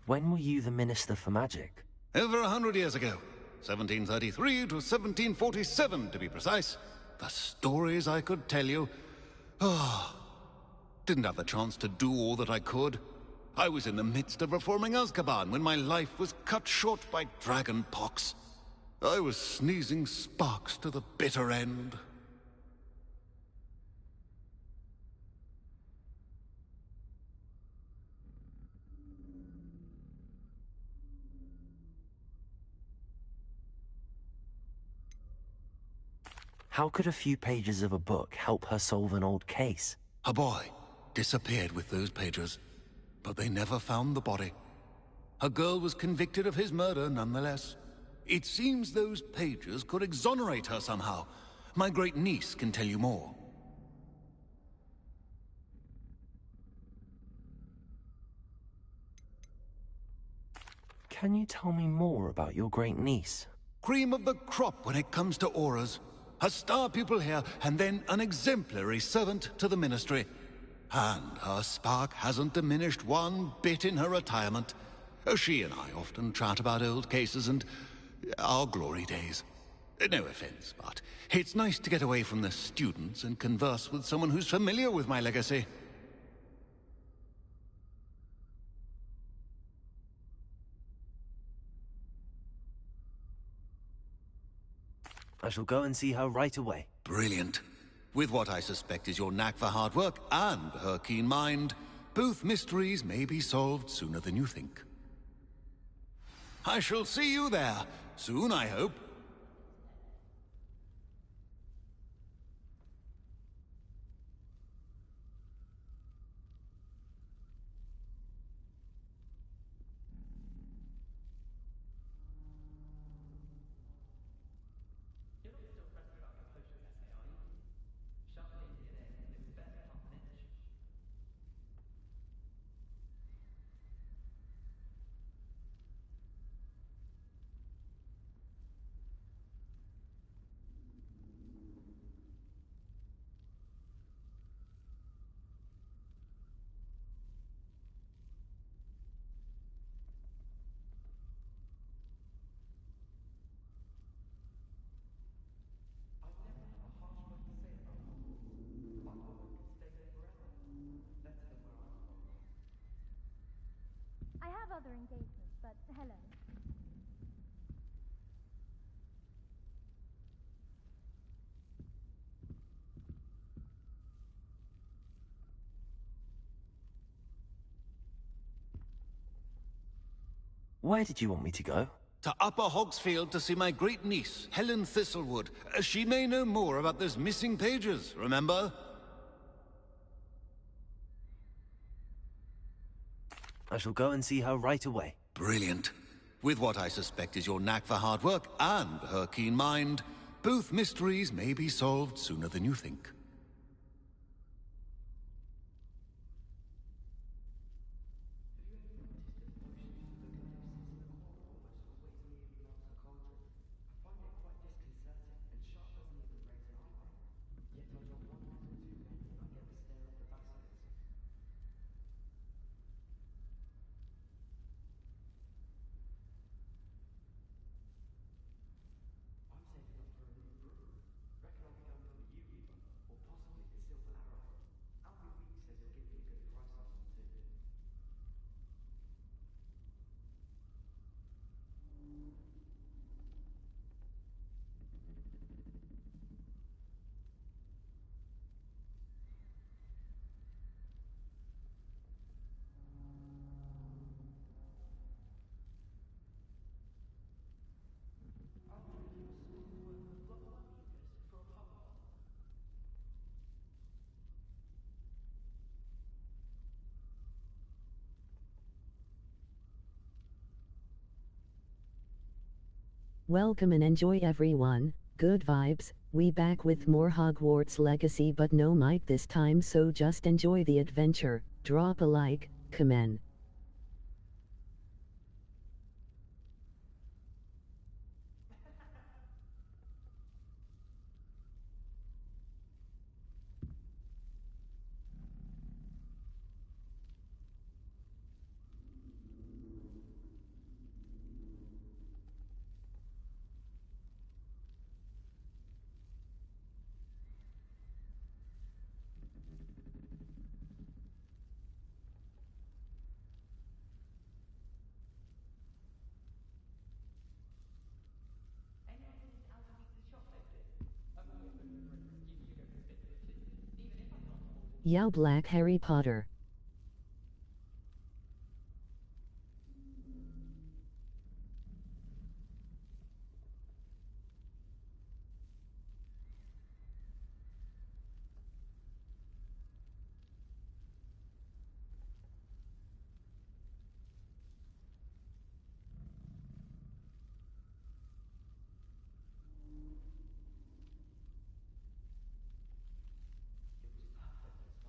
When were you the Minister for Magic? Over 100 years ago. 1733 to 1747, to be precise. The stories I could tell you. Didn't have the chance to do all that I could. I was in the midst of reforming Azkaban when my life was cut short by dragon pox. I was sneezing sparks to the bitter end. How could a few pages of a book help her solve an old case? A boy disappeared with those pages, but they never found the body. A girl was convicted of his murder nonetheless. It seems those pages could exonerate her somehow. My great-niece can tell you more. Can you tell me more about your great-niece? Cream of the crop when it comes to auras. A star pupil here, and then an exemplary servant to the ministry. And her spark hasn't diminished one bit in her retirement. She and I often chat about old cases and our glory days. No offense, but it's nice to get away from the students and converse with someone who's familiar with my legacy. I shall go and see her right away. Brilliant. With what I suspect is your knack for hard work and her keen mind, both mysteries may be solved sooner than you think. I shall see you there, soon I hope. I have other engagements, but hello. Where did you want me to go? To Upper Hogsfield to see my great-niece, Helen Thistlewood. She may know more about those missing pages, remember? I shall go and see her right away. Brilliant. With what I suspect is your knack for hard work and her keen mind, both mysteries may be solved sooner than you think. Welcome and enjoy everyone, good vibes, we back with more Hogwarts Legacy but no mic this time, so just enjoy the adventure, drop a like, comment. Yow Black Harry Potter.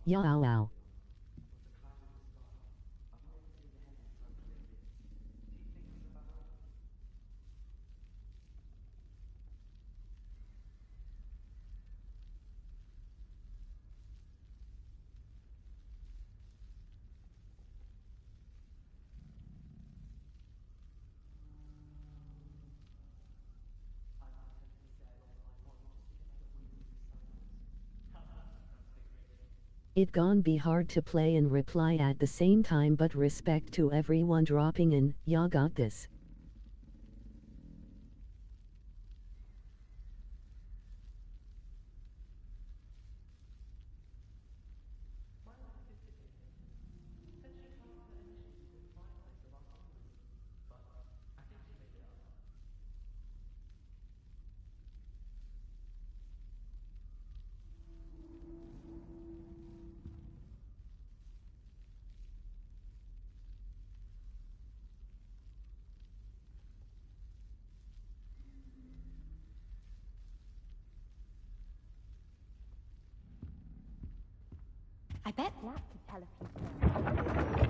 Yow ow ow. It gon' be hard to play and reply at the same time, but respect to everyone dropping in. Y'all got this. I bet Black could tell a few stories.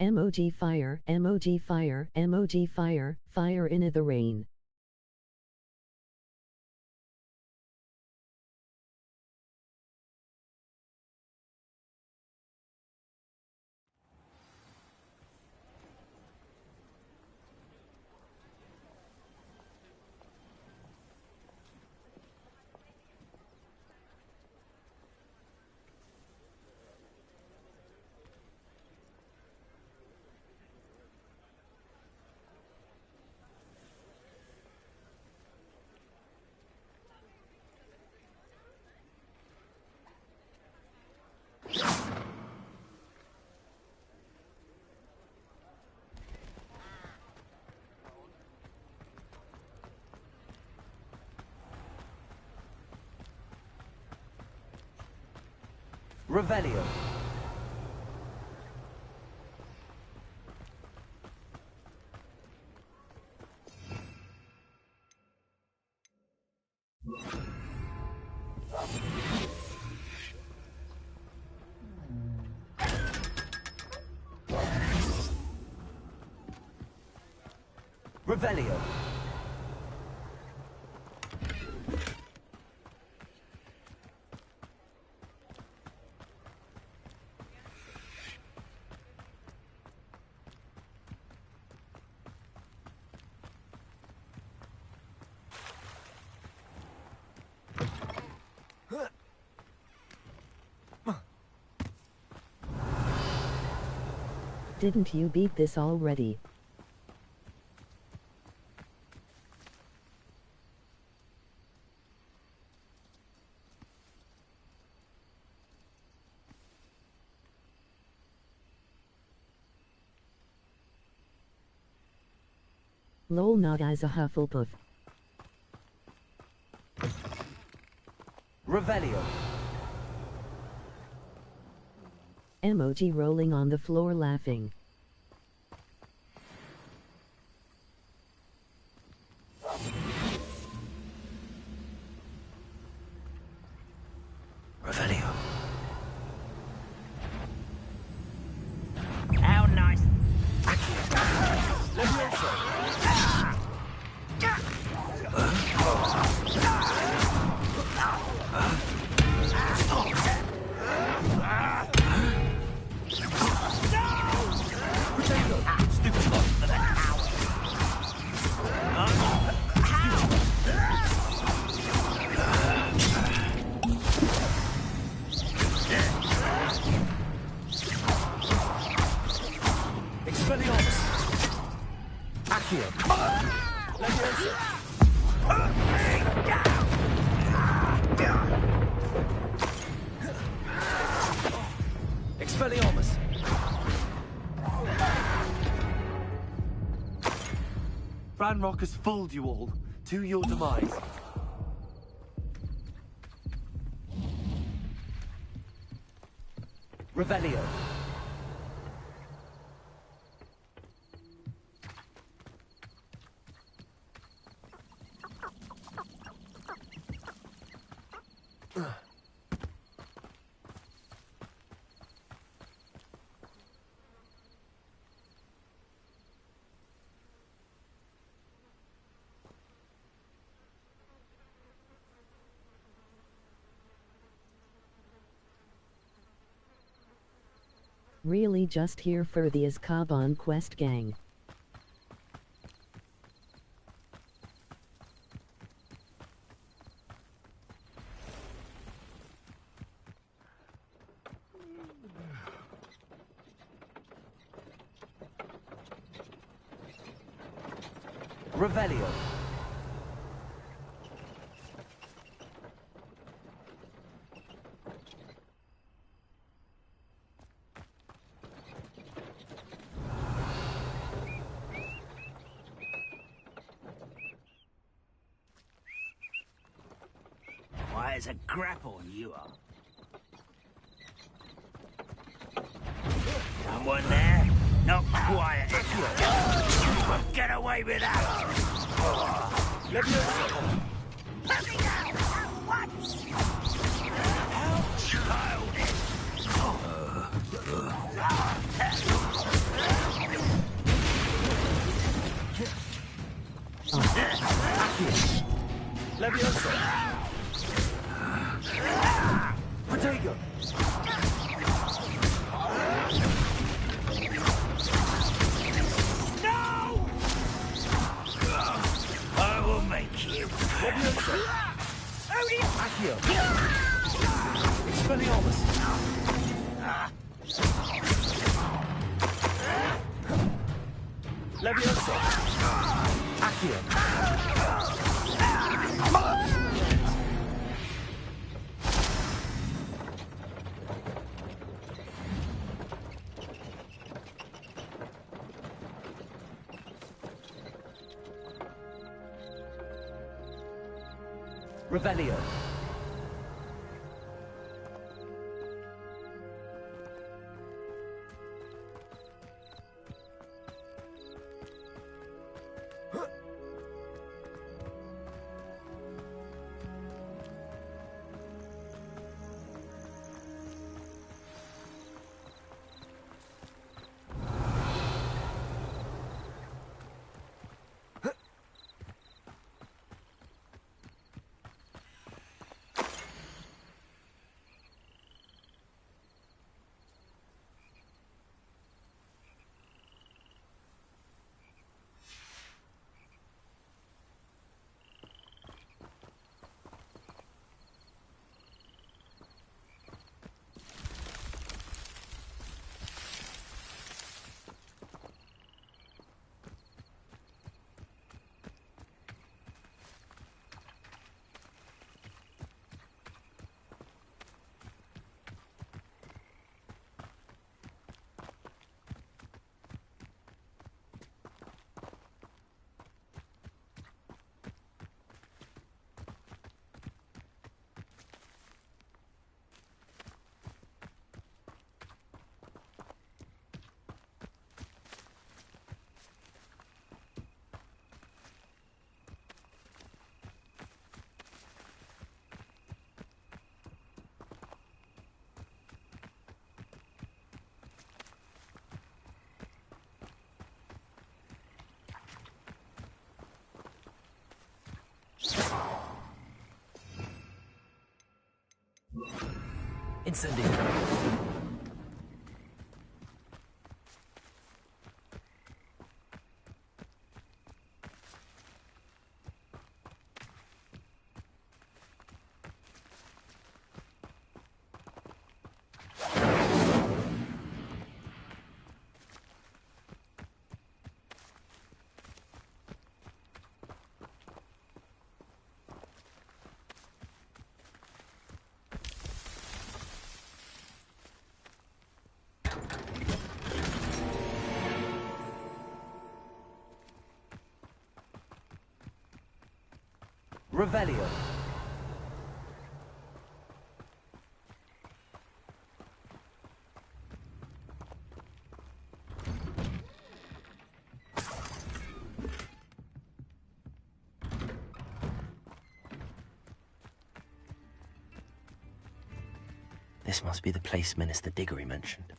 Emoji fire, emoji fire, emoji fire, fire in the rain. Revelio. Revelio. didn't you beat this already? Lol, not as a Hufflepuff. Revelio. Emoji rolling on the floor laughing. Revelio. How nice. Expelliarmus. Ranrock has fooled you all, to your demise. Revelio. Really just here for the Azkaban quest gang. Revelio. Why, it's a grapple you are. Someone there? Not quiet enough. Get away with that! Let me out at once! How childish! Leviosa. Protego. No! I will make you. Leviosa. Accio. Expelliarmus. Leviosa. Accio. Revelio. Incendio. Revelio. This must be the place Minister Diggory mentioned.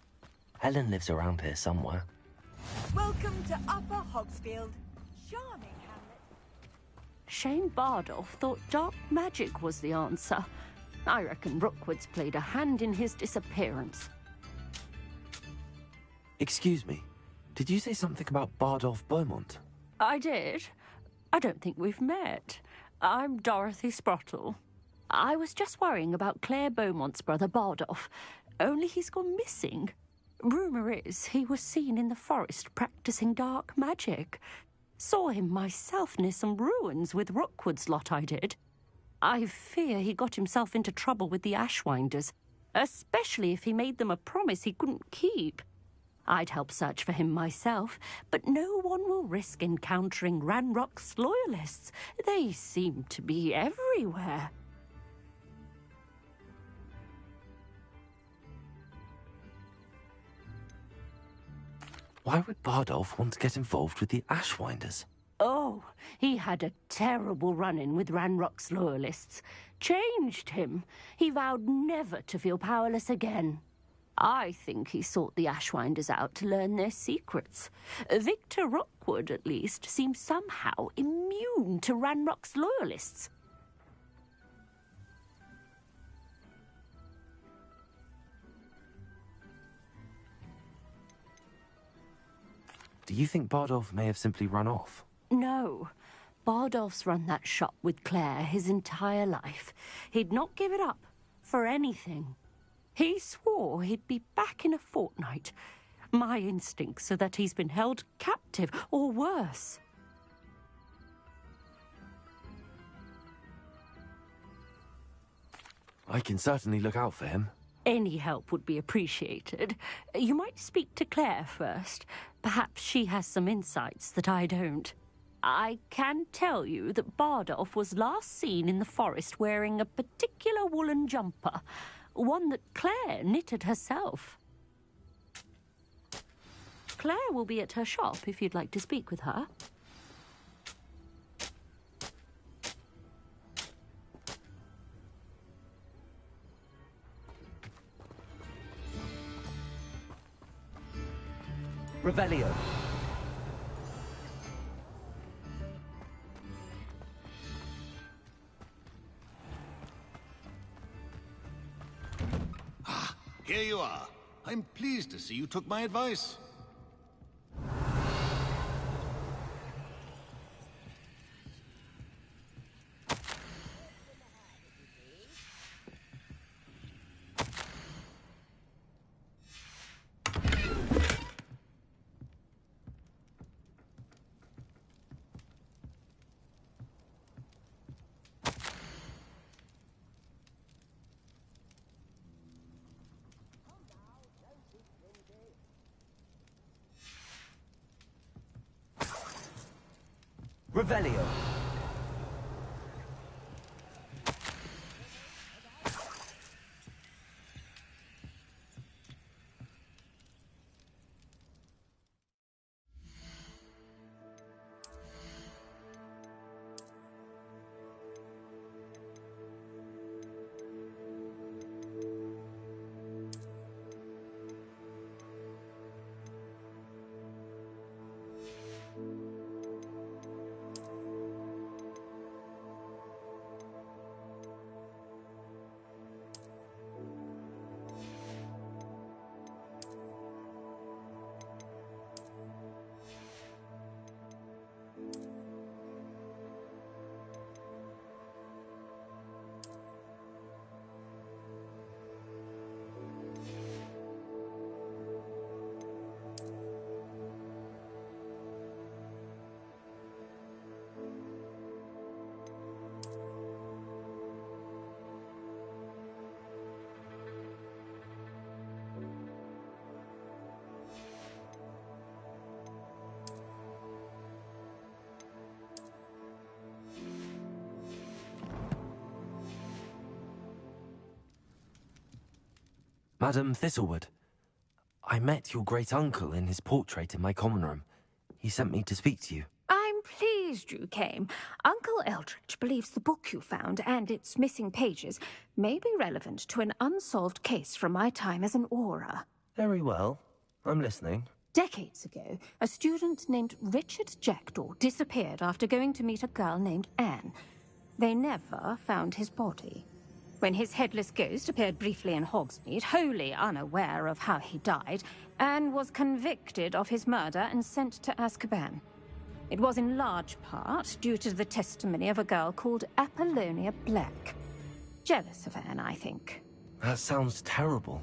Helen lives around here somewhere. Welcome to Upper Hogsfield. Charming hamlet. Shane Bardolph thought dark magic was the answer. I reckon Rookwood's played a hand in his disappearance. Excuse me, did you say something about Bardolph Beaumont? I did. I don't think we've met. I'm Dorothy Sprottle. I was just worrying about Claire Beaumont's brother Bardolph, only he's gone missing. Rumour is he was seen in the forest practicing dark magic. Saw him myself near some ruins with Rookwood's lot I did. I fear he got himself into trouble with the Ashwinders, especially if he made them a promise he couldn't keep. I'd help search for him myself, but no one will risk encountering Ranrock's loyalists. They seem to be everywhere. Why would Bardolph want to get involved with the Ashwinders? Oh, he had a terrible run-in with Ranrock's loyalists. Changed him. He vowed never to feel powerless again. I think he sought the Ashwinders out to learn their secrets. Victor Rookwood, at least, seems somehow immune to Ranrock's loyalists. Do you think Bardolph may have simply run off? No. Bardolph's run that shop with Claire his entire life. He'd not give it up for anything. He swore he'd be back in a fortnight. My instincts are that he's been held captive, or worse. I can certainly look out for him. Any help would be appreciated. You might speak to Claire first. Perhaps she has some insights that I don't. I can tell you that Bardolph was last seen in the forest wearing a particular woolen jumper, one that Claire knitted herself. Claire will be at her shop if you'd like to speak with her. Revelio. Ah, here you are. I'm pleased to see you took my advice. Revelio. Madam Thistlewood. I met your great-uncle in his portrait in my common room. He sent me to speak to you. I'm pleased you came. Uncle Eldridge believes the book you found and its missing pages may be relevant to an unsolved case from my time as an aura. Very well. I'm listening. Decades ago, a student named Richard Jackdaw disappeared after going to meet a girl named Anne. They never found his body. When his headless ghost appeared briefly in Hogsmeade, wholly unaware of how he died, Anne was convicted of his murder and sent to Azkaban. It was in large part due to the testimony of a girl called Apollonia Black. Jealous of Anne, I think. That sounds terrible,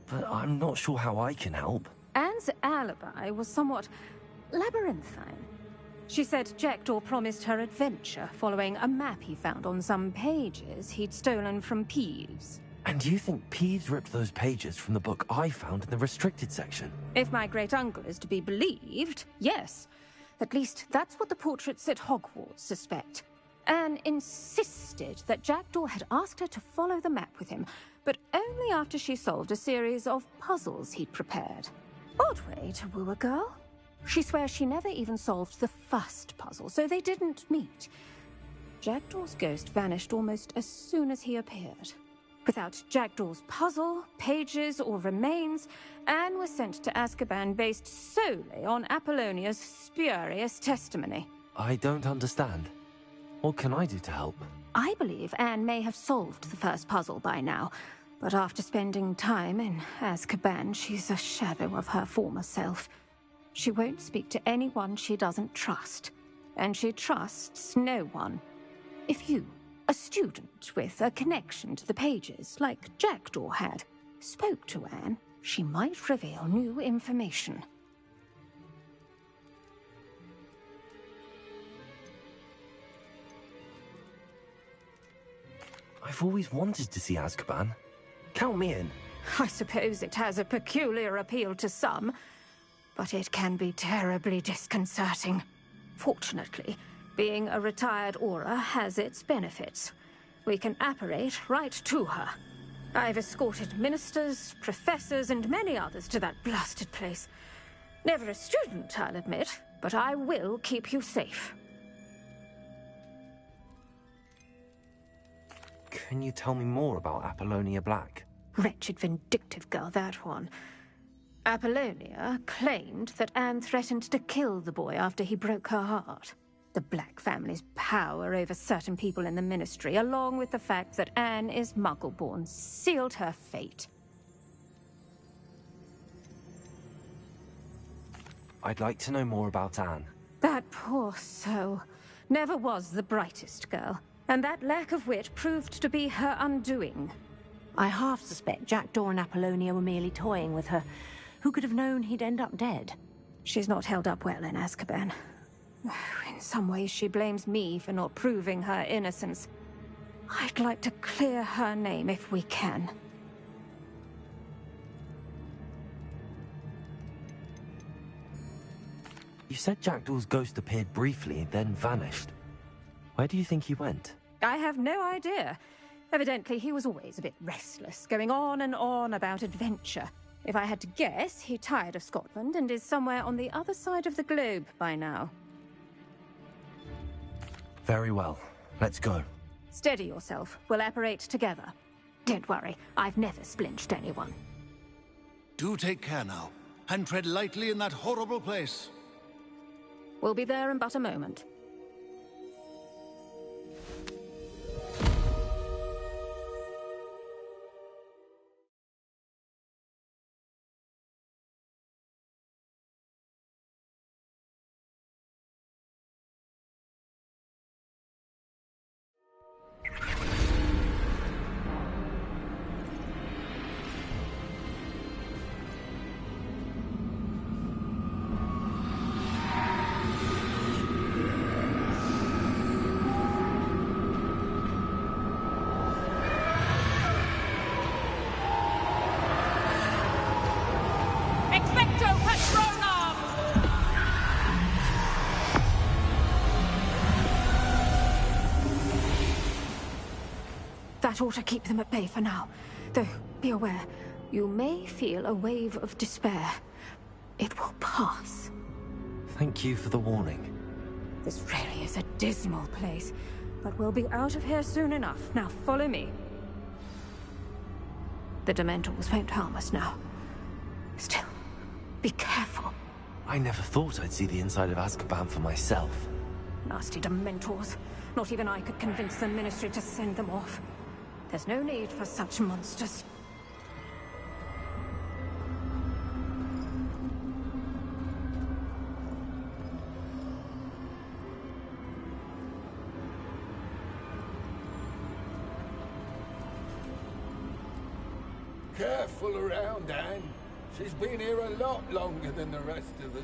but I'm not sure how I can help. Anne's alibi was somewhat labyrinthine. She said Jackdaw promised her adventure following a map he found on some pages he'd stolen from Peeves. And you think Peeves ripped those pages from the book I found in the restricted section? If my great-uncle is to be believed, yes. At least that's what the portraits at Hogwarts suspect. Anne insisted that Jackdaw had asked her to follow the map with him, but only after she solved a series of puzzles he'd prepared. Odd way to woo a girl. She swears she never even solved the first puzzle, so they didn't meet. Jackdaw's ghost vanished almost as soon as he appeared. Without Jackdaw's puzzle, pages, or remains, Anne was sent to Azkaban based solely on Apollonia's spurious testimony. I don't understand. What can I do to help? I believe Anne may have solved the first puzzle by now, but after spending time in Azkaban, she's a shadow of her former self. She won't speak to anyone she doesn't trust, and she trusts no one. If you, a student with a connection to the pages, like Jackdaw had, spoke to Anne, she might reveal new information. I've always wanted to see Azkaban. Count me in. I suppose it has a peculiar appeal to some, but it can be terribly disconcerting. Fortunately, being a retired aura has its benefits. We can apparate right to her. I've escorted ministers, professors, and many others to that blasted place. Never a student, I'll admit, but I will keep you safe. Can you tell me more about Apollonia Black? Wretched, vindictive girl, that one. Apollonia claimed that Anne threatened to kill the boy after he broke her heart. The Black family's power over certain people in the Ministry, along with the fact that Anne is Muggle-born, sealed her fate. I'd like to know more about Anne. That poor soul never was the brightest girl, and that lack of wit proved to be her undoing. I half suspect Jackdaw and Apollonia were merely toying with her. Who could have known he'd end up dead? She's not held up well in Azkaban. In some ways, she blames me for not proving her innocence. I'd like to clear her name if we can. You said Jackdaw's ghost appeared briefly, then vanished. Where do you think he went? I have no idea. Evidently, he was always a bit restless, going on and on about adventure. If I had to guess, he tired of Scotland and is somewhere on the other side of the globe by now. Very well. Let's go. Steady yourself. We'll apparate together. Don't worry, I've never splinched anyone. Do take care now, and tread lightly in that horrible place. We'll be there in but a moment. That ought to keep them at bay for now. Though, be aware, You may feel a wave of despair. It will pass. Thank you for the warning. This really is a dismal place, but we'll be out of here soon enough. Now follow me. The Dementors won't harm us now. Still, be careful. I never thought I'd see the inside of Azkaban for myself. Nasty Dementors. Not even I could convince the Ministry to send them off. There's no need for such monsters. Careful around, Anne. She's been here a lot longer than the rest of us.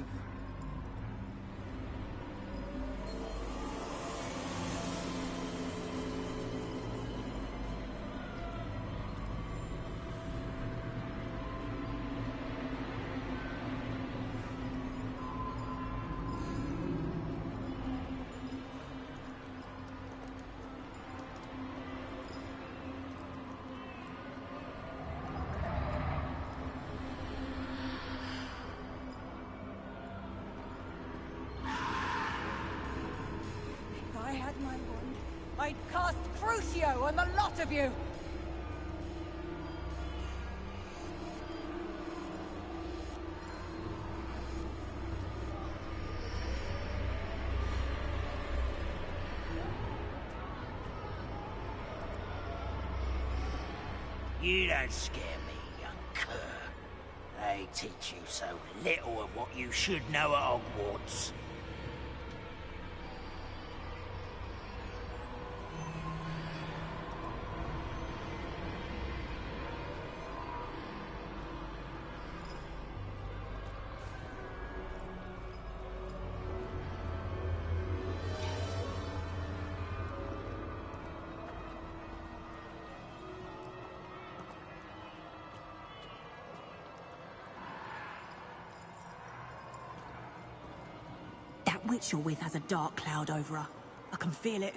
If I had my wand, I'd cast Crucio on the lot of you! You don't scare me, young cur. They teach you so little of what you should know at Hogwarts. That witch you're with has a dark cloud over her. I can feel it.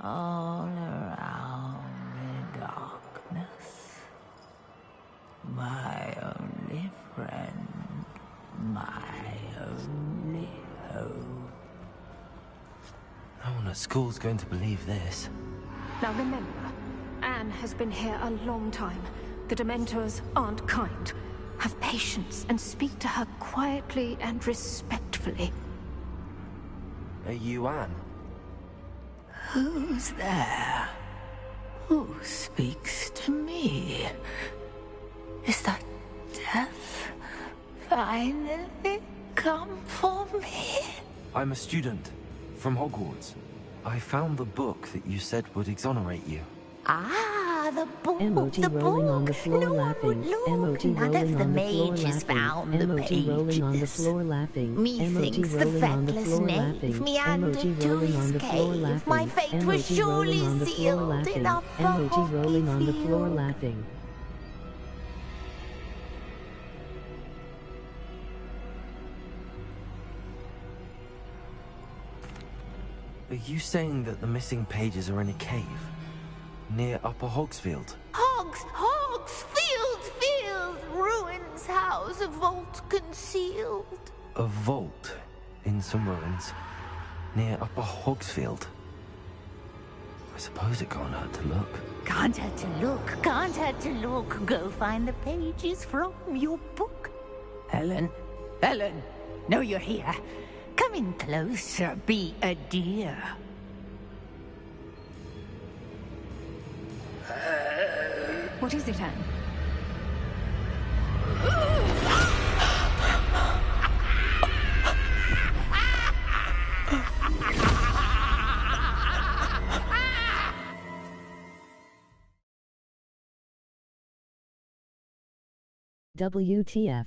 All around in darkness. My only friend. My only hope. No one at school's going to believe this. Now remember, Anne has been here a long time. The Dementors aren't kind. Have patience and speak to her quietly and respectfully. Are you Anne? Who's there? Who speaks to me? Is that death finally come for me? I'm a student from Hogwarts. I found the book that you said would exonerate you. Ah, the book, Emoji the rolling book. on the floor No one laughing. would look. Emoji None rolling of the on the floor mages laughing. found the Emoji rolling on the pages. floor laughing. Methinks Emoji the rolling on the feckless floor knave laughing. meandered Emoji to rolling on his the floor cave. laughing. My fate was Emoji surely rolling on the floor sealed laughing. in Upper Emoji rolling on the floor Hogsfield. laughing. Are you saying that the missing pages are in a cave? Near Upper Hogsfield? Field, ruins house, a vault concealed. A vault in some ruins near Upper Hogsfield. I suppose it can't hurt to look. Can't hurt to look, can't hurt to look. Go find the pages from your book. Helen? Helen! No, you're here. Come in closer, be a dear. What is it, Anne? WTF.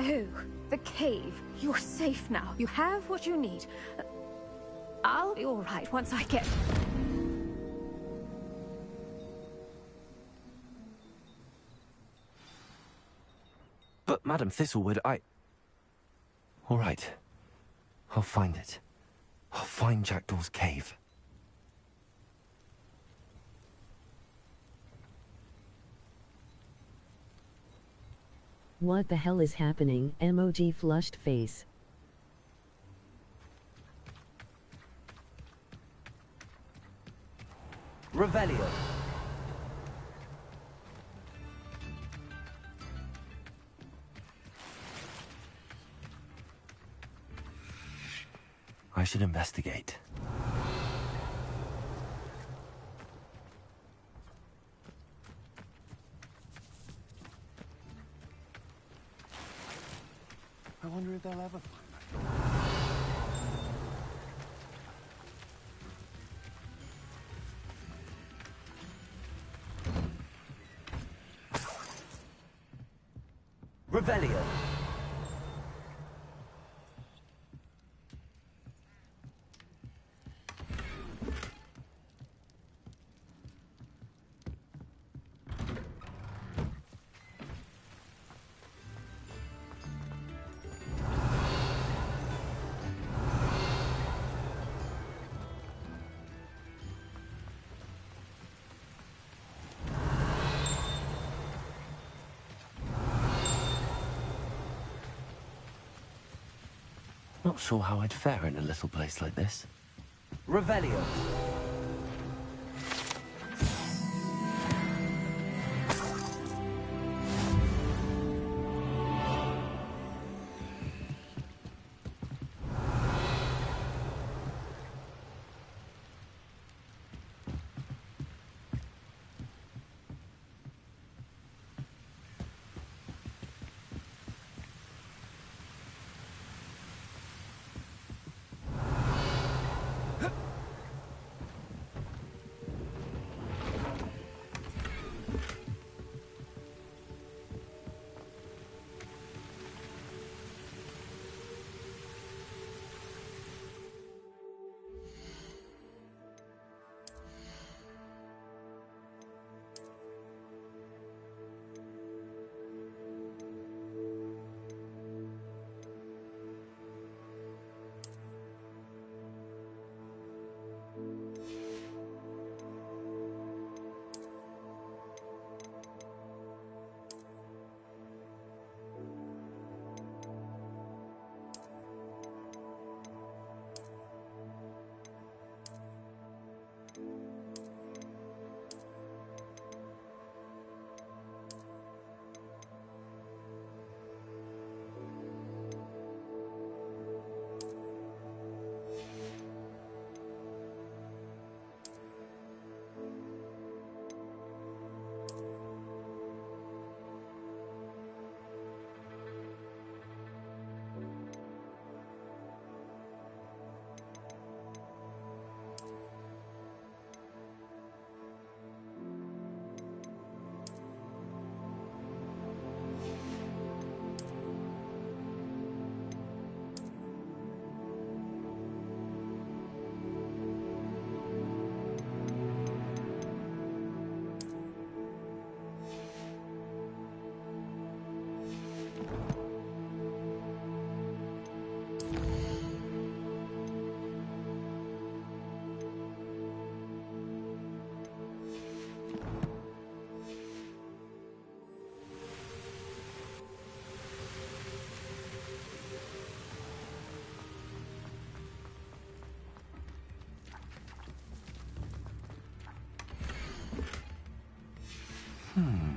Go. The cave. You're safe now. You have what you need. I'll be all right once I get... But, Madam Thistlewood, All right. I'll find it. I'll find Jackdaw's cave. What the hell is happening? Emoji flushed face. Revelio. I should investigate. I wonder if they'll ever find me. Revelio. Not sure how I'd fare in a little place like this. Revelio.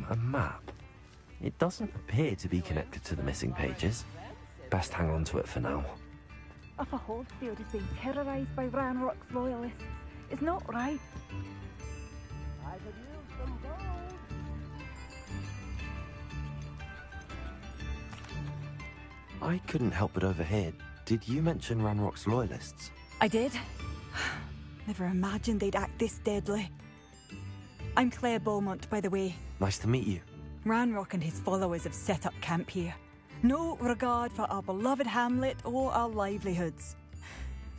A map. It doesn't appear to be connected to the missing pages. Best hang on to it for now. If a Hogsfield is being terrorised by Ranrock's loyalists, it's not right. I could use some gold. I couldn't help but overhear. Did you mention Ranrock's loyalists? I did. Never imagined they'd act this deadly. I'm Claire Beaumont, by the way. Nice to meet you. Ranrock and his followers have set up camp here. No regard for our beloved hamlet or our livelihoods.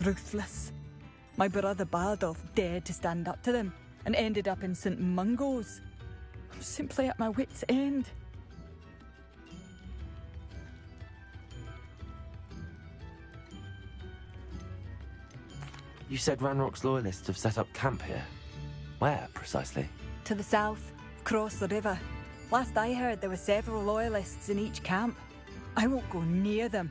Ruthless. My brother Bardolph dared to stand up to them and ended up in St. Mungo's. I'm simply at my wit's end. You said Ranrock's loyalists have set up camp here. Where, precisely? To the south, across the river. Last I heard, there were several loyalists in each camp. I won't go near them.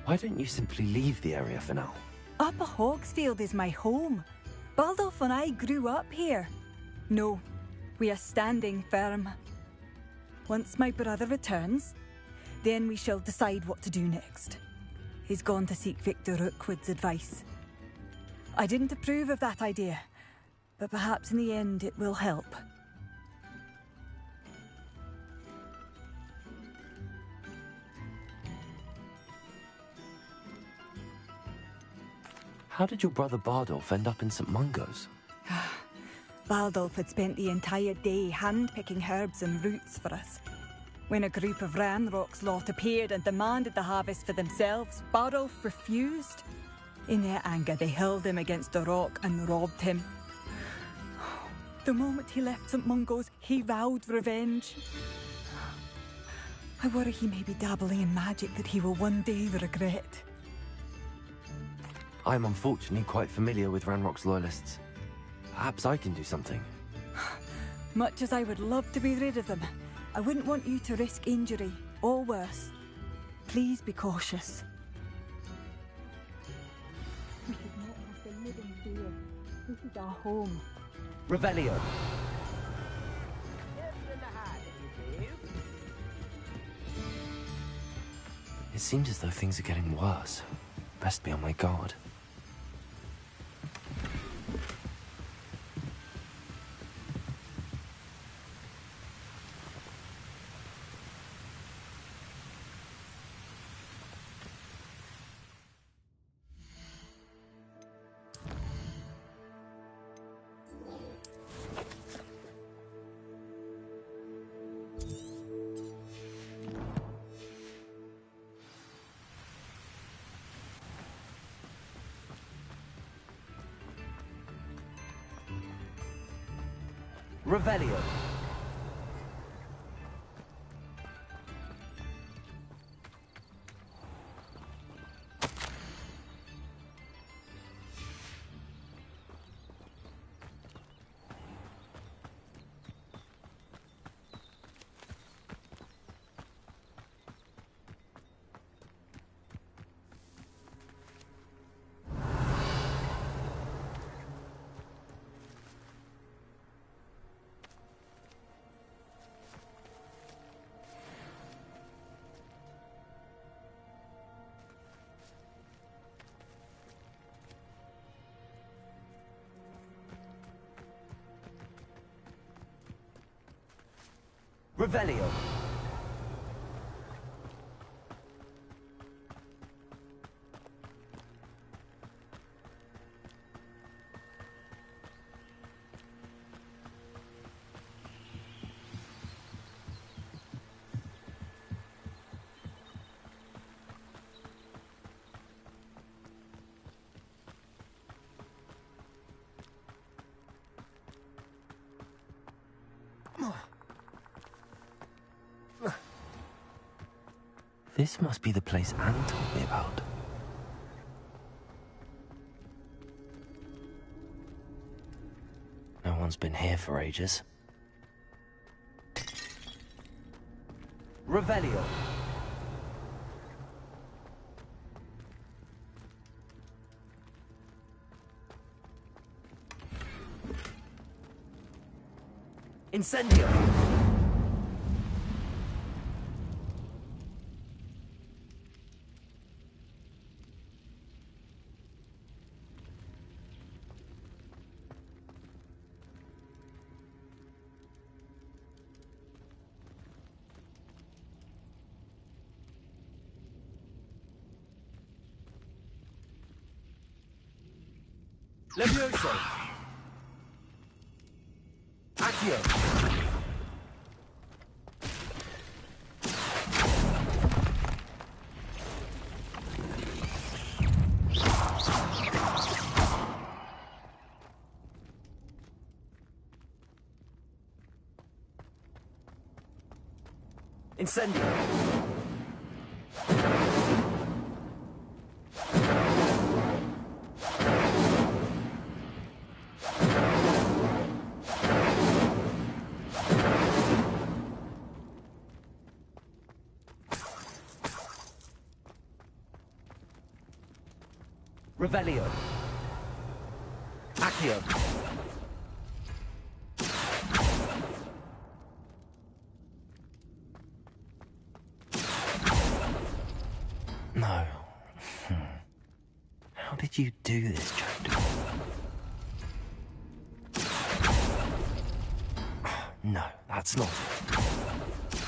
Why don't you simply leave the area for now? Upper Hogsfield is my home. Baldolph and I grew up here. No, we are standing firm. Once my brother returns, then we shall decide what to do next. He's gone to seek Victor Rookwood's advice. I didn't approve of that idea, but perhaps in the end it will help. How did your brother Bardolph end up in St. Mungo's? Baldolph had spent the entire day hand-picking herbs and roots for us. When a group of Ranrock's lot appeared and demanded the harvest for themselves, Bardolph refused. In their anger, they hurled him against a rock and robbed him. The moment he left St. Mungo's, he vowed revenge. I worry he may be dabbling in magic that he will one day regret. I'm unfortunately quite familiar with Ranrock's loyalists. Perhaps I can do something. Much as I would love to be rid of them, I wouldn't want you to risk injury, or worse. Please be cautious. We should not have to live in fear. This is our home. Revelio! It seems as though things are getting worse. Best be on my guard. Revelio. Revelio. This must be the place Anne told me about. No one's been here for ages. Revelio. Incendio. Levioso. Accio. Incendio! Revelio. Accio. No. How did you do this, Jackdaw? No, that's not it.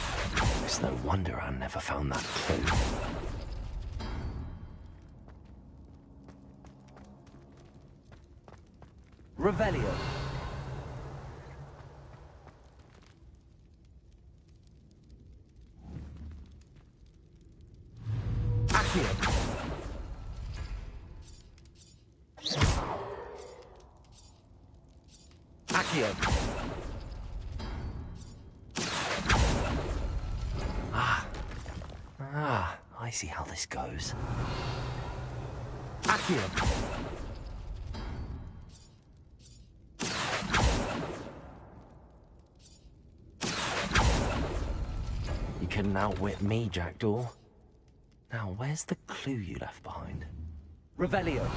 It's no wonder Anne never found that clue. Revelio. Accio. Accio. I see how this goes. Accio. You couldn't outwit me, Jackdaw. Now, where's the clue you left behind? Revelio.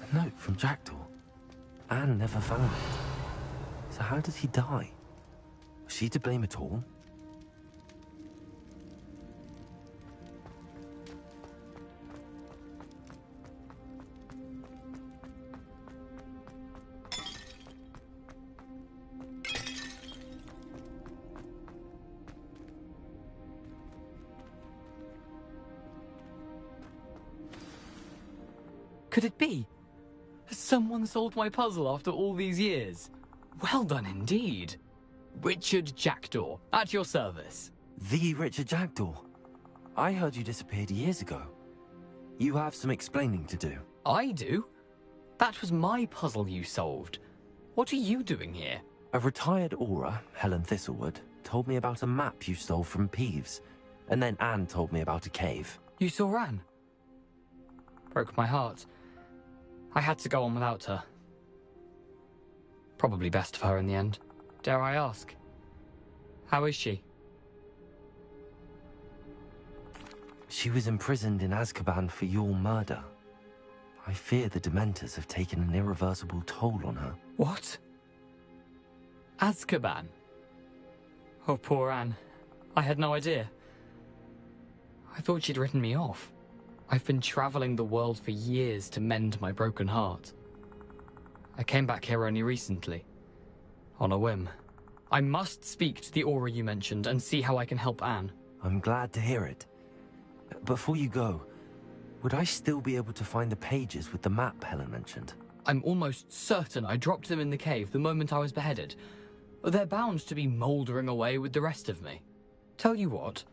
A note from Jackdaw. Anne never found it. So how did he die? Was she to blame at all? Could it be? Has someone solved my puzzle after all these years? Well done indeed. Richard Jackdaw, at your service. The Richard Jackdaw? I heard you disappeared years ago. You have some explaining to do. I do? That was my puzzle you solved. What are you doing here? A retired Aura, Helen Thistlewood, told me about a map you stole from Peeves. And then Anne told me about a cave. You saw Anne? Broke my heart. I had to go on without her. Probably best for her in the end. Dare I ask? How is she? She was imprisoned in Azkaban for your murder. I fear the Dementors have taken an irreversible toll on her. What? Azkaban? Oh, poor Anne. I had no idea. I thought she'd written me off. I've been traveling the world for years to mend my broken heart. I came back here only recently, on a whim. I must speak to the Aura you mentioned and see how I can help Anne. I'm glad to hear it. Before you go, would I still be able to find the pages with the map Helen mentioned? I'm almost certain I dropped them in the cave the moment I was beheaded. They're bound to be mouldering away with the rest of me. Tell you what,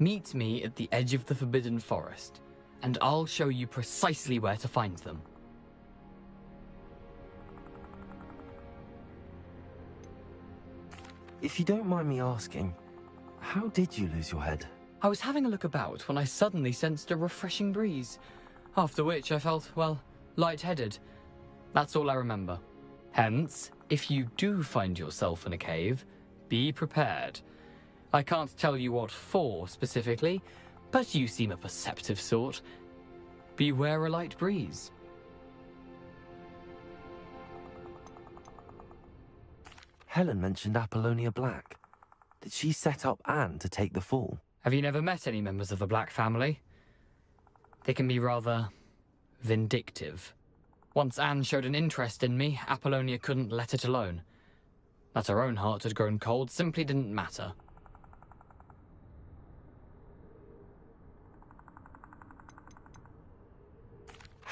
meet me at the edge of the Forbidden Forest, and I'll show you precisely where to find them. If you don't mind me asking, how did you lose your head? I was having a look about when I suddenly sensed a refreshing breeze, after which I felt, well, lightheaded. That's all I remember. Hence, if you do find yourself in a cave, be prepared. I can't tell you what for specifically, but you seem a perceptive sort. Beware a light breeze. Helen mentioned Apollonia Black. Did she set up Anne to take the fall? Have you never met any members of the Black family? They can be rather vindictive. Once Anne showed an interest in me, Apollonia couldn't let it alone. That her own heart had grown cold simply didn't matter.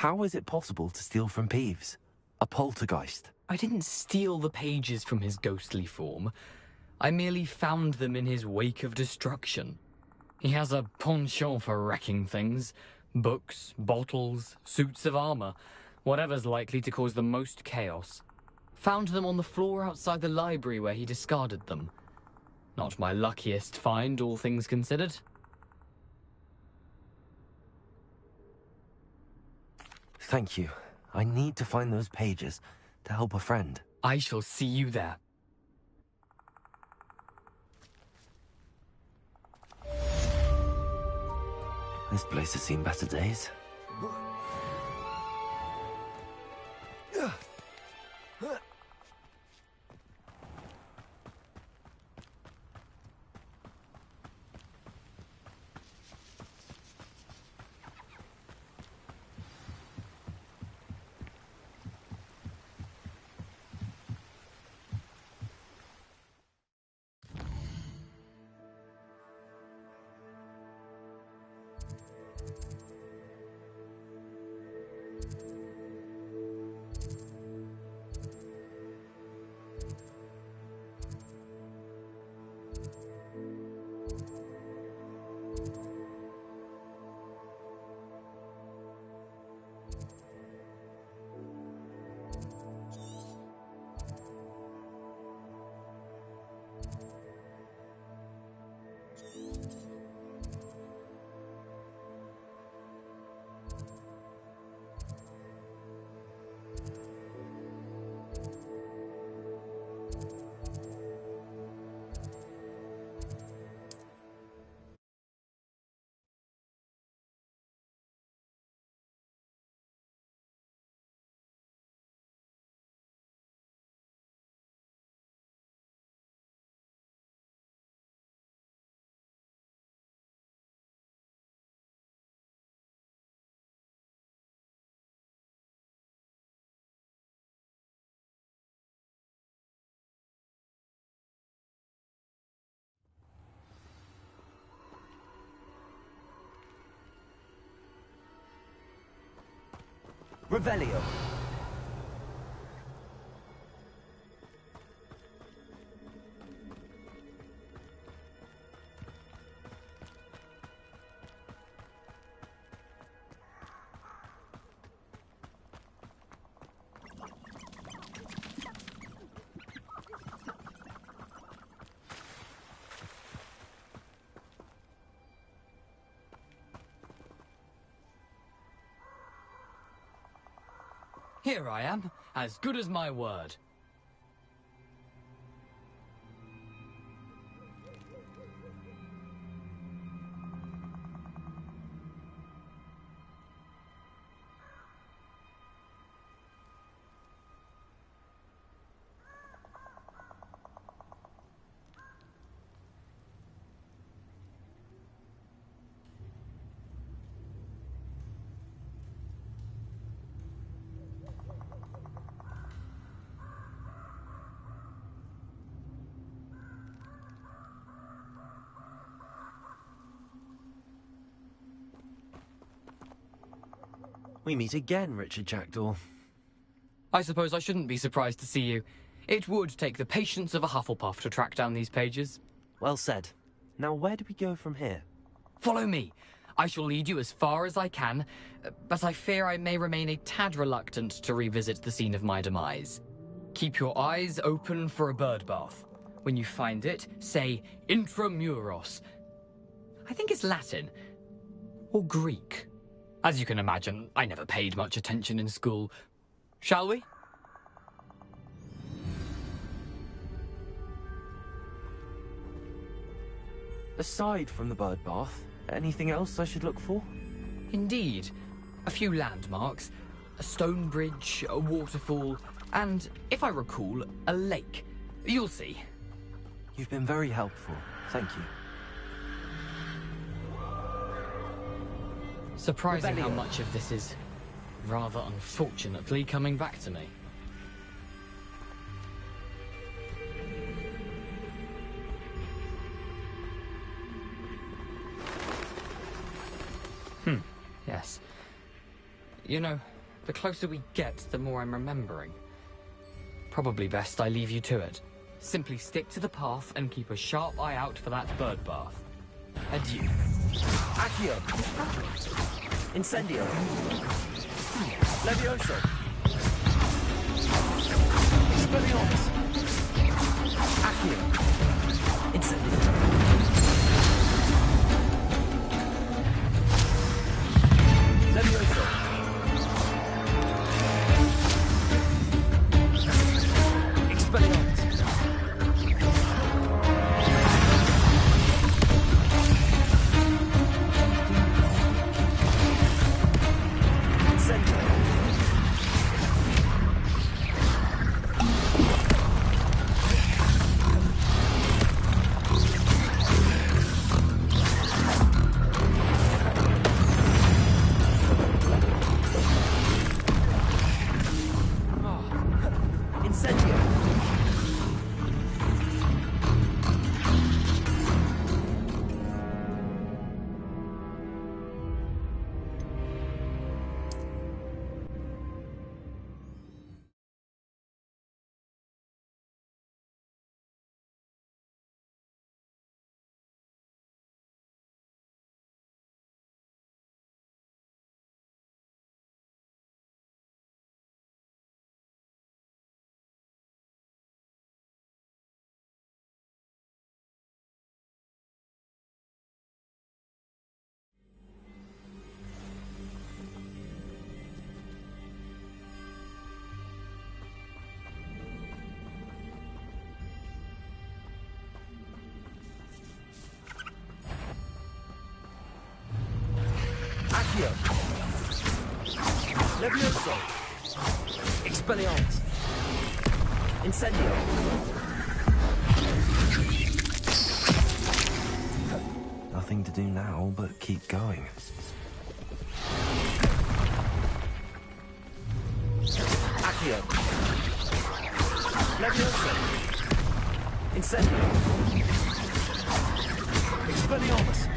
How is it possible to steal from Peeves? A poltergeist? I didn't steal the pages from his ghostly form. I merely found them in his wake of destruction. He has a penchant for wrecking things. Books, bottles, suits of armor. Whatever's likely to cause the most chaos. Found them on the floor outside the library where he discarded them. Not my luckiest find, all things considered. Thank you. I need to find those pages to help a friend. I shall see you there. This place has seen better days. Revelio. Here I am, as good as my word. We meet again, Richard Jackdaw. I suppose I shouldn't be surprised to see you. It would take the patience of a Hufflepuff to track down these pages. Well said. Now where do we go from here? Follow me. I shall lead you as far as I can, but I fear I may remain a tad reluctant to revisit the scene of my demise. Keep your eyes open for a bird bath. When you find it, say intramuros. I think it's Latin. Or Greek. As you can imagine, I never paid much attention in school. Shall we? Aside from the bird bath, anything else I should look for? Indeed. A few landmarks, a stone bridge, a waterfall, and, if I recall, a lake. You'll see. You've been very helpful. Thank you. Surprising how much of this is, rather unfortunately, coming back to me. Yes. You know, The closer we get, the more I'm remembering. Probably best I leave you to it. Simply stick to the path and keep a sharp eye out for that bird bath. Adieu. Accio! Incendio! Levioso! Expelliarmus! Accio! Incendio! Levioso! Expelliarmus! Accio! Levioso! Expelliarmus! Incendio! Nothing to do now but keep going. Accio! Levioso! Incendio! Expelliarmus!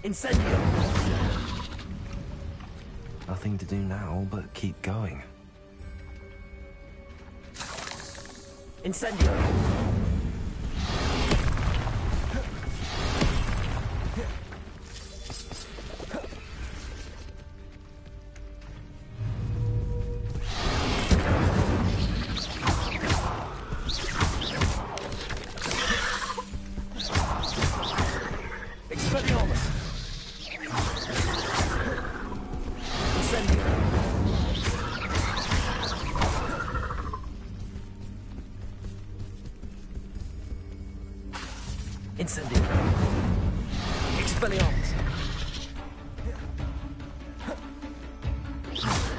Incendio! Nothing to do now but keep going. Incendio! Incendio! Expelliarmus!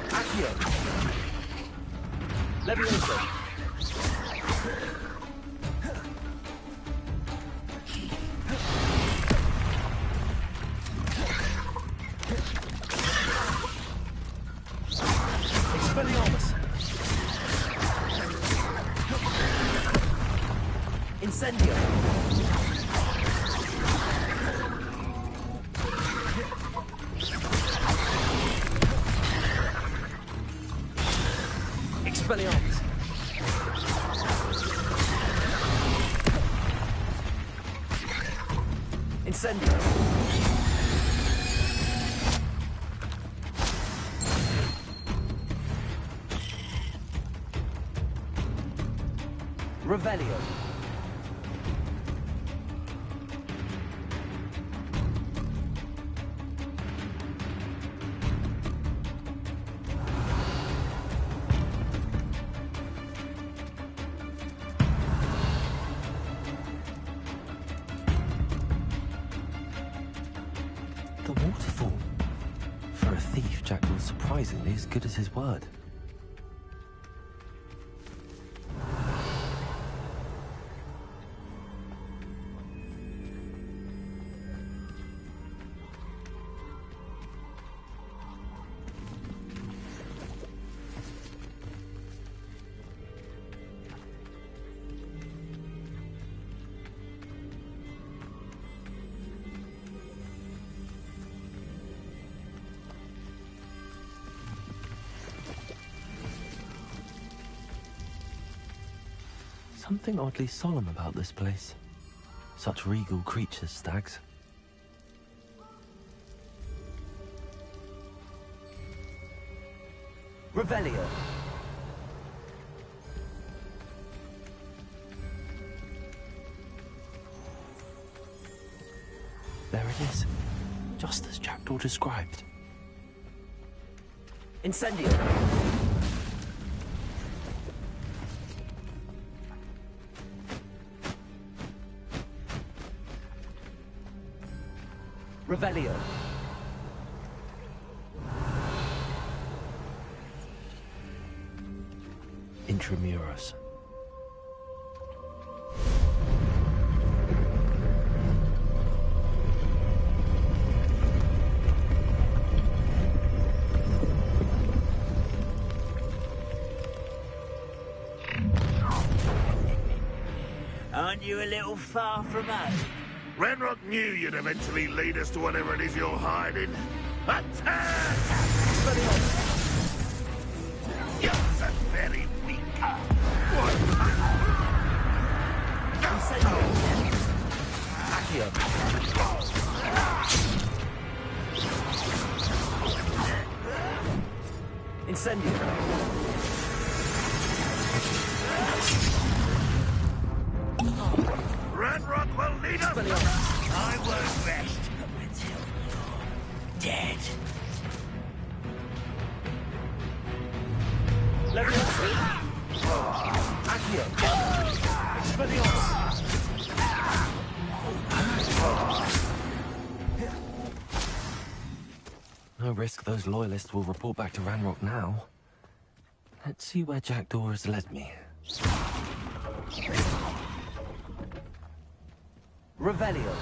Accio! Levioso! Expelliarmus! Incendio! Expelliarmus! Incendio! Revelio. The waterfall. For a thief, Jack was surprisingly as good as his word. Something oddly solemn about this place. Such regal creatures, stags. Revelio. There it is, just as Jackdaw described. Incendio. Revelio. Intramuros. Aren't you a little far from home? Ranrock knew you'd eventually lead us to whatever it is you're hiding. Attack! You're so very weak. Incendio. Ranrock will lead us. I won't rest until you're dead. No risk those loyalists will report back to Ranrock now. Let's see where Jackdaw has led me. Revelio.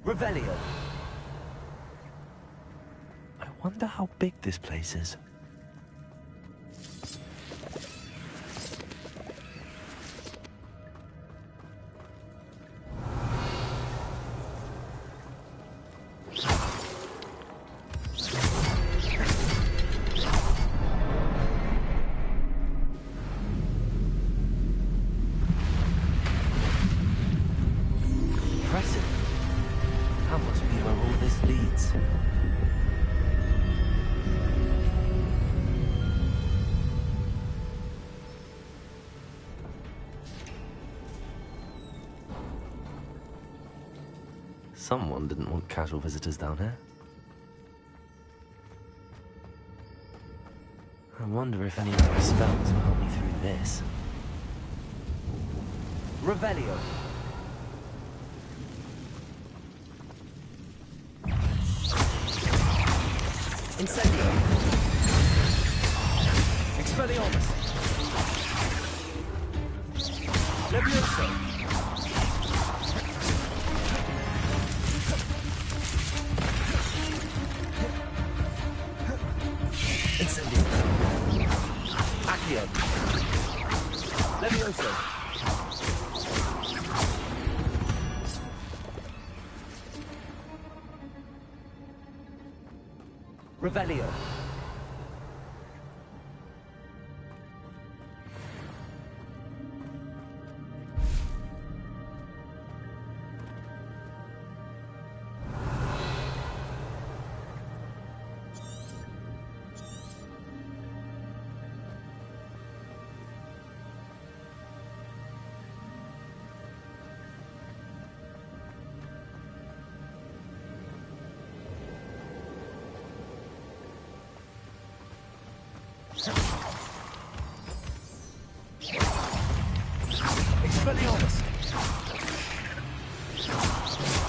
Revelio. I wonder how big this place is. Impressive. That must be where all this leads. Someone didn't want casual visitors down here. I wonder if any of my spells will help me through this. Revelio. Incendio. Expelliarmus. Levioso. Accio. Levioso. Revelio. Expelliarmus.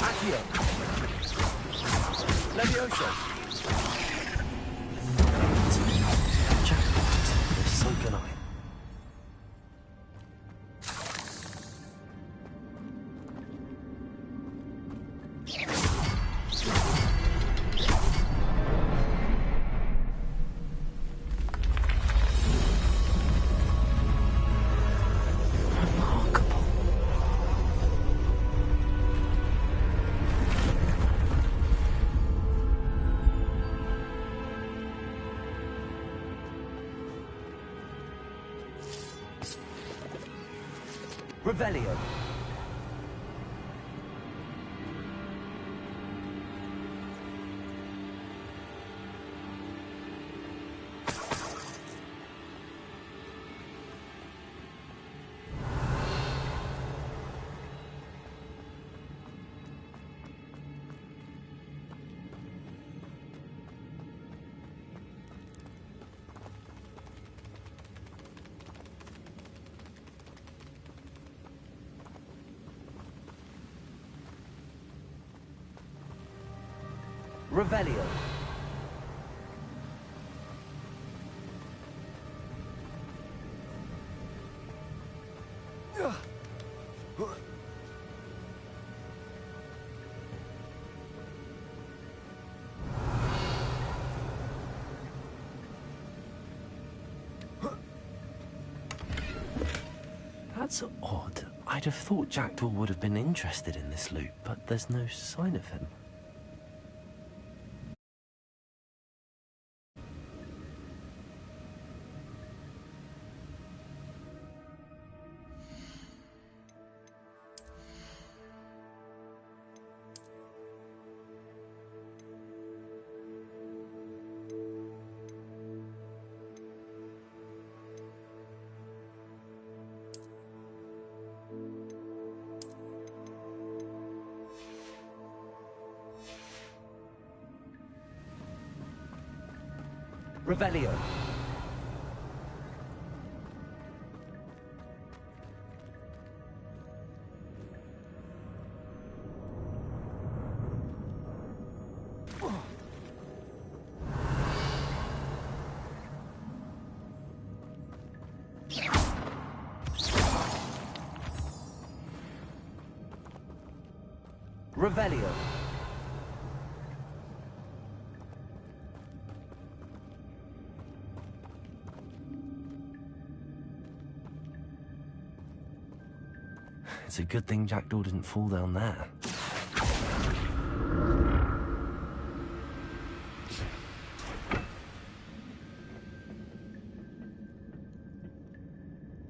Accio. Levioso. Jackpot. So can I. Revelio. Revelio. That's odd. I'd have thought Jackdaw would have been interested in this loot, but there's no sign of him. Revelio. Revelio. It's a good thing Jackdaw didn't fall down there.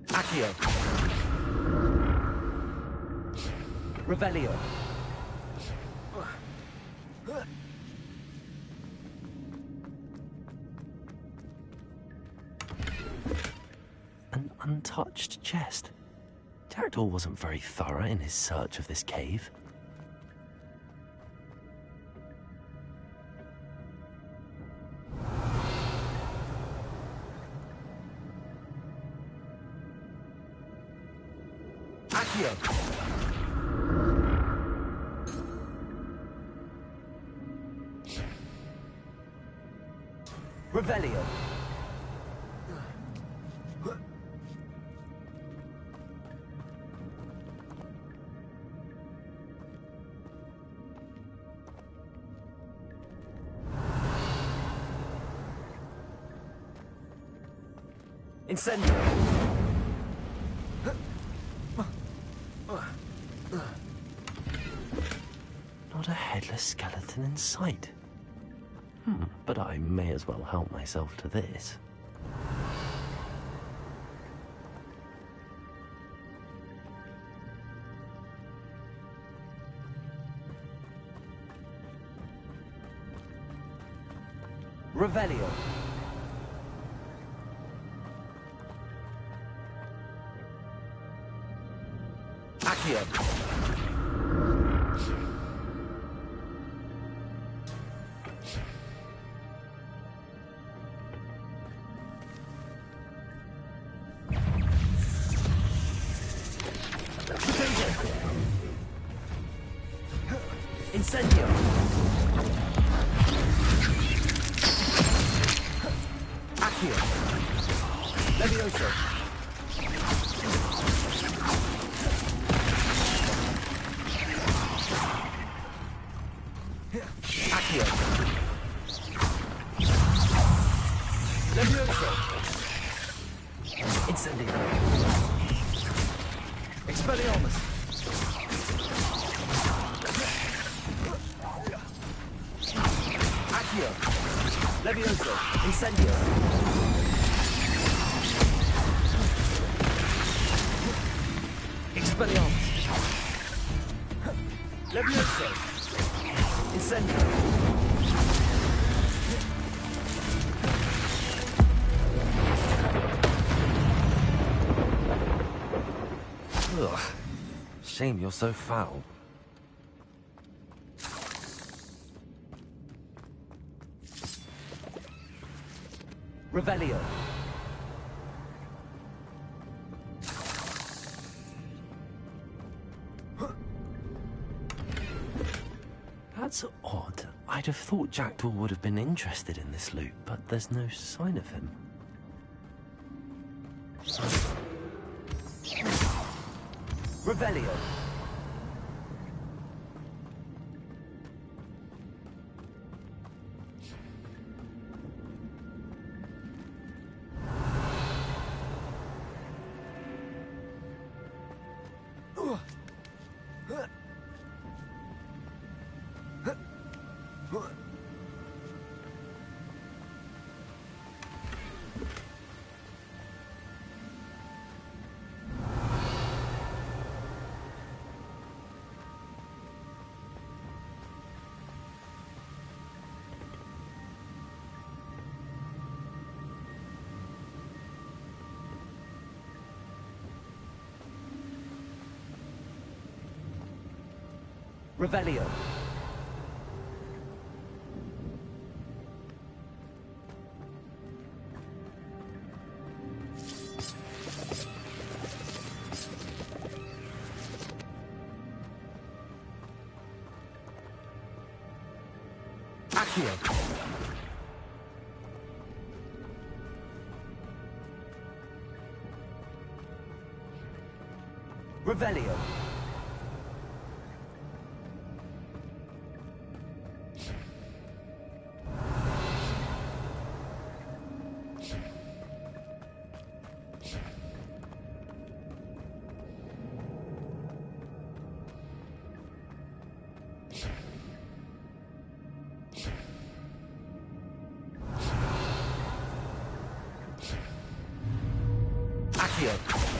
Accio. Revelio. An untouched chest. Jackdaw wasn't very thorough in his search of this cave. Accio. Revelio. Incendio! Not a headless skeleton in sight. But I may as well help myself to this. Revelio. Accio. Incendio. Accio. Levioso. Accio. Levioso. Incendio. Expelliarmus. Accio. Levioso. Incendio. Expelliarmus. Levioso. Incendio. Ugh. Shame you're so foul. Revelio. That's odd. I'd have thought Jackdaw would have been interested in this loot, but there's no sign of him. Revelio. Revelio. Accio. Revelio. Accio.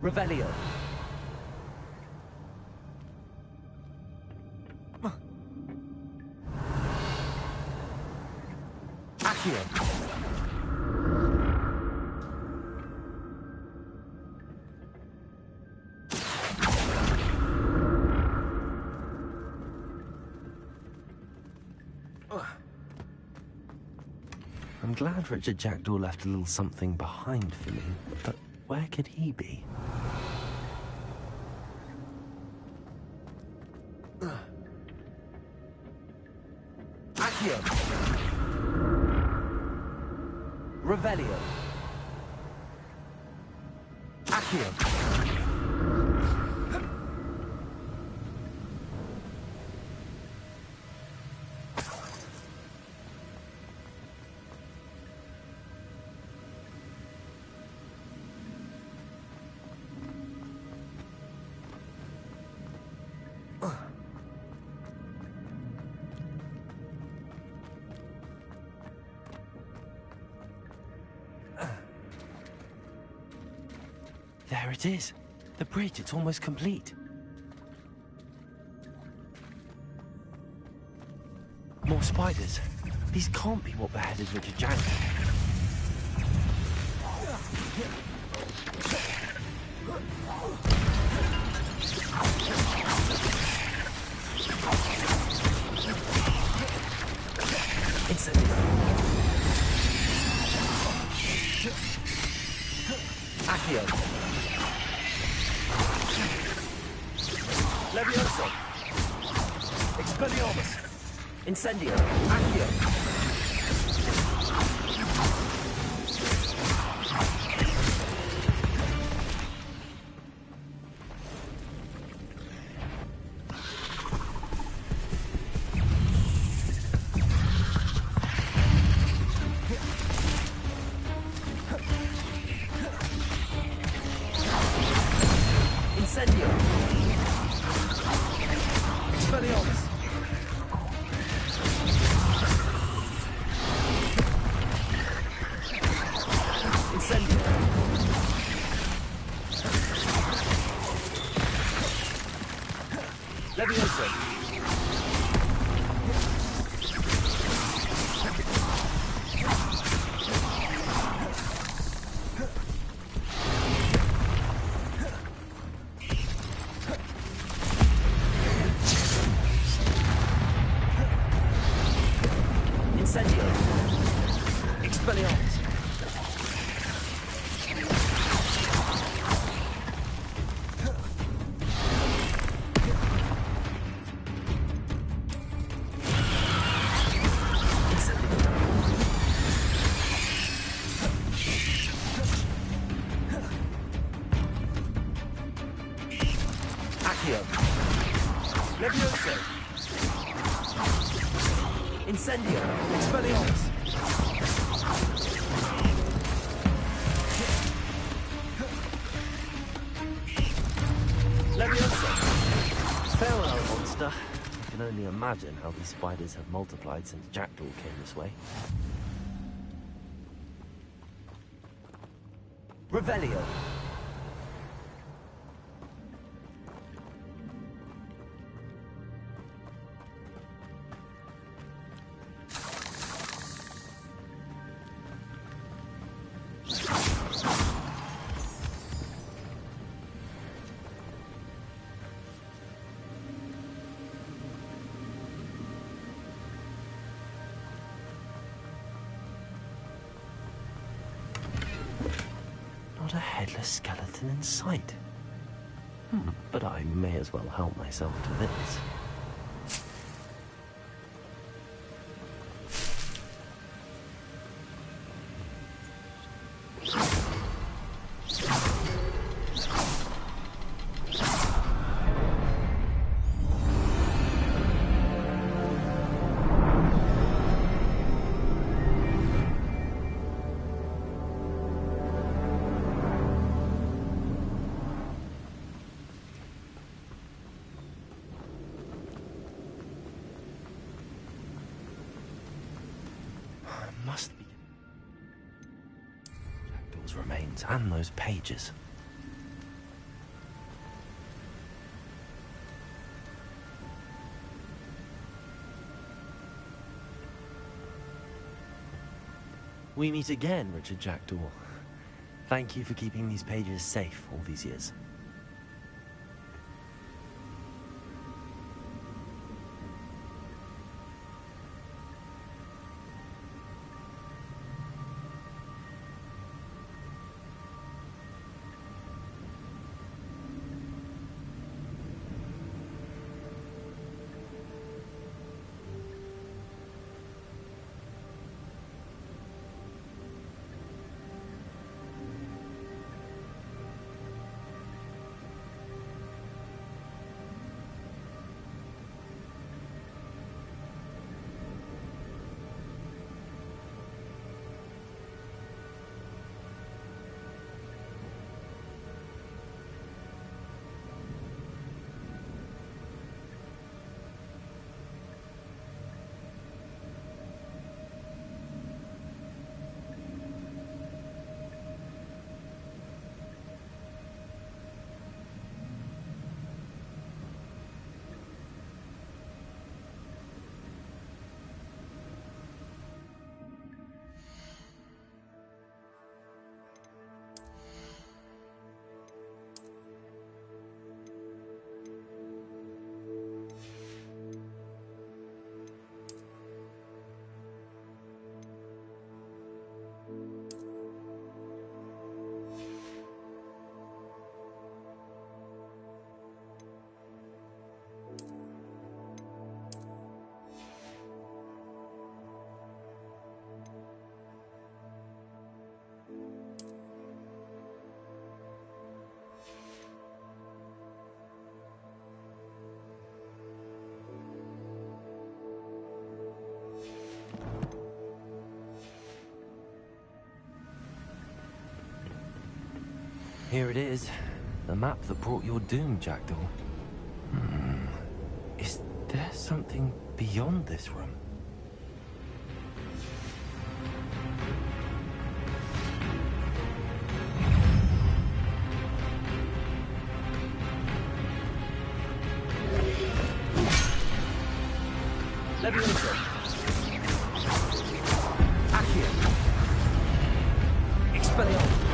Revelio. Accio. I'm glad Richard Jackdaw left a little something behind for me, but where could he be? Accio. Revelio. Accio. There it is. The bridge, it's almost complete. More spiders. These can't be what beheaded Richard Jack. Accio. Levioso. Expelliarmus. Incendio. Accio. Incendio. Expelliarmus. Incendio. Levioso. Incendio. Expelliarmus. Accio. Levioso. Incendio. Expelliarmus. Levioso. Farewell, monster. I can only imagine how these spiders have multiplied since Jackdaw came this way. Revelio. Not a headless skeleton in sight. But I may as well help myself to this. Must be Jackdaw's remains and those pages. We meet again, Richard Jackdaw. Thank you for keeping these pages safe all these years. Here it is. The map that brought your doom, Jackdaw. Is there something beyond this room? Levioso. Accio. Expelliarmus.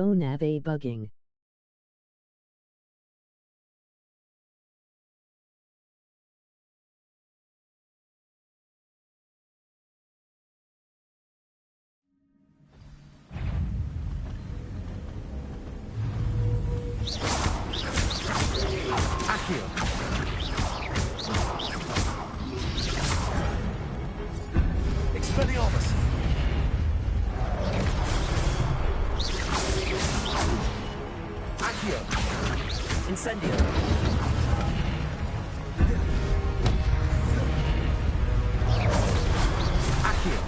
Oh, Nave bugging. Accio. Expelliarmus. Accio. Incendio. Accio.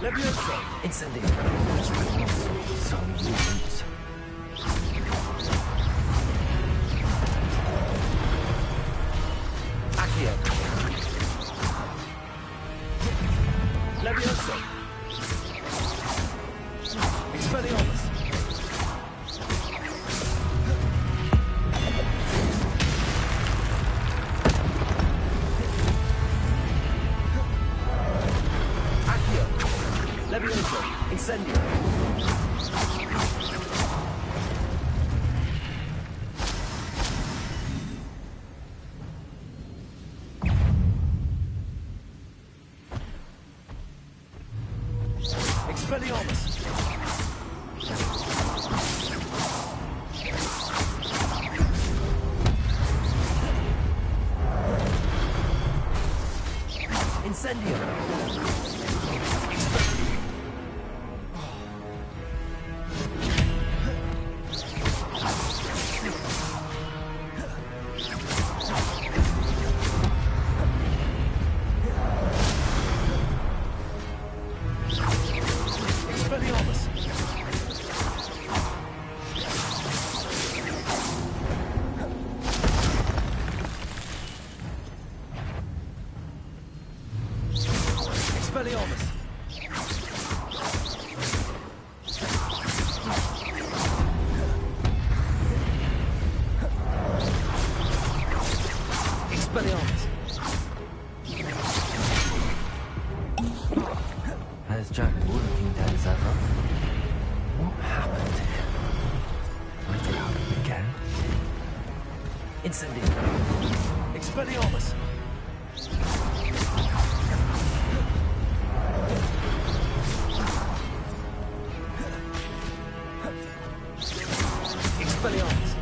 Levioso. Incendio. So mutants. Accio. Levioso. Expelliarmus. Accio. Levioso. Incendio. Expelliarmus. Incendio. Expelliarmus. Expelliarmus. Expelliarmus. As Jackdaw looking dead as ever. Incendium. Expelliarmus. Expelliarmus.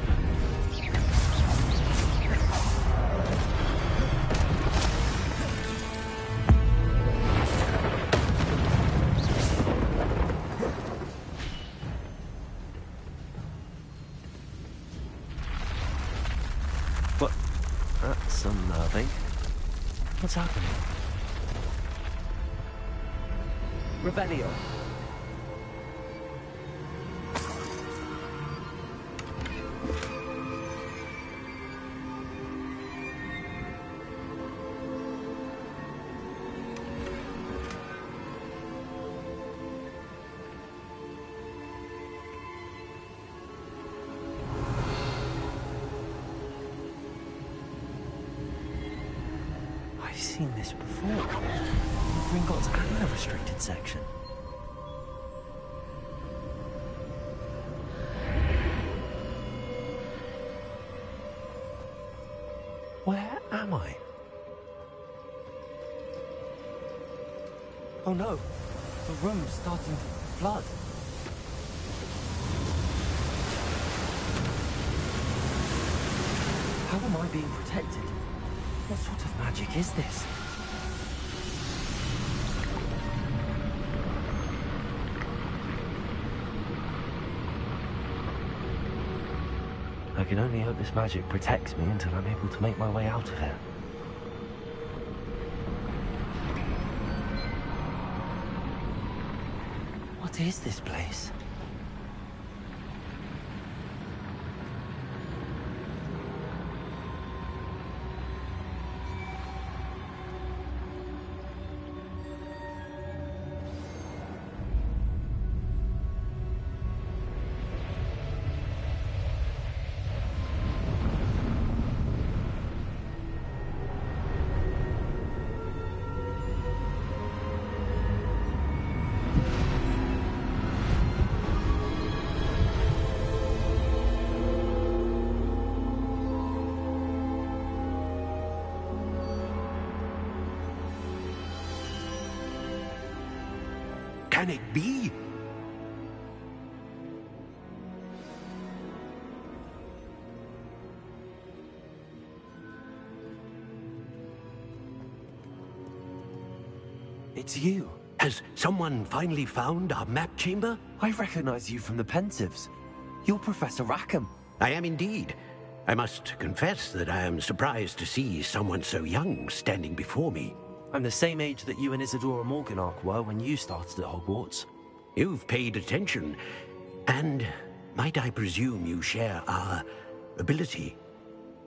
What? That's unnerving. What's happening? Revelio. I've seen this before. Gringotts and the restricted section. Where am I? Oh no, the room's starting to flood. How am I being protected? What sort of magic is this? I can only hope this magic protects me until I'm able to make my way out of here. What is this place? Can it be? It's you. Has someone finally found our map chamber? I recognize you from the Pensives. You're Professor Rackham. I am indeed. I must confess that I am surprised to see someone so young standing before me. I'm the same age that you and Isadora Morganach were when you started at Hogwarts. You've paid attention, and might I presume you share our ability?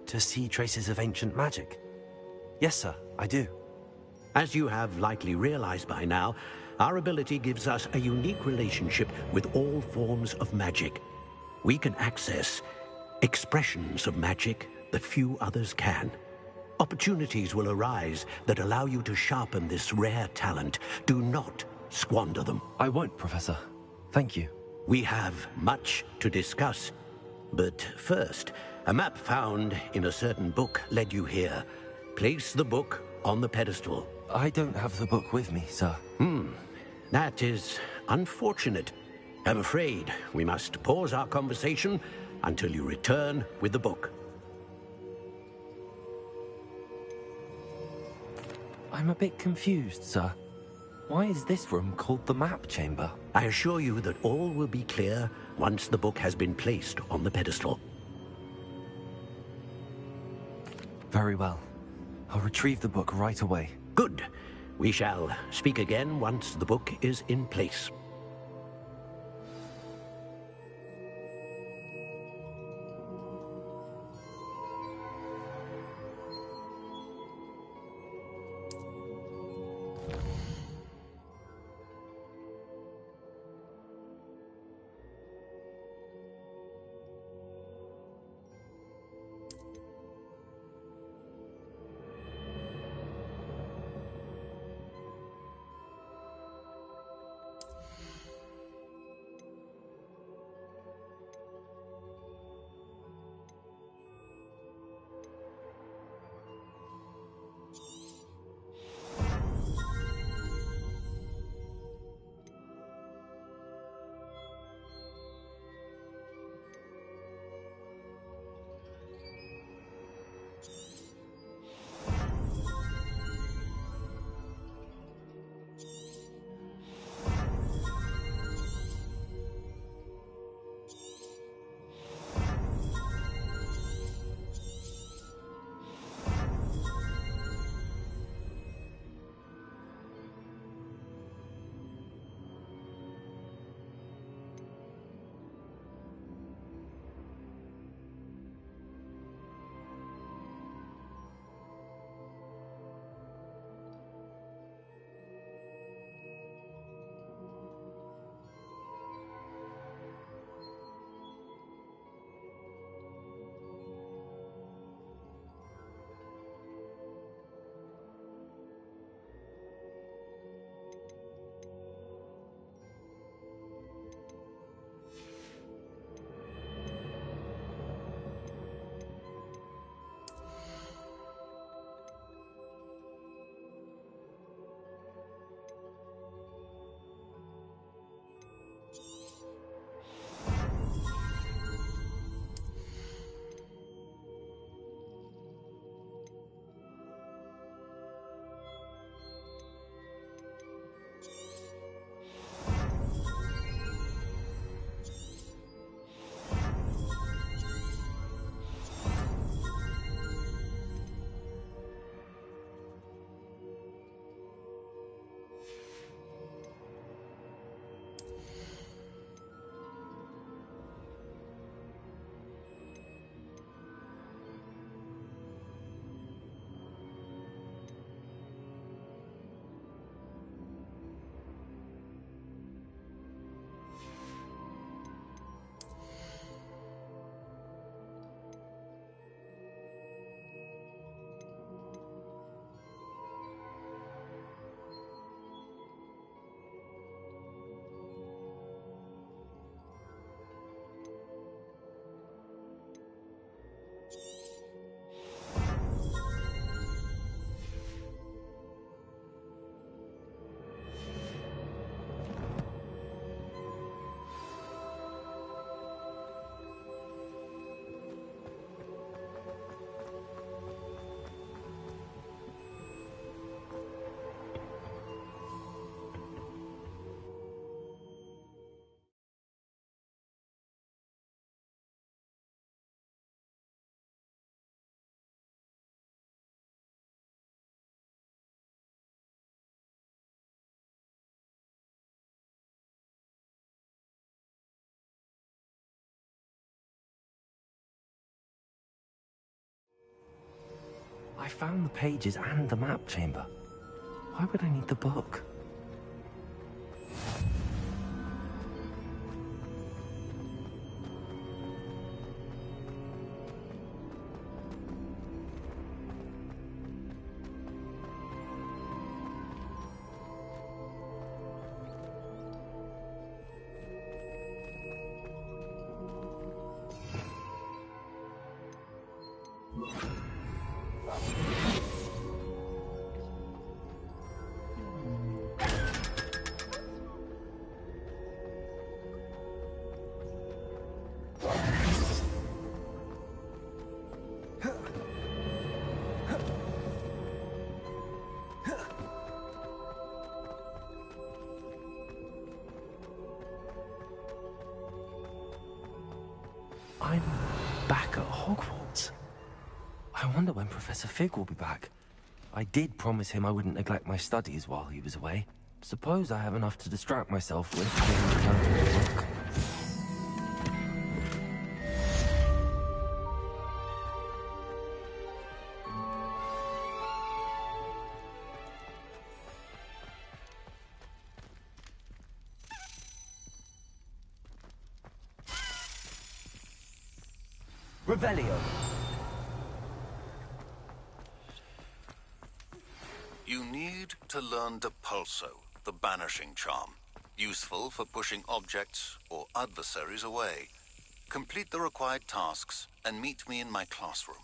To see traces of ancient magic? Yes, sir, I do. As you have likely realized by now, our ability gives us a unique relationship with all forms of magic. We can access expressions of magic that few others can. Opportunities will arise that allow you to sharpen this rare talent. Do not squander them. I won't, Professor. Thank you. We have much to discuss. But first, a map found in a certain book led you here. Place the book on the pedestal. I don't have the book with me, sir. That is unfortunate. I'm afraid we must pause our conversation until you return with the book. I'm a bit confused, sir. Why is this room called the map chamber? I assure you that all will be clear once the book has been placed on the pedestal. Very well. I'll retrieve the book right away. Good. We shall speak again once the book is in place. I found the pages and the map chamber. Why would I need the book? I'm back at Hogwarts. I wonder when Professor Fig will be back. I did promise him I wouldn't neglect my studies while he was away. Suppose I have enough to distract myself with being returned to the book. Revelio. You need to learn Depulso, the banishing charm. Useful for pushing objects or adversaries away. Complete the required tasks and meet me in my classroom.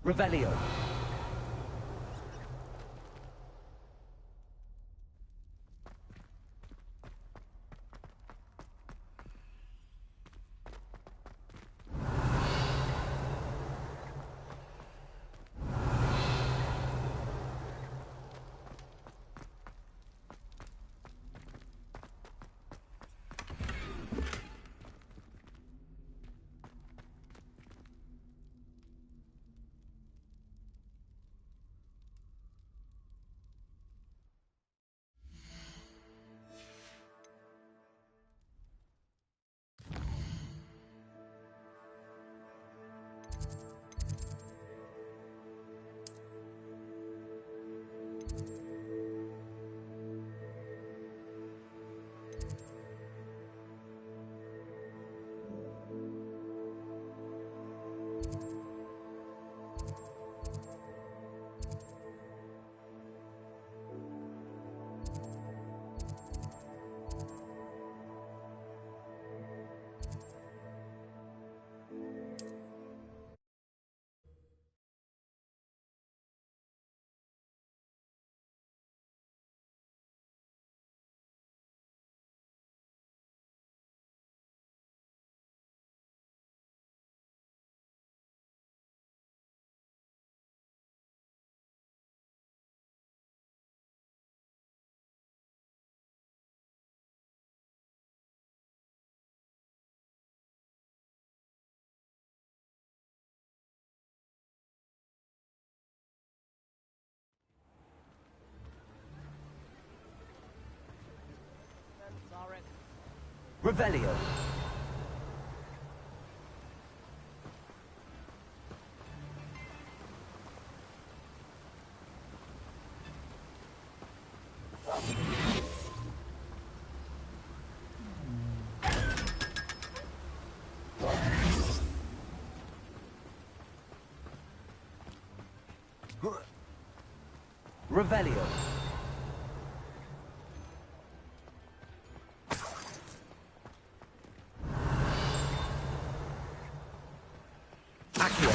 Revelio. Revelio. Revelio. Accio.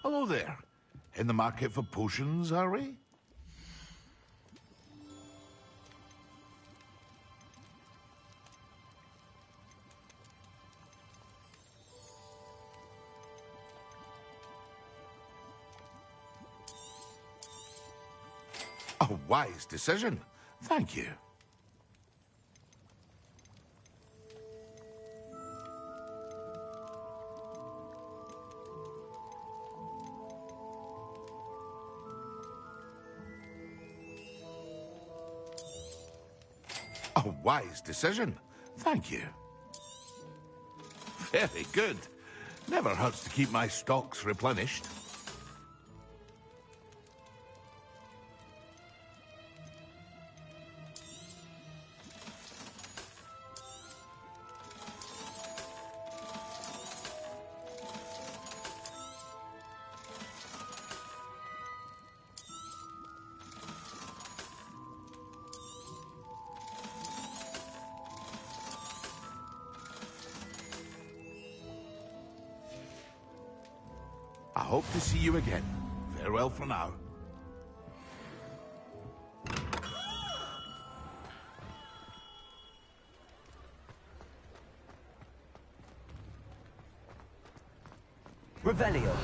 Hello there. In the market for potions, are we? A wise decision. Thank you. A wise decision. Thank you. Very good. Never hurts to keep my stocks replenished. I hope to see you again. Farewell for now. Revelio.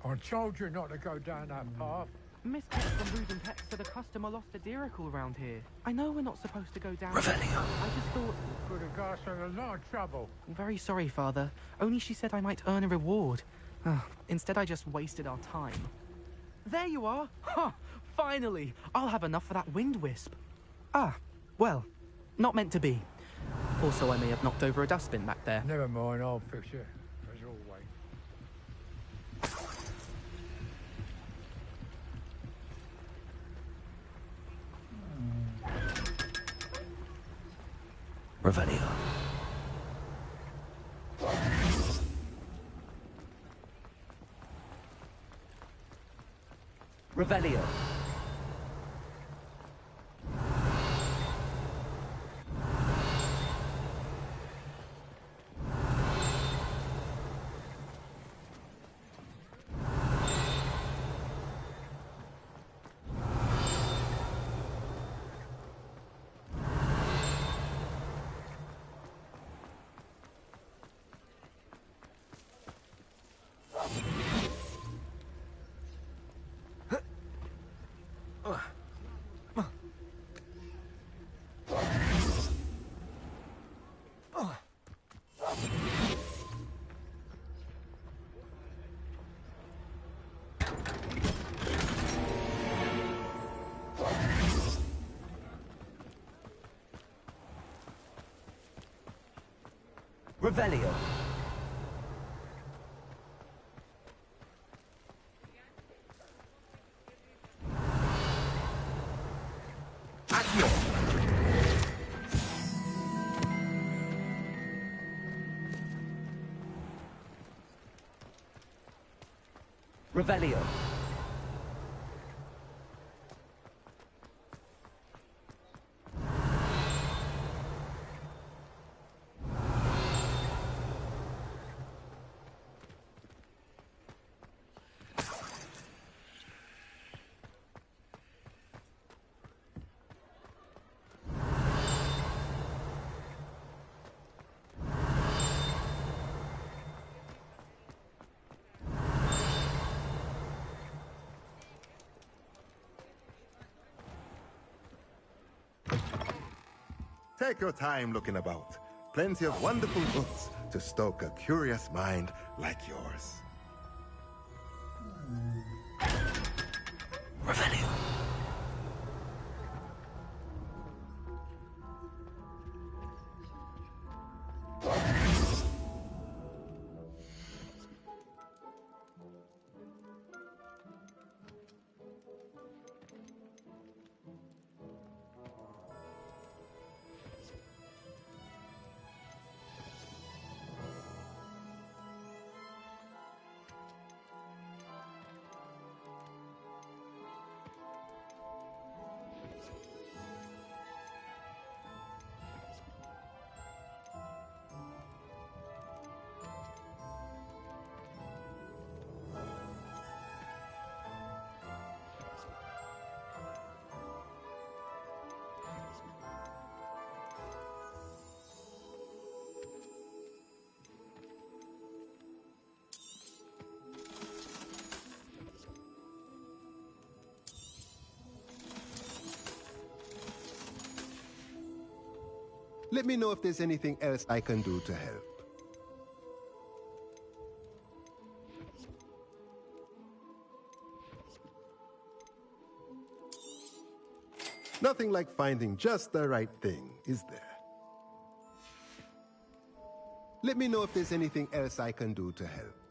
I told you not to go down that path. Miss kept from rude and pets, so the customer lost a deericle around here. I know we're not supposed to go down. Revelio. I just thought... Could have got us in a lot of trouble. I'm very sorry, Father. Only she said I might earn a reward. Instead, I just wasted our time. There you are! Ha! Finally! I'll have enough for that wind wisp. Ah, well, not meant to be. Also, I may have knocked over a dustbin back there. Never mind, I'll fix it, as always. Revelio. Revelio. Revelio. Accio. Revelio. Take your time looking about. Plenty of wonderful books to stoke a curious mind like yours. Revelio. Let me know if there's anything else I can do to help. Nothing like finding just the right thing, is there? Let me know if there's anything else I can do to help.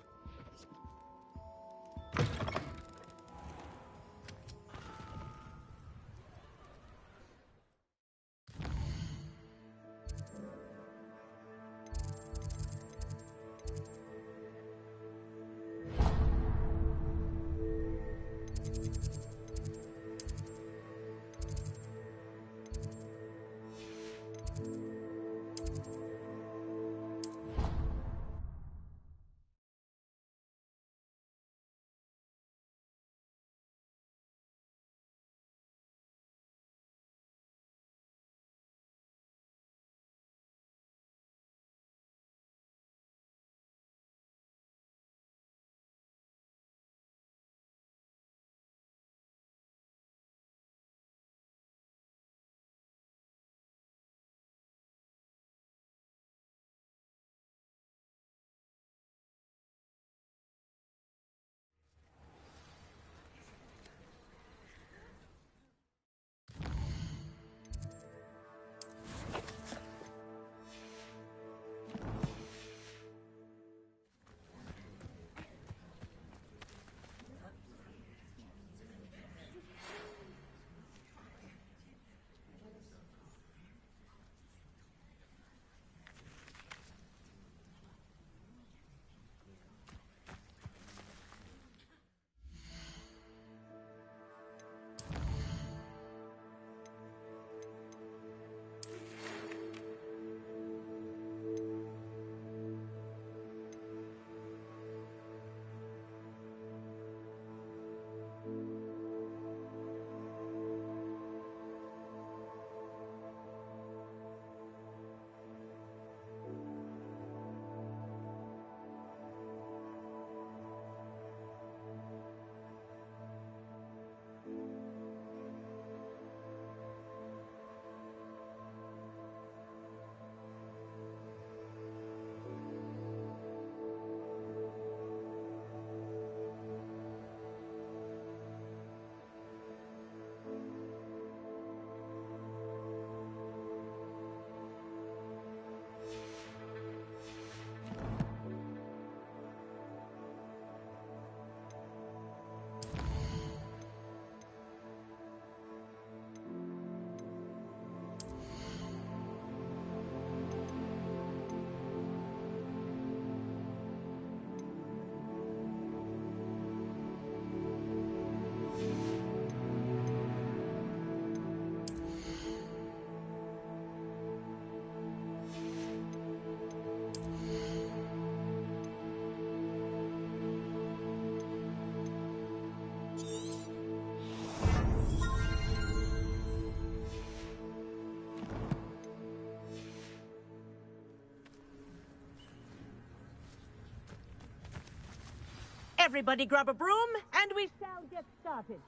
Everybody grab a broom, and we shall get started.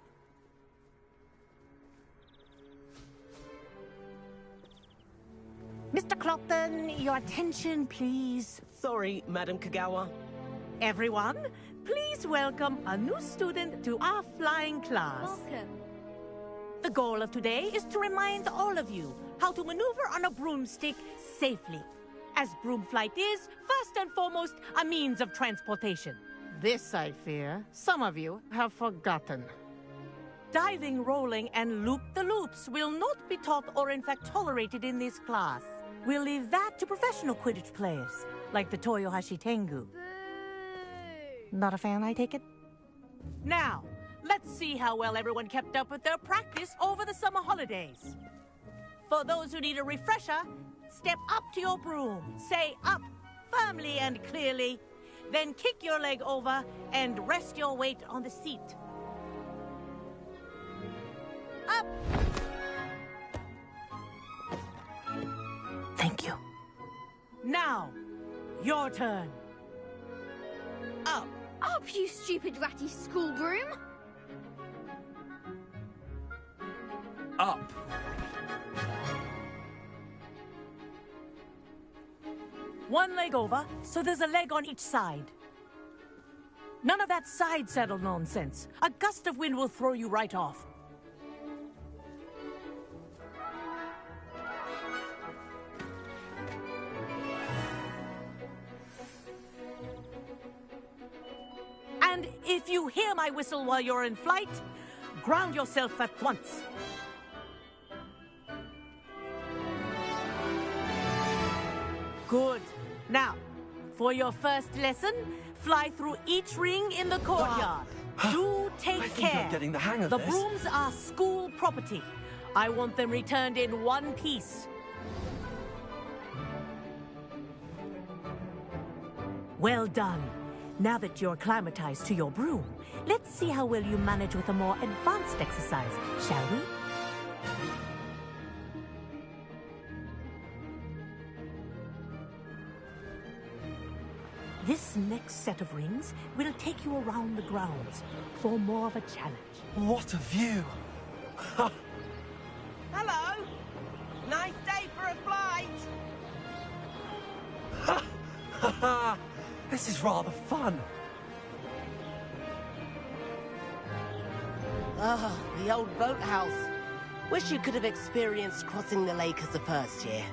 Mr. Clopton, your attention, please. Sorry, Madam Kagawa. Everyone, please welcome a new student to our flying class. Welcome. The goal of today is to remind all of you how to maneuver on a broomstick safely, as broom flight is, first and foremost, a means of transportation. This, I fear, some of you have forgotten. Diving, rolling, and loop-the-loops will not be taught or in fact tolerated in this class. We'll leave that to professional Quidditch players, like the Toyohashi Tengu. Not a fan, I take it? Now, let's see how well everyone kept up with their practice over the summer holidays. For those who need a refresher, step up to your broom, say up firmly and clearly, then kick your leg over and rest your weight on the seat. Up! Thank you. Now, your turn. Up. Up, you stupid ratty school broom! Up. One leg over, so there's a leg on each side. None of that side saddle nonsense. A gust of wind will throw you right off. And if you hear my whistle while you're in flight, ground yourself at once. Good. Now, for your first lesson, fly through each ring in the courtyard. Do take care. I'm getting the hang of the this. brooms are school property. I want them returned in one piece. Well done. Now that you're acclimatized to your broom, let's see how well you manage with a more advanced exercise, shall we? This next set of rings will take you around the grounds for more of a challenge. What a view! Hello! Nice day for a flight! This is rather fun. Ah, the old boathouse. Wish you could have experienced crossing the lake as a first year.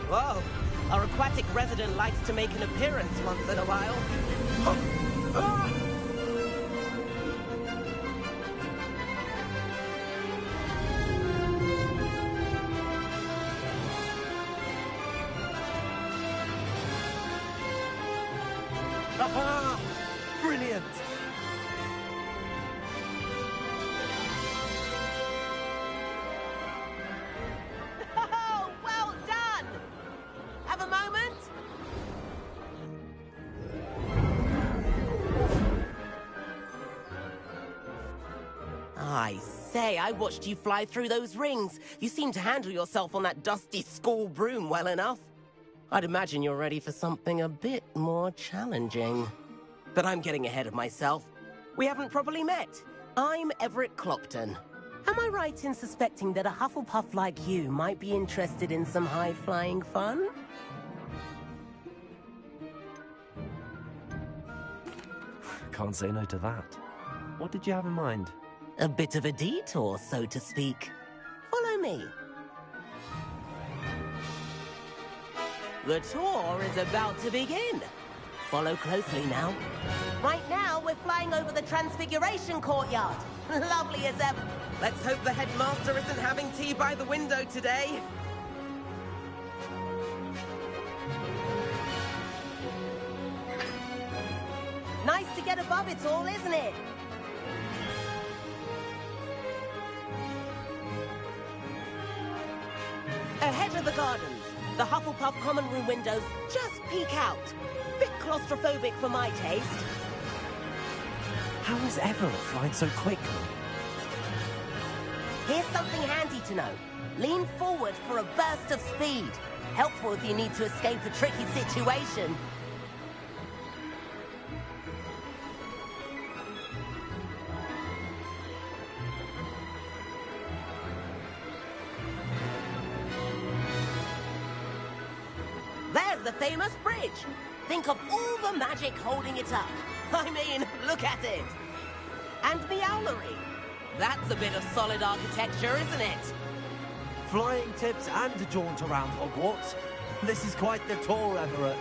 Whoa, our aquatic resident likes to make an appearance once in a while. Brilliant! Oh, well done! Have a moment? I say, I watched you fly through those rings. You seem to handle yourself on that dusty school broom well enough. I'd imagine you're ready for something a bit more challenging. But I'm getting ahead of myself. We haven't properly met. I'm Everett Clopton. Am I right in suspecting that a Hufflepuff like you might be interested in some high-flying fun? Can't say no to that. What did you have in mind? A bit of a detour, so to speak. Follow me. The tour is about to begin. Follow closely now. Right now, we're flying over the Transfiguration Courtyard. Lovely as ever. Let's hope the headmaster isn't having tea by the window today. Nice to get above it all, isn't it? Ahead of the gardens, the Hufflepuff common room windows just peek out. Bit claustrophobic for my taste. How is Everett flying so quickly? Here's something handy to know. Lean forward for a burst of speed. Helpful if you need to escape a tricky situation. There's the famous bridge. Think of all the magic holding it up. I mean, look at it. And the owlery. That's a bit of solid architecture, isn't it? Flying tips and a jaunt around Hogwarts. This is quite the tour, Everett.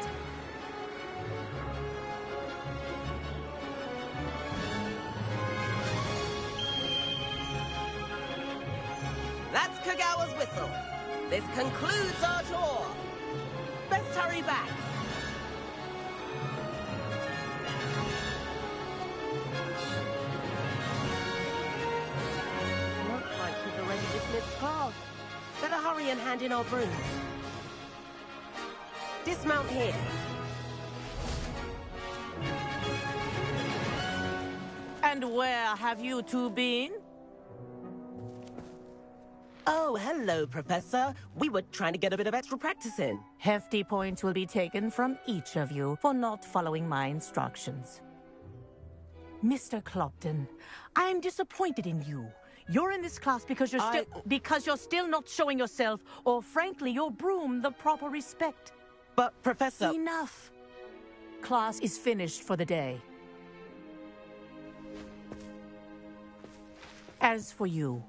That's Kagawa's whistle. This concludes our tour. Best hurry back. Looks like she's already dismissed class. Better hurry and hand in our brooms. Dismount here. And where have you two been? Oh, hello, Professor. We were trying to get a bit of extra practice in. Hefty points will be taken from each of you for not following my instructions. Mr. Clopton, I'm disappointed in you. You're in this class because you're still not showing yourself, or frankly, your broom the proper respect. But, Professor... Enough. Class is finished for the day. As for you,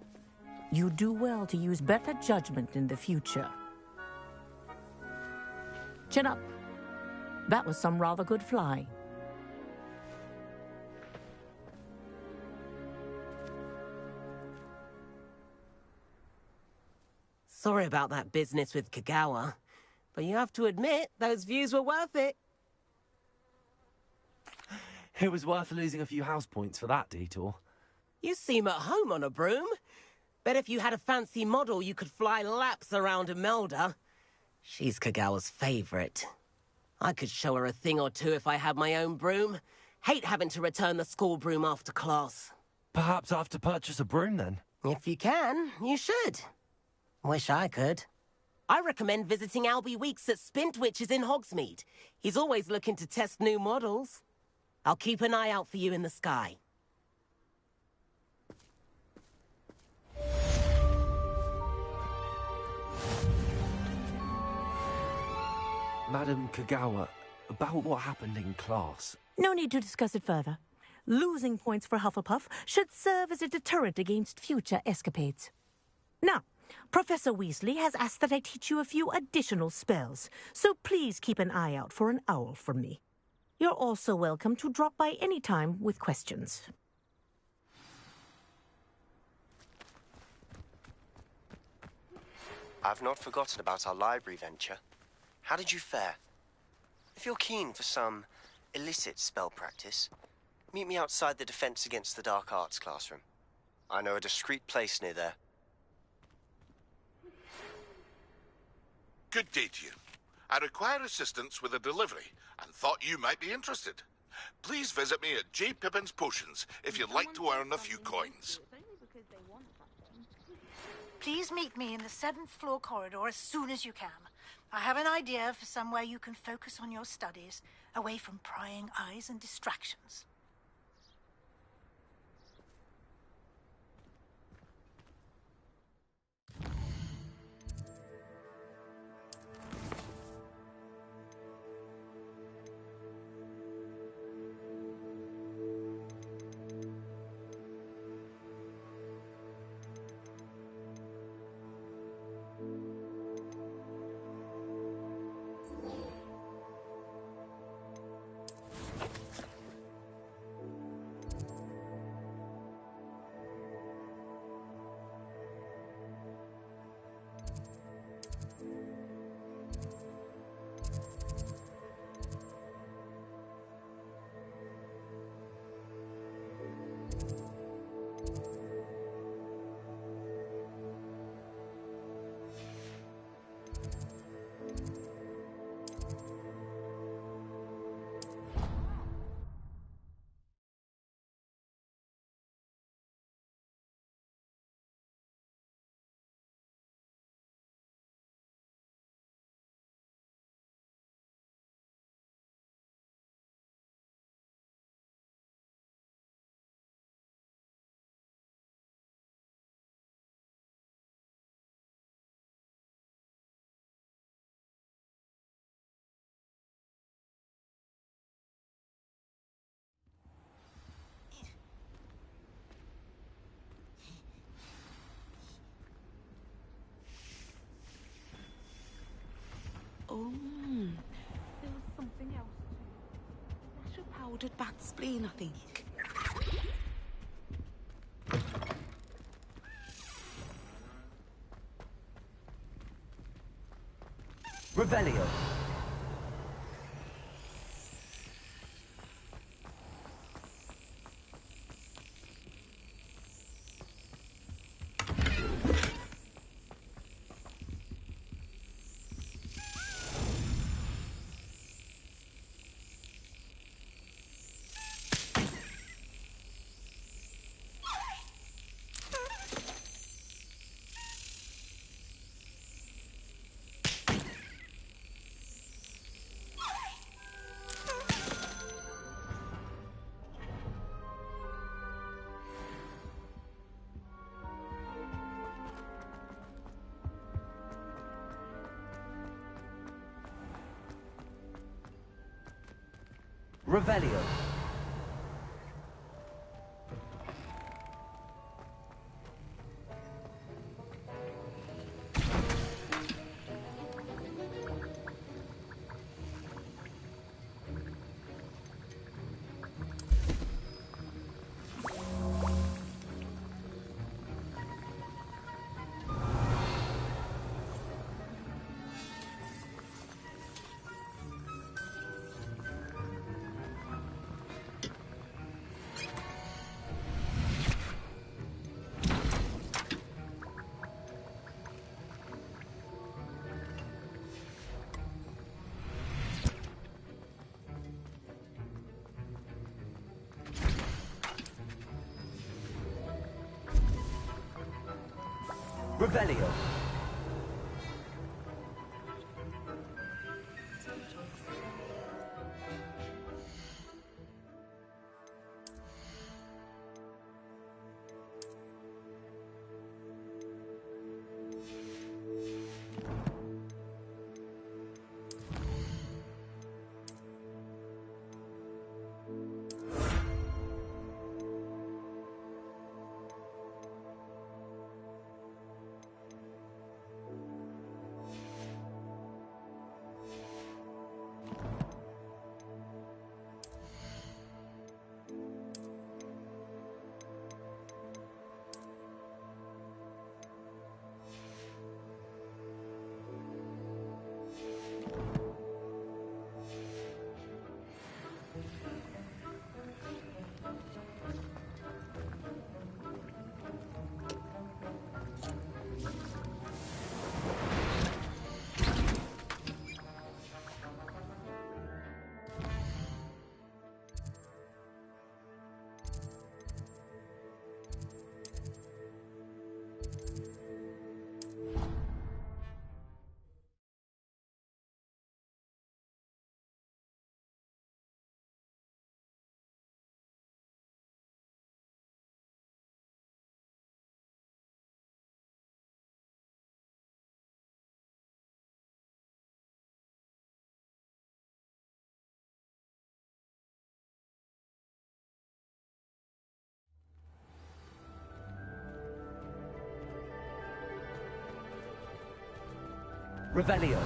you do well to use better judgment in the future. Chin up. That was some rather good flying. Sorry about that business with Kagawa, but you have to admit, those views were worth it. It was worth losing a few house points for that detour. You seem at home on a broom. Bet if you had a fancy model, you could fly laps around Imelda. She's Kagawa's favorite. I could show her a thing or two if I had my own broom. Hate having to return the school broom after class. Perhaps I have to purchase a broom then? If you can, you should. Wish I could. I recommend visiting Albie Weeks at Spintwitches in Hogsmeade. He's always looking to test new models. I'll keep an eye out for you in the sky. Madam Kagawa, about what happened in class. No need to discuss it further. Losing points for Hufflepuff should serve as a deterrent against future escapades. Now, Professor Weasley has asked that I teach you a few additional spells, so please keep an eye out for an owl from me. You're also welcome to drop by any time with questions. I've not forgotten about our library venture. How did you fare? If you're keen for some illicit spell practice, meet me outside the Defense Against the Dark Arts classroom. I know a discreet place near there. Good day to you. I require assistance with a delivery and thought you might be interested. Please visit me at J. Pippin's Potions if you'd like to earn a few coins. Please meet me in the 7th floor corridor as soon as you can. I have an idea for somewhere you can focus on your studies, away from prying eyes and distractions. bloated bat spleen, I think. Revelio. Revelio. Revelio. Revelio.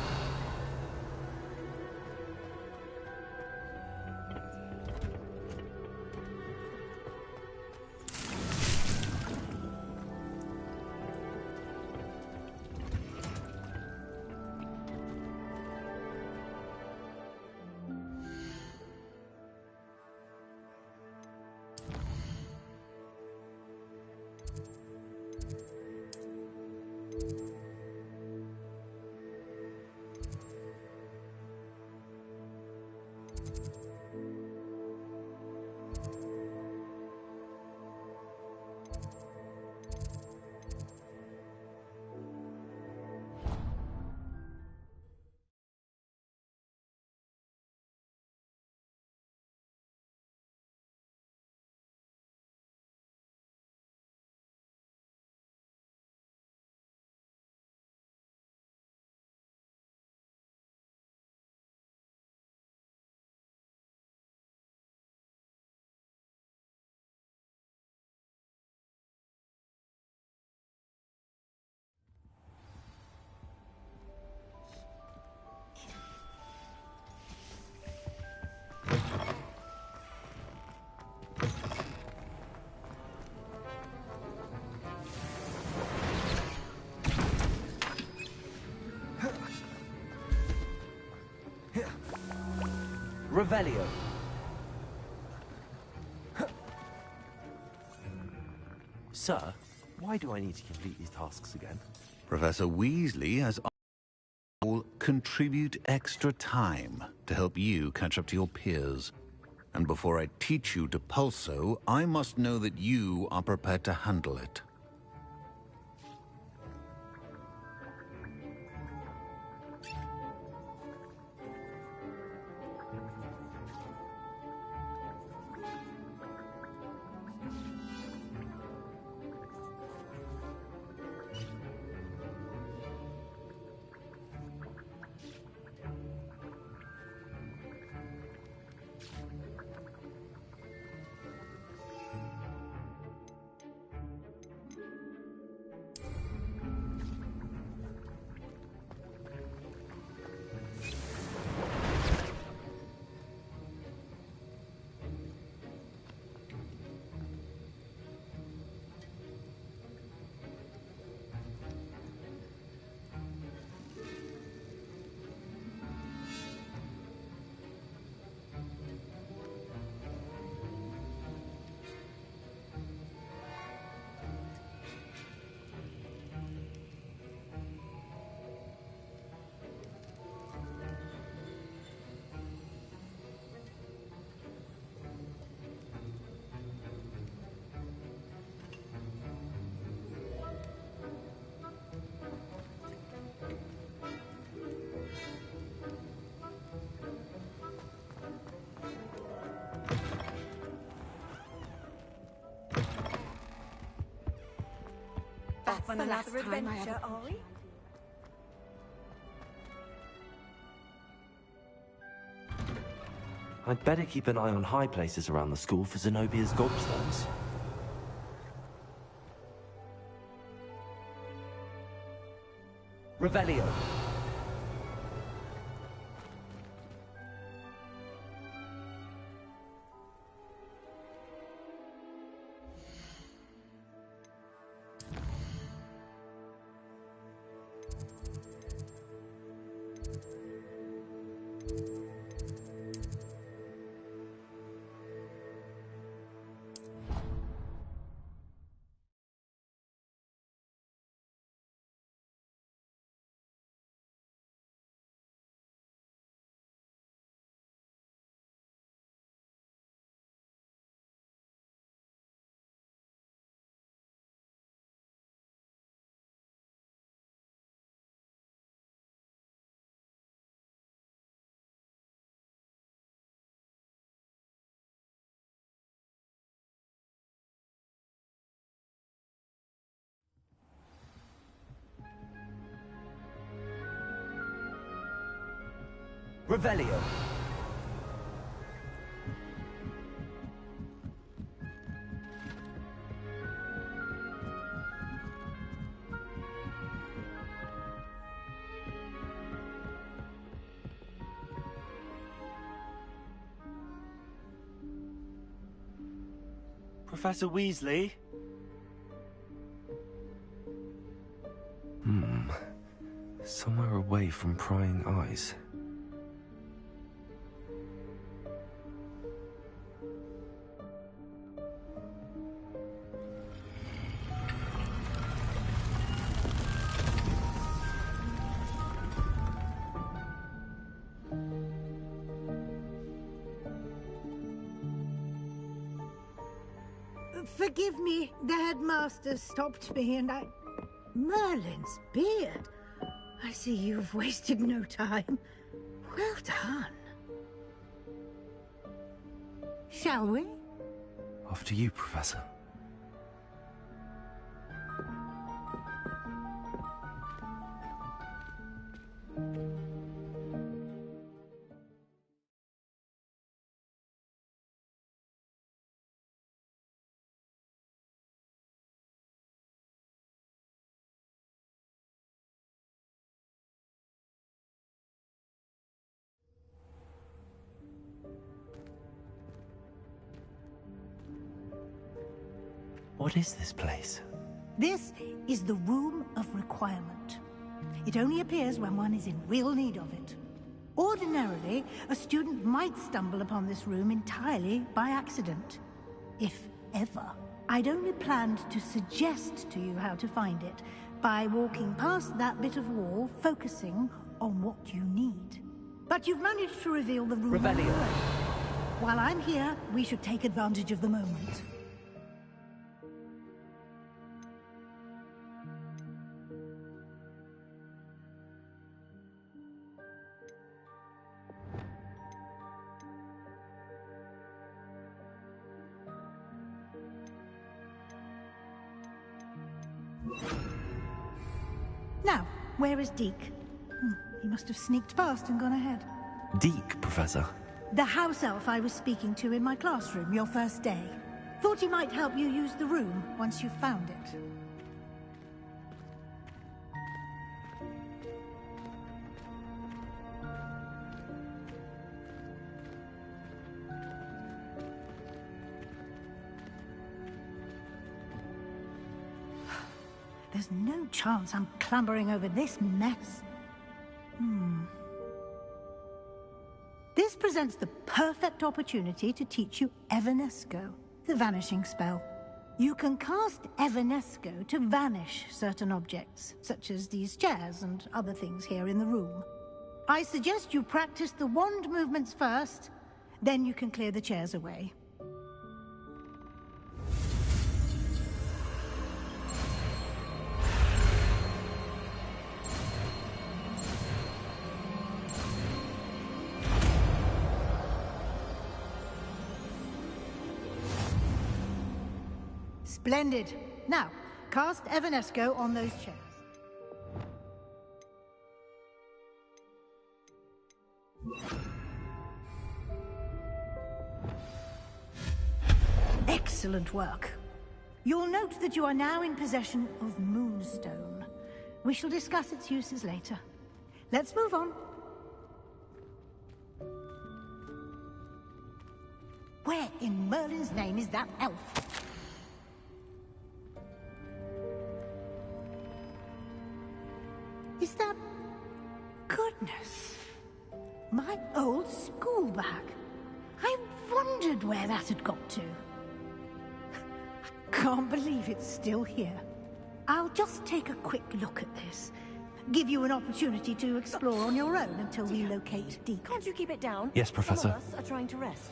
Revelio. Sir, why do I need to complete these tasks again? Professor Weasley has all contribute extra time to help you catch up to your peers. And before I teach you to pulso, I must know that you are prepared to handle it. Off on another adventure, are we? I'd better keep an eye on high places around the school for Zenobia's gobstones. Revelio. Revelio. Professor Weasley? Somewhere away from prying eyes. Forgive me, the headmaster stopped me and I... Merlin's beard. I see you've wasted no time. Well done. Shall we? After you, Professor. What is this place? This is the Room of Requirement. It only appears when one is in real need of it. Ordinarily, a student might stumble upon this room entirely by accident. If ever. I'd only planned to suggest to you how to find it by walking past that bit of wall, focusing on what you need. But you've managed to reveal the room on your own. While I'm here, we should take advantage of the moment. Now, where is Deke? He must have sneaked past and gone ahead. Deke, Professor. The house elf I was speaking to in my classroom your first day. Thought he might help you use the room once you've found it. There's no chance I'm clambering over this mess. This presents the perfect opportunity to teach you Evanesco, the vanishing spell. You can cast Evanesco to vanish certain objects, such as these chairs and other things here in the room. I suggest you practice the wand movements first, then you can clear the chairs away. Splendid. Now, cast Evanesco on those chairs. Excellent work. You'll note that you are now in possession of Moonstone. We shall discuss its uses later. Let's move on. Where in Merlin's name is that elf? Is that... Goodness. My old school bag. I wondered where that had got to. Can't believe it's still here. I'll just take a quick look at this. Give you an opportunity to explore on your own until we locate Deke. Can't you keep it down? Yes, Professor. Some of us are trying to rest.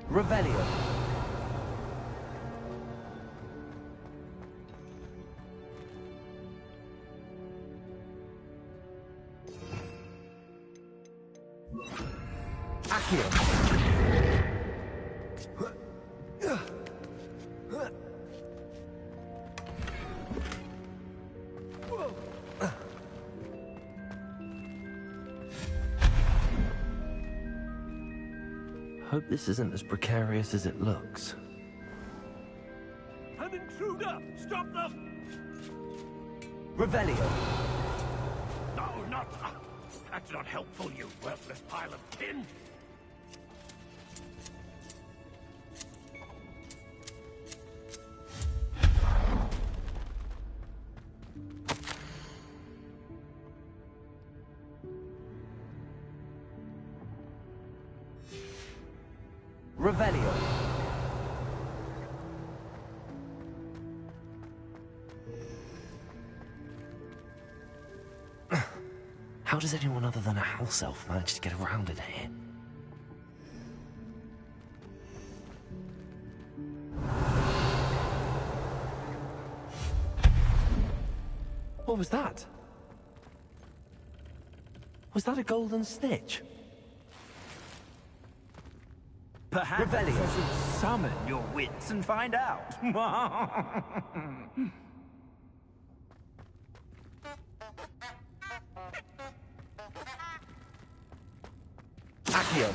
Revelio. Accio. Hope this isn't as precarious as it looks. An intruder! Stop them! Revelio. No, not... That's not helpful, you worthless pile of tin! Revelio. How does anyone other than a house elf manage to get around in here? What was that? Was that a golden snitch? Perhaps Revelio. you should summon your wits and find out. Accio.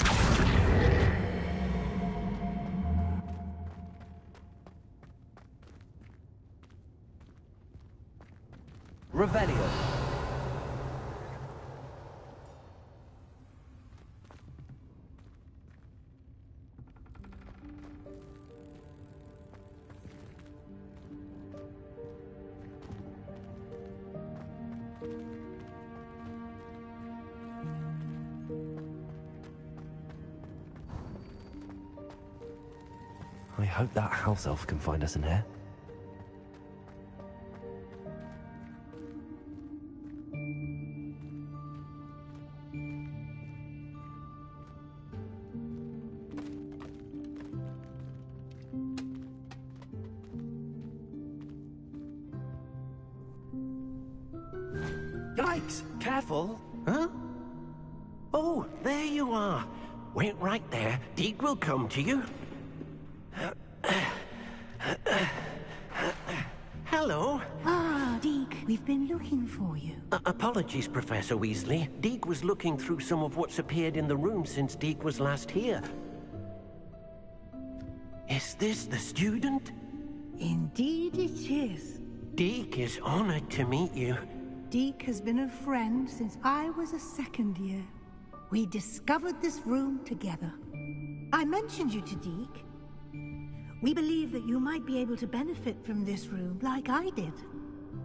Revelio. I hope that house elf can find us in here. Yikes! Careful! Huh? Oh, there you are. Wait right there. Deke will come to you. Hello. Ah, Deke, we've been looking for you. Apologies, Professor Weasley. Deke was looking through some of what's appeared in the room since Deke was last here. Is this the student? Indeed it is. Deke is honored to meet you. Deke has been a friend since I was a second year. We discovered this room together. I mentioned you to Deke. We believe that you might be able to benefit from this room like I did.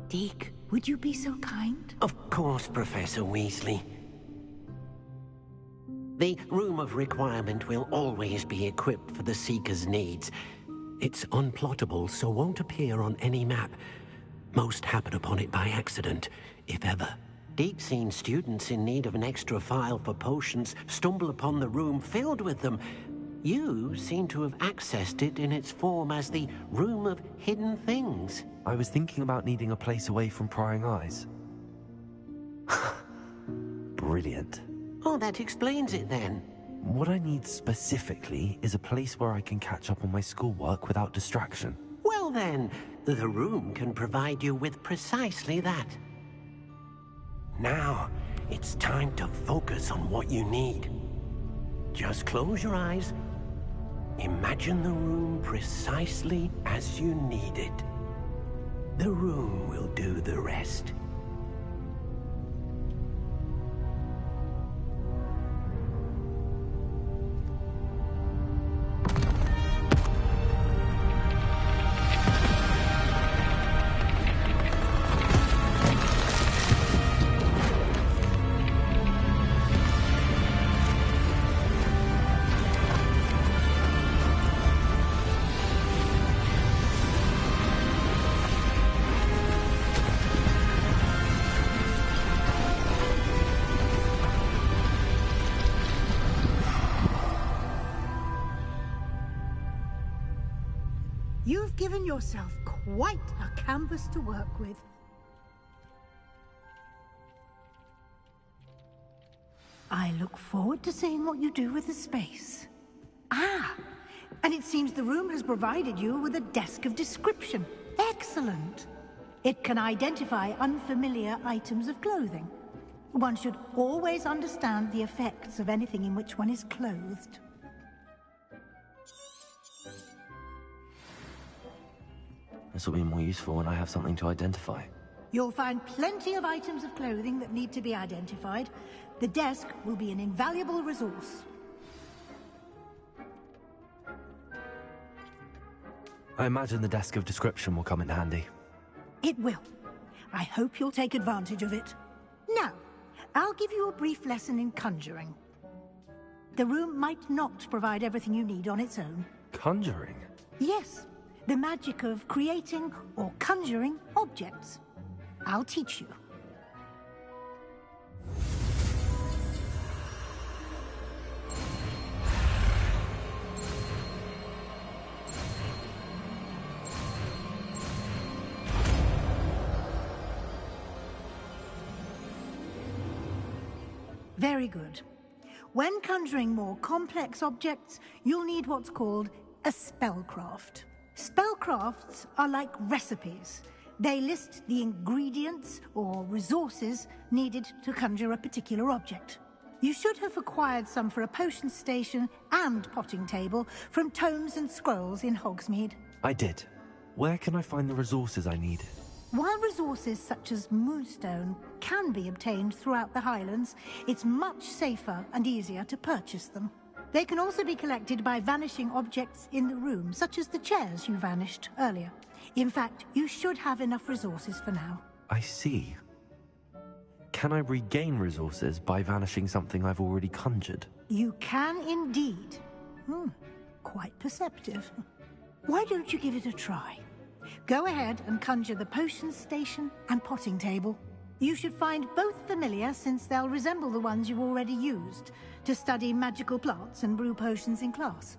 Deke, would you be so kind? Of course, Professor Weasley. The Room of Requirement will always be equipped for the Seeker's needs. It's unplottable, so won't appear on any map. Most happen upon it by accident, if ever. Deke's seen students in need of an extra file for potions stumble upon the room filled with them. You seem to have accessed it in its form as the Room of Hidden Things. I was thinking about needing a place away from prying eyes. Brilliant. Oh, that explains it then. What I need specifically is a place where I can catch up on my schoolwork without distraction. Well then, the room can provide you with precisely that. Now, it's time to focus on what you need. Just close your eyes. Imagine the room precisely as you need it. The room will do the rest. You've given yourself quite a canvas to work with. I look forward to seeing what you do with the space. Ah, and it seems the room has provided you with a desk of description. Excellent. It can identify unfamiliar items of clothing. One should always understand the effects of anything in which one is clothed. This will be more useful when I have something to identify. You'll find plenty of items of clothing that need to be identified. The desk will be an invaluable resource. I imagine the desk of description will come in handy. It will. I hope you'll take advantage of it. Now, I'll give you a brief lesson in conjuring. The room might not provide everything you need on its own. Conjuring? Yes. The magic of creating or conjuring objects. I'll teach you. Very good. When conjuring more complex objects, you'll need what's called a spellcraft. Spellcrafts are like recipes. They list the ingredients or resources needed to conjure a particular object. You should have acquired some for a potion station and potting table from tomes and scrolls in Hogsmeade. I did. Where can I find the resources I need? While resources such as moonstone can be obtained throughout the Highlands, it's much safer and easier to purchase them. They can also be collected by vanishing objects in the room, such as the chairs you vanished earlier. In fact, you should have enough resources for now. I see. Can I regain resources by vanishing something I've already conjured? You can indeed. Quite perceptive. Why don't you give it a try? Go ahead and conjure the potion station and potting table. You should find both familiar, since they'll resemble the ones you've already used to study magical plants and brew potions in class.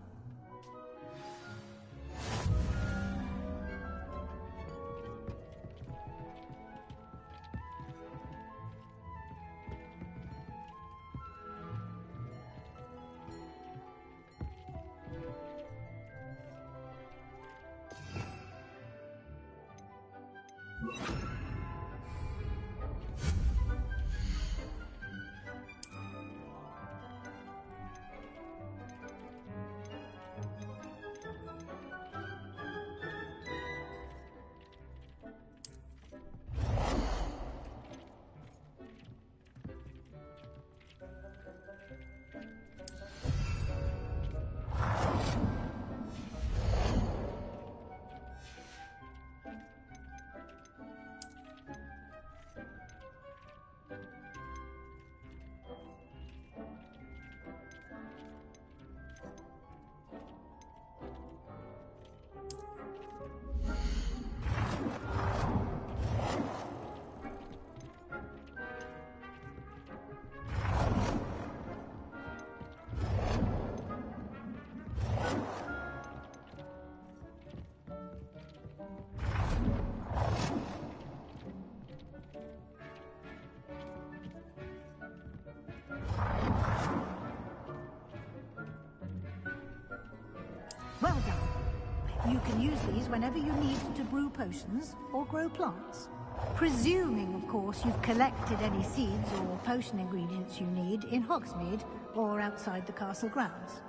Well done. You can use these whenever you need to brew potions or grow plants. Presuming, of course, you've collected any seeds or potion ingredients you need in Hogsmeade or outside the castle grounds.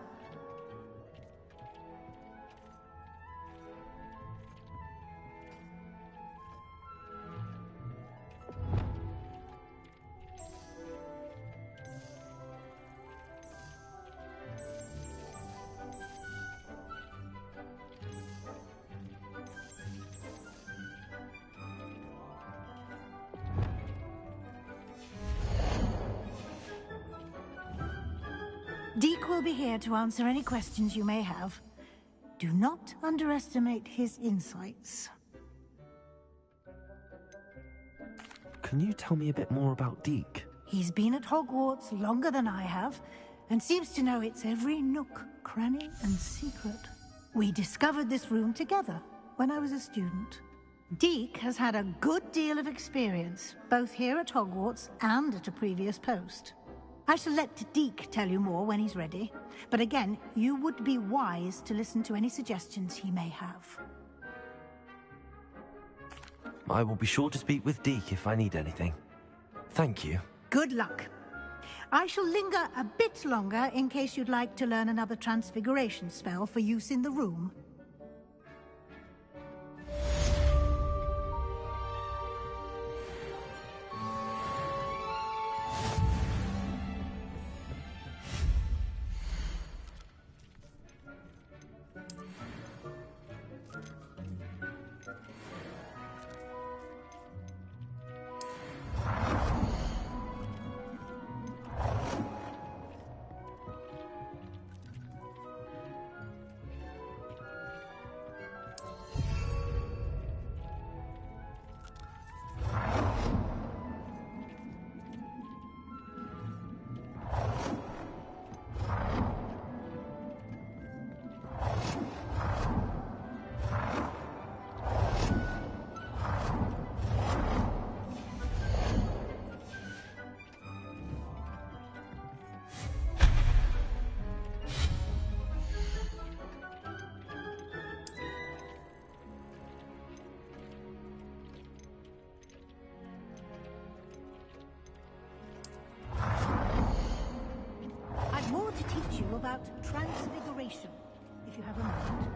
Deke will be here to answer any questions you may have. Do not underestimate his insights. Can you tell me a bit more about Deke? He's been at Hogwarts longer than I have, and seems to know its every nook, cranny, and secret. We discovered this room together when I was a student. Deke has had a good deal of experience, both here at Hogwarts and at a previous post. I shall let Deke tell you more when he's ready, but again, you would be wise to listen to any suggestions he may have. I will be sure to speak with Deke if I need anything. Thank you. Good luck. I shall linger a bit longer in case you'd like to learn another transfiguration spell for use in the room. About transfiguration, if you have a moment.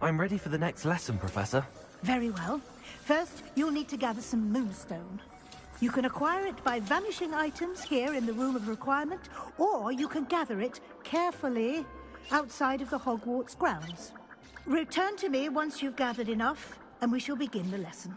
I'm ready for the next lesson, Professor. Very well. First, you'll need to gather some moonstone. You can acquire it by vanishing items here in the Room of Requirement, or you can gather it carefully outside of the Hogwarts grounds. Return to me once you've gathered enough, and we shall begin the lesson.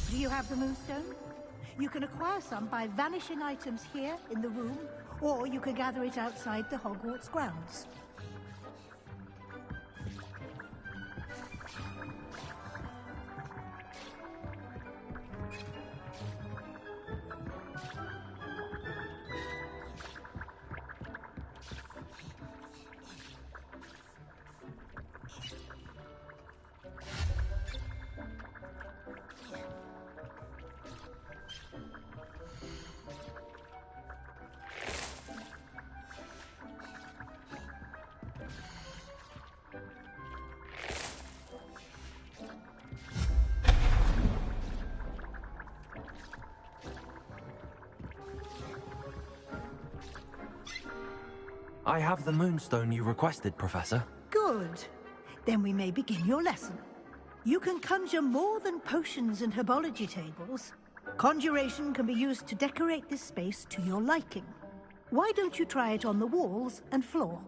Do you have the moonstone? You can acquire some by vanishing items here in the room, or you can gather it outside the Hogwarts grounds. I have the moonstone you requested, Professor. Good. Then we may begin your lesson. You can conjure more than potions and herbology tables. Conjuration can be used to decorate this space to your liking. Why don't you try it on the walls and floor?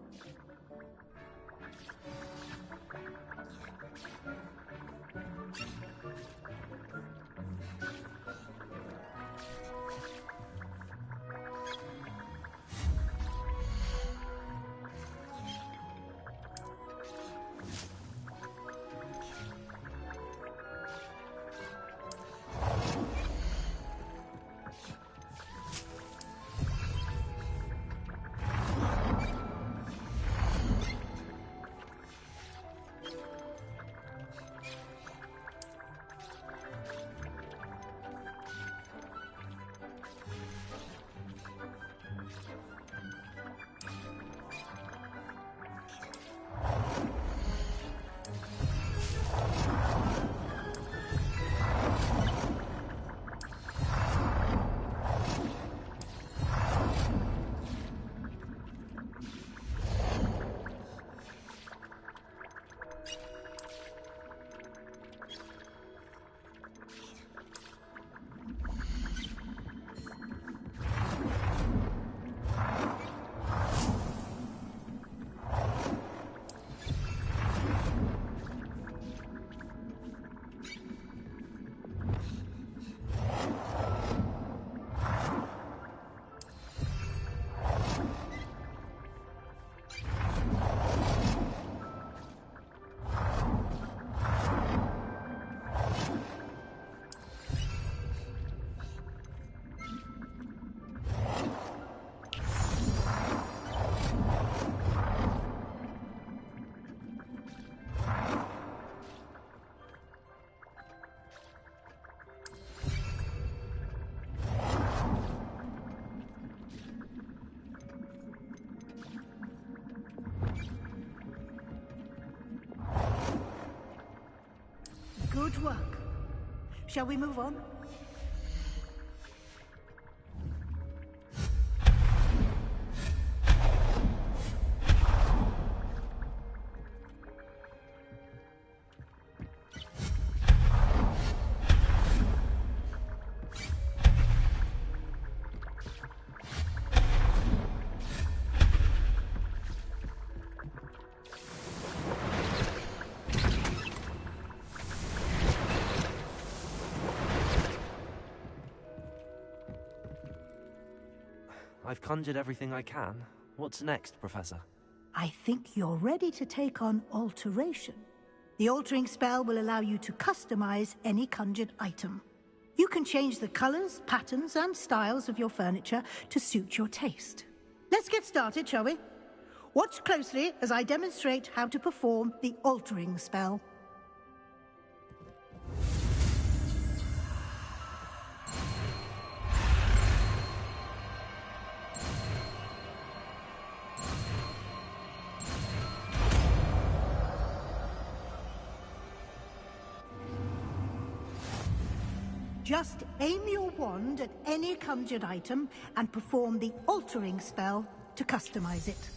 Good work. Shall we move on? I've conjured everything I can. What's next, Professor? I think you're ready to take on alteration. The altering spell will allow you to customize any conjured item. You can change the colors, patterns, and styles of your furniture to suit your taste. Let's get started, shall we? Watch closely as I demonstrate how to perform the altering spell. Just aim your wand at any conjured item and perform the altering spell to customize it.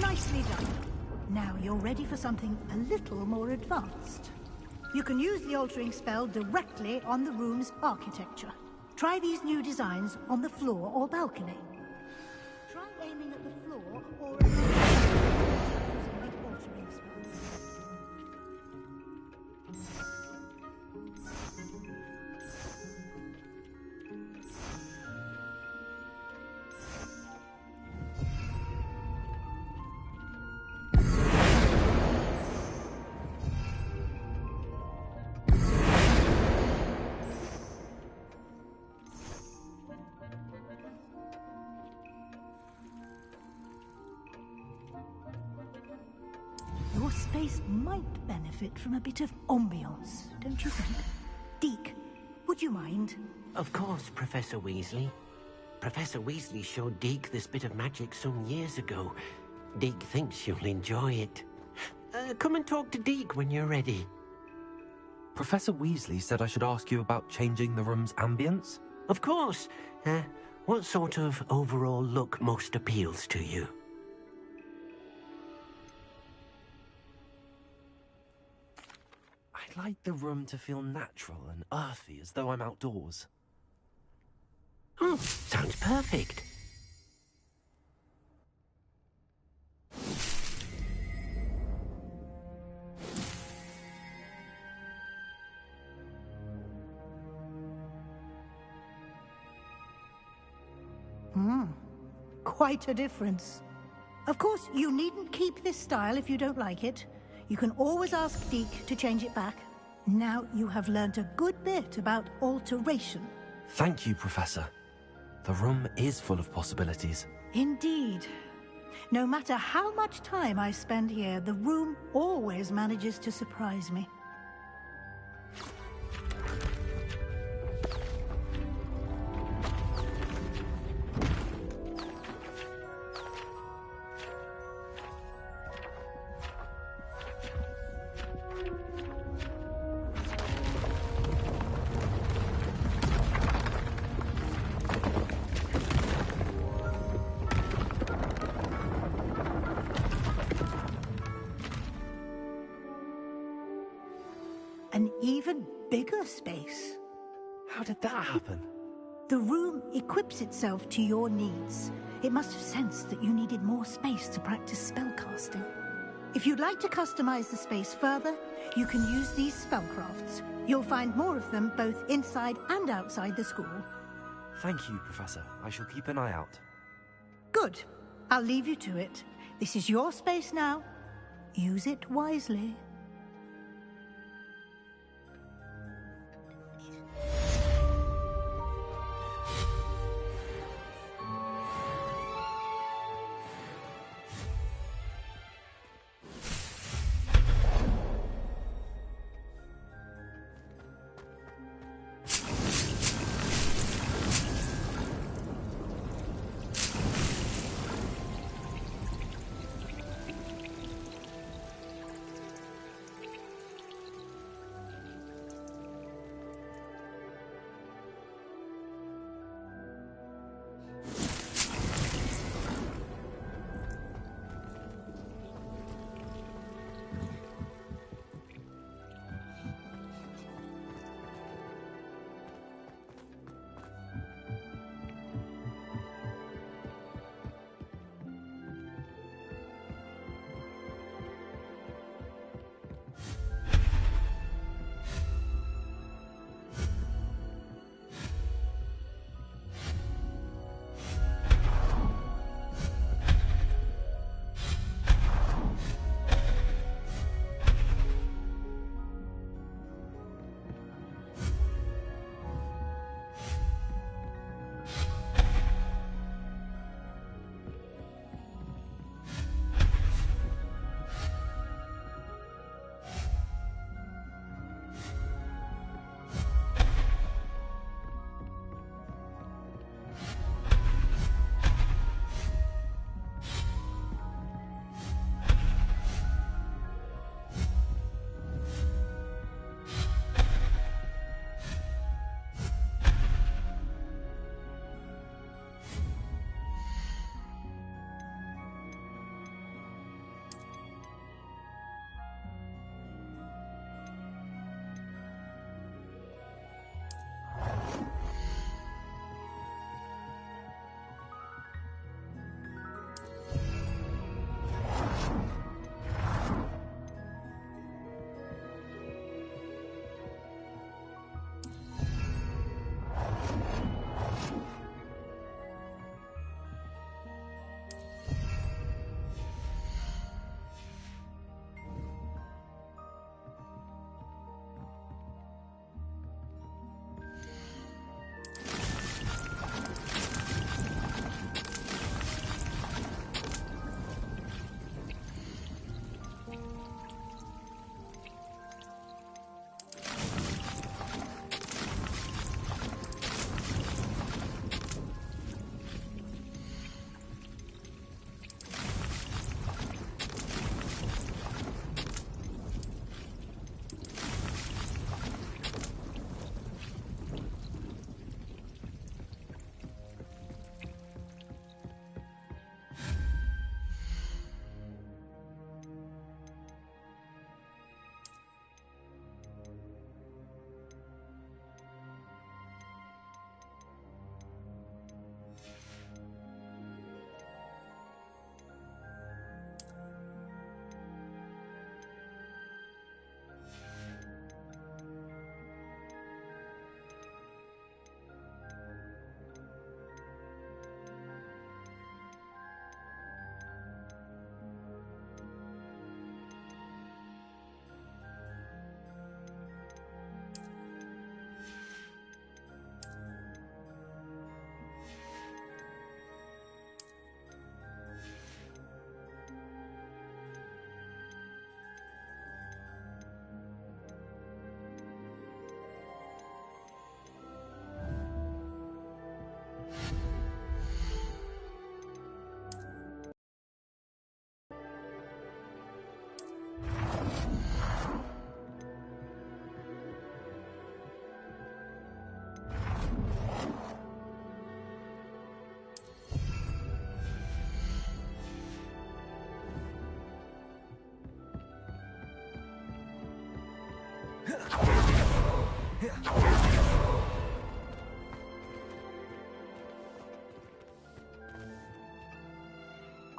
Nicely done. Now you're ready for something a little more advanced. You can use the altering spell directly on the room's architecture. Try these new designs on the floor or balcony. Try aiming at the floor or using the altering spell. Your space might benefit from a bit of ambiance, don't you think? Deke, would you mind? Of course, Professor Weasley. Professor Weasley showed Deke this bit of magic some years ago. Deke thinks you'll enjoy it. Come and talk to Deke when you're ready. Professor Weasley said I should ask you about changing the room's ambience? Of course. What sort of overall look most appeals to you? I'd like the room to feel natural and earthy, as though I'm outdoors. Oh, sounds perfect. Quite a difference. Of course, you needn't keep this style if you don't like it. You can always ask Deke to change it back. Now you have learnt a good bit about alteration. Thank you, Professor. The room is full of possibilities. Indeed. No matter how much time I spend here, the room always manages to surprise me. An even bigger space. How did that happen? The room equips itself to your needs. It must have sensed that you needed more space to practice spellcasting. If you'd like to customize the space further, you can use these spellcrafts. You'll find more of them both inside and outside the school. Thank you, Professor. I shall keep an eye out. Good. I'll leave you to it. This is your space now. Use it wisely.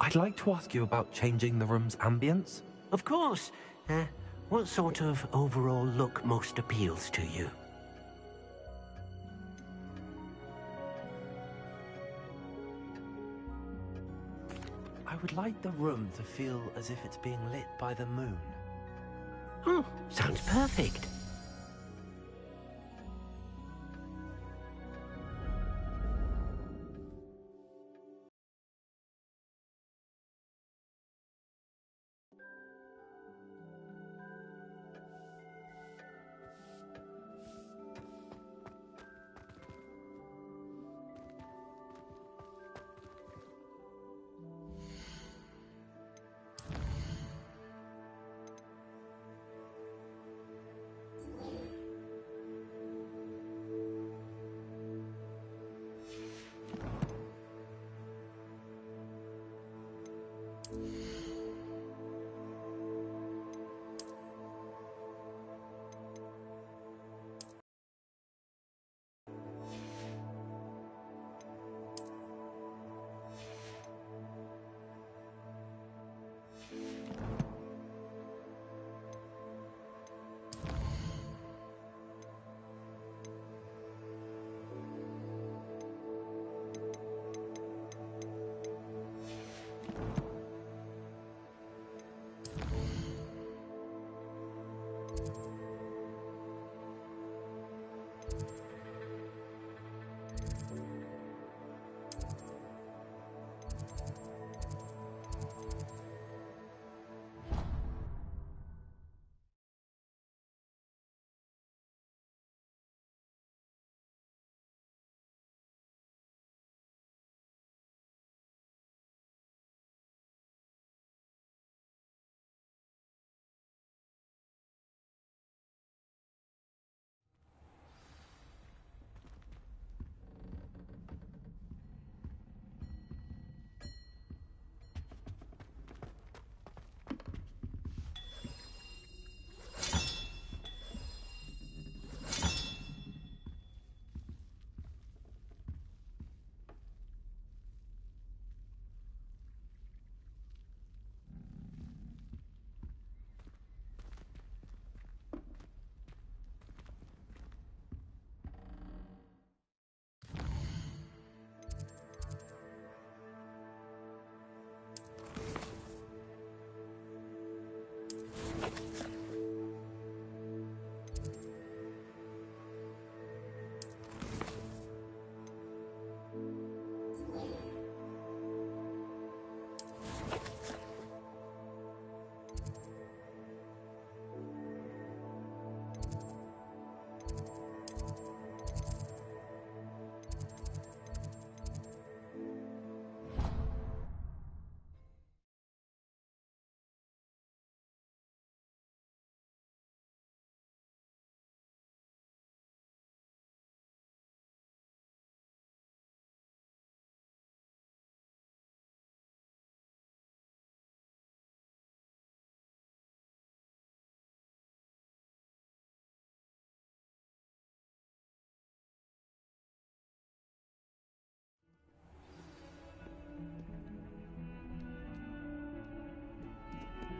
I'd like to ask you about changing the room's ambience. Of course. What sort of overall look most appeals to you? I would like the room to feel as if it's being lit by the moon. Oh, sounds perfect.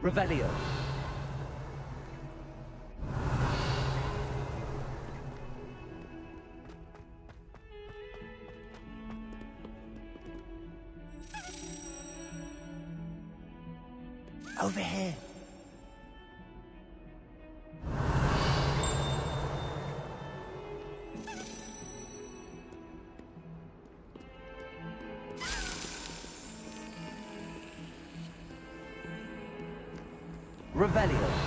Revelio. Over here. Revelio.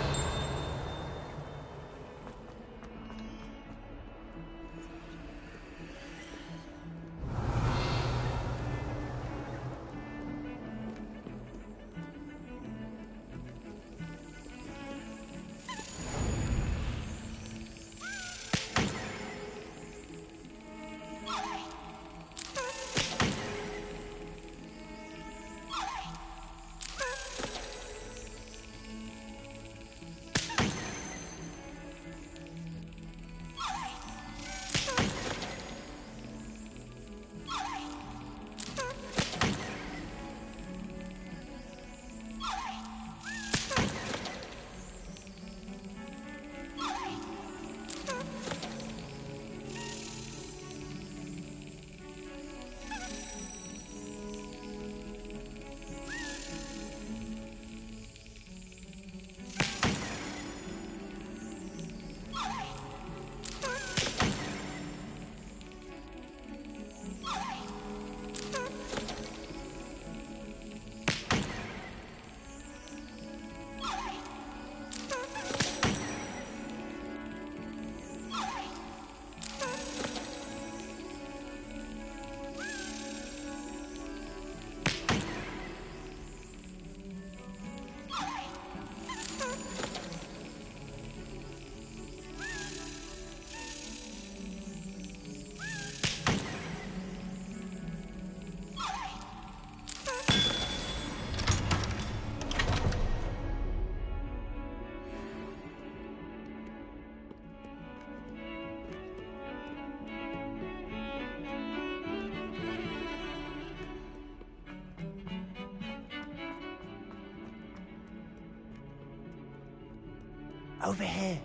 Over here.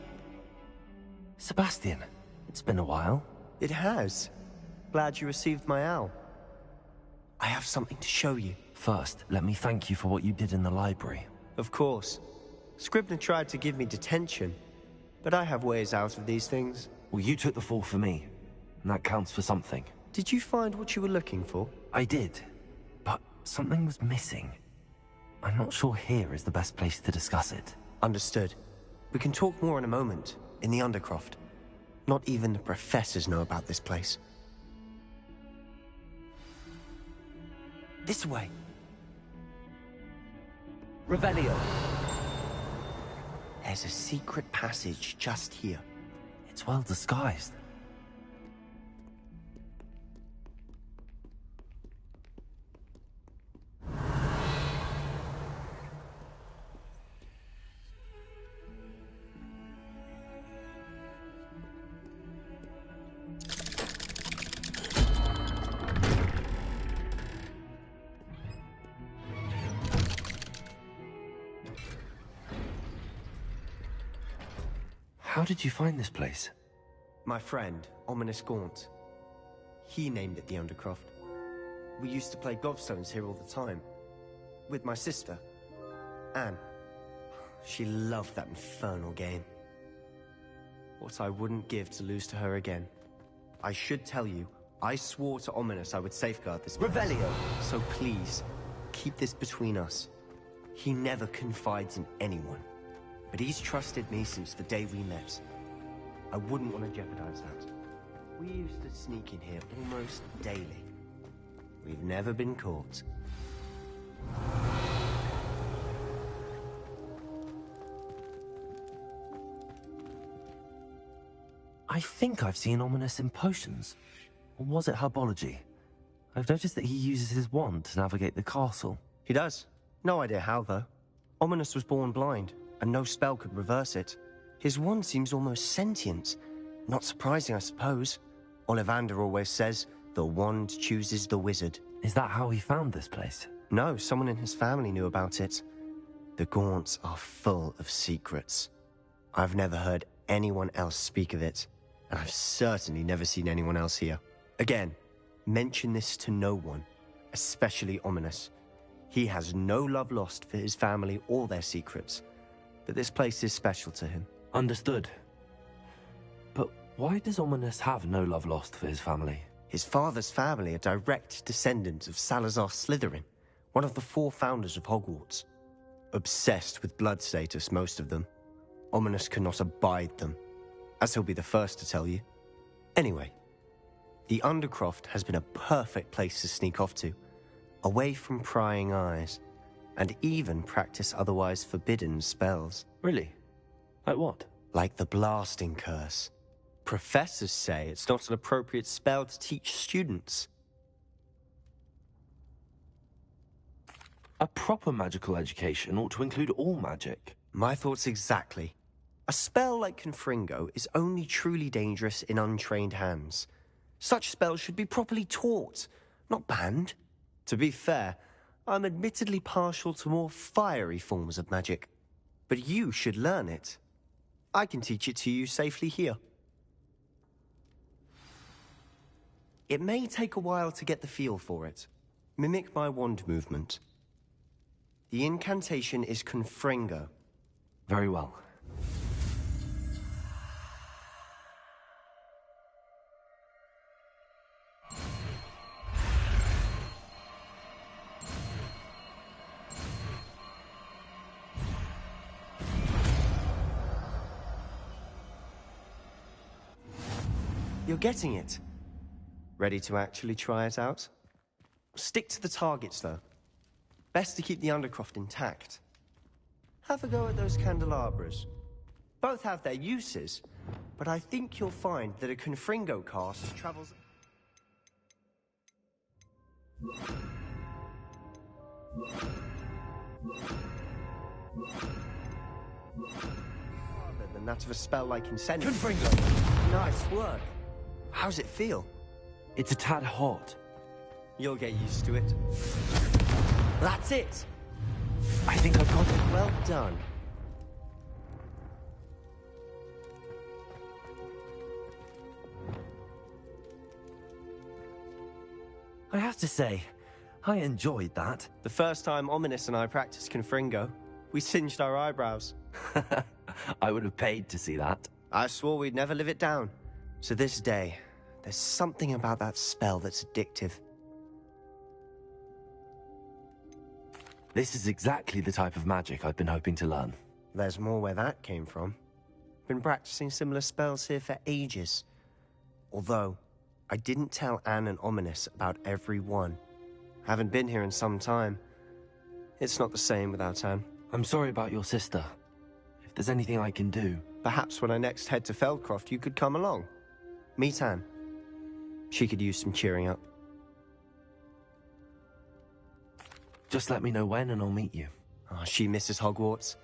Sebastian, it's been a while. It has. Glad you received my owl. I have something to show you. First, let me thank you for what you did in the library. Of course. Scribner tried to give me detention, but I have ways out of these things. Well, you took the fall for me, and that counts for something. Did you find what you were looking for? I did, but something was missing. I'm not sure here is the best place to discuss it. Understood. We can talk more in a moment, in the Undercroft. Not even the professors know about this place. This way. Revelio. There's a secret passage just here. It's well disguised. How did you find this place? My friend, Ominous Gaunt. He named it the Undercroft. We used to play gobstones here all the time. With my sister, Anne. She loved that infernal game. What I wouldn't give to lose to her again. I should tell you, I swore to Ominous I would safeguard this place. Revelio. So please, keep this between us. He never confides in anyone. But he's trusted me since the day we met. I wouldn't want to jeopardize that. We used to sneak in here almost daily. We've never been caught. I think I've seen Ominous in potions. Or was it herbology? I've noticed that he uses his wand to navigate the castle. He does. No idea how, though. Ominous was born blind, and no spell could reverse it. His wand seems almost sentient. Not surprising, I suppose. Ollivander always says, the wand chooses the wizard. Is that how he found this place? No, someone in his family knew about it. The Gaunts are full of secrets. I've never heard anyone else speak of it, and I've certainly never seen anyone else here. Again, mention this to no one, especially Ominous. He has no love lost for his family or their secrets, but this place is special to him. Understood. But why does Ominous have no love lost for his family? His father's family are direct descendants of Salazar Slytherin, one of the 4 founders of Hogwarts. Obsessed with blood status, most of them. Ominous cannot abide them, as he'll be the first to tell you. Anyway, the Undercroft has been a perfect place to sneak off to, away from prying eyes, and even practice otherwise forbidden spells. Really? Like what? Like the blasting curse. Professors say it's not an appropriate spell to teach students. A proper magical education ought to include all magic. My thoughts exactly. A spell like Confringo is only truly dangerous in untrained hands. Such spells should be properly taught, not banned. To be fair, I'm admittedly partial to more fiery forms of magic. But you should learn it. I can teach it to you safely here. It may take a while to get the feel for it. Mimic my wand movement. The incantation is Confringo. Very well. You're getting it. Ready to actually try it out? Stick to the targets, though. Best to keep the Undercroft intact. Have a go at those candelabras. Both have their uses, but I think you'll find that a Confringo cast travels farther than that of a spell like Incendiary. Confringo! Nice work. How's it feel? It's a tad hot. You'll get used to it. That's it! I think I've got it. Well done. I have to say, I enjoyed that. The first time Ominous and I practiced Confringo, we singed our eyebrows. I would have paid to see that. I swore we'd never live it down. So this day, there's something about that spell that's addictive. This is exactly the type of magic I've been hoping to learn. There's more where that came from. Been practicing similar spells here for ages. Although, I didn't tell Anne and Ominous about every one. Haven't been here in some time. It's not the same without Anne. I'm sorry about your sister. If there's anything I can do... Perhaps when I next head to Feldcroft, you could come along. Meet Anne. She could use some cheering up. Just let me know when and I'll meet you. Oh, she misses Hogwarts.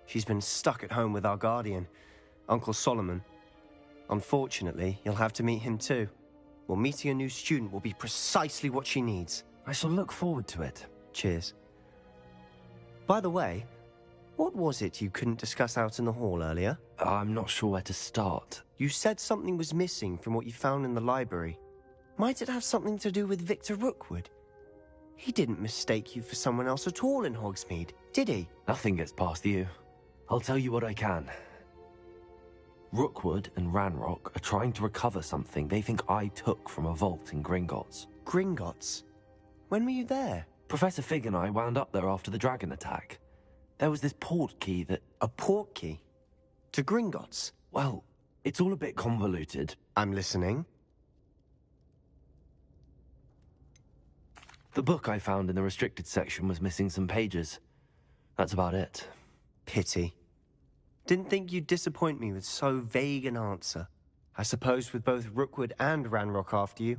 She's been stuck at home with our guardian, Uncle Solomon. Unfortunately, you'll have to meet him too. Well, meeting a new student will be precisely what she needs. I shall look forward to it. Cheers. By the way, what was it you couldn't discuss out in the hall earlier? I'm not sure where to start. You said something was missing from what you found in the library. Might it have something to do with Victor Rookwood? He didn't mistake you for someone else at all in Hogsmeade, did he? Nothing gets past you. I'll tell you what I can. Rookwood and Ranrock are trying to recover something they think I took from a vault in Gringotts. Gringotts? When were you there? Professor Fig and I wound up there after the dragon attack. There was this port key that... A port key? To Gringotts? Well, it's all a bit convoluted. I'm listening. The book I found in the restricted section was missing some pages. That's about it. Pity. Didn't think you'd disappoint me with so vague an answer. I suppose with both Rookwood and Ranrock after you,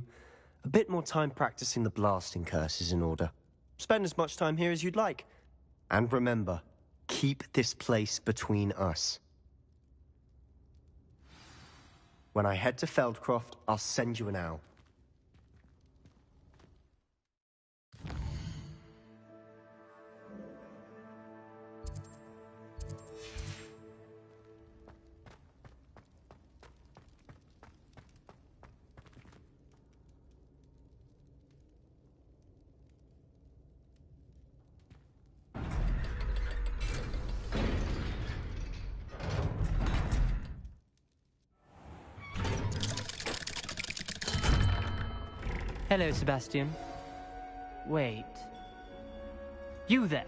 a bit more time practicing the blasting curse is in order. Spend as much time here as you'd like. And remember, keep this place between us. When I head to Feldcroft, I'll send you an owl. Hello, Sebastian. Wait. You there?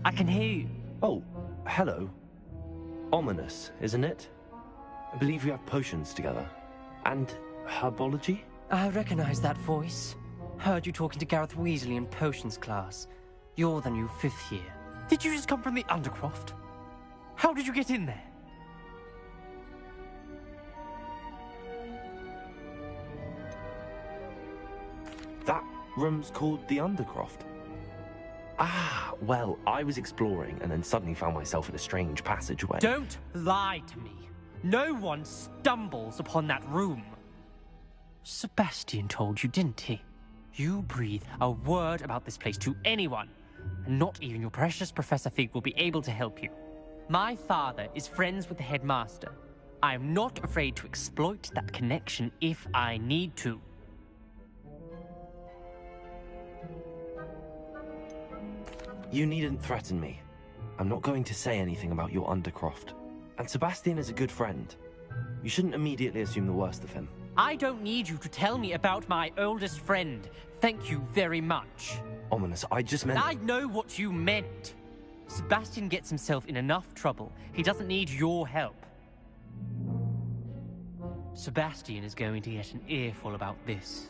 I can hear you. Oh, hello. Ominous, isn't it? I believe we have potions together. And herbology? I recognize that voice. Heard you talking to Gareth Weasley in potions class. You're the new 5th year. Did you just come from the Undercroft? How did you get in there? That room's called the Undercroft. Ah, well, I was exploring and then suddenly found myself in a strange passageway. Don't lie to me. No one stumbles upon that room. Sebastian told you, didn't he? You breathe a word about this place to anyone, and not even your precious Professor Fig will be able to help you. My father is friends with the headmaster. I am not afraid to exploit that connection if I need to. You needn't threaten me. I'm not going to say anything about your Undercroft. And Sebastian is a good friend. You shouldn't immediately assume the worst of him. I don't need you to tell me about my oldest friend. Thank you very much. Ominous, I just meant... I know what you meant. Sebastian gets himself in enough trouble. He doesn't need your help. Sebastian is going to get an earful about this.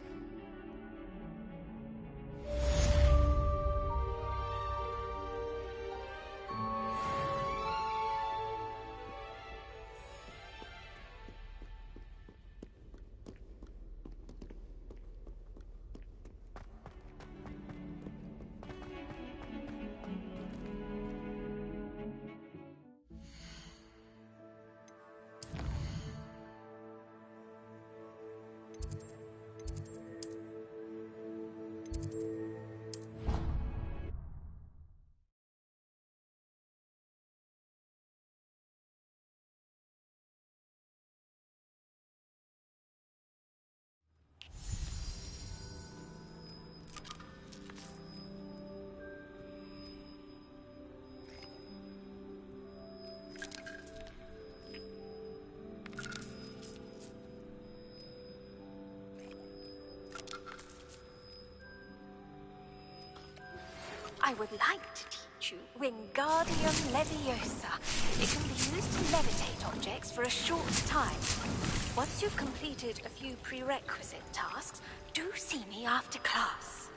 I would like to teach you Wingardium Leviosa. It can be used to levitate objects for a short time. Once you've completed a few prerequisite tasks, do see me after class.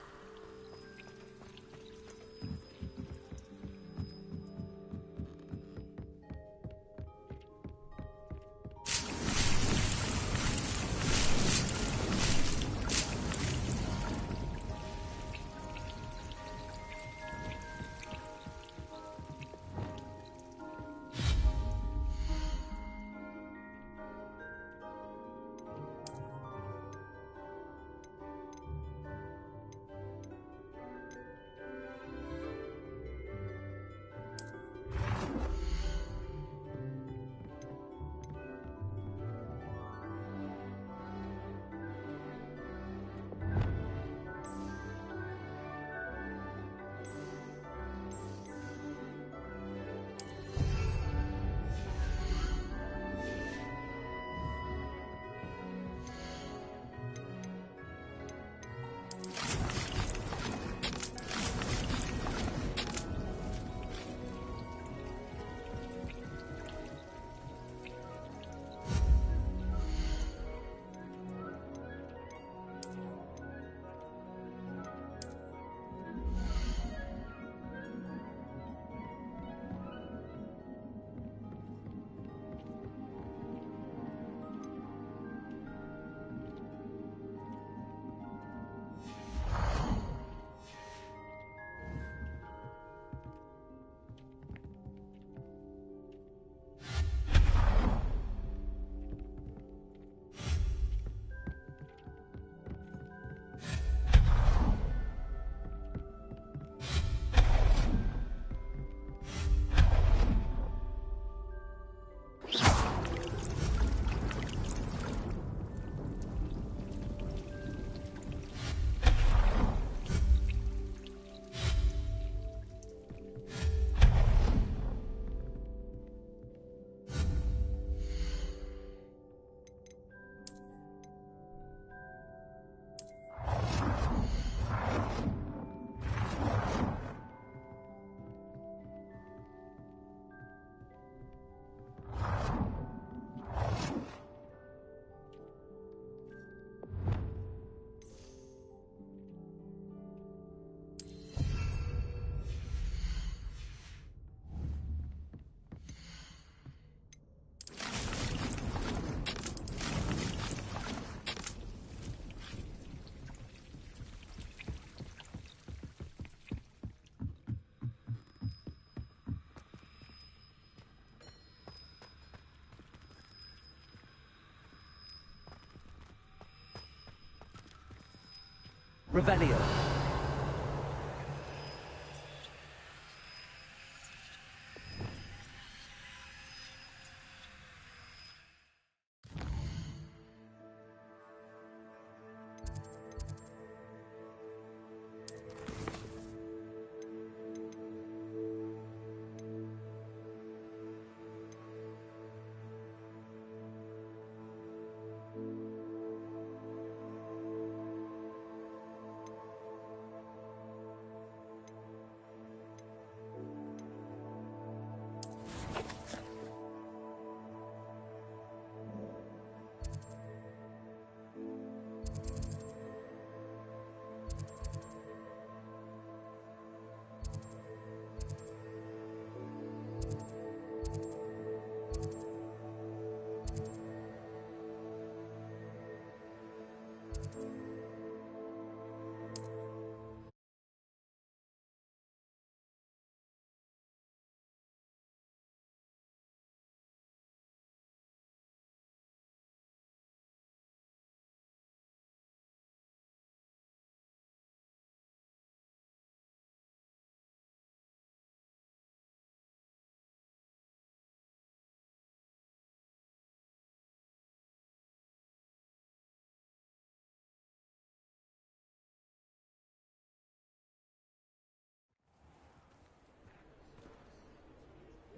Revelio.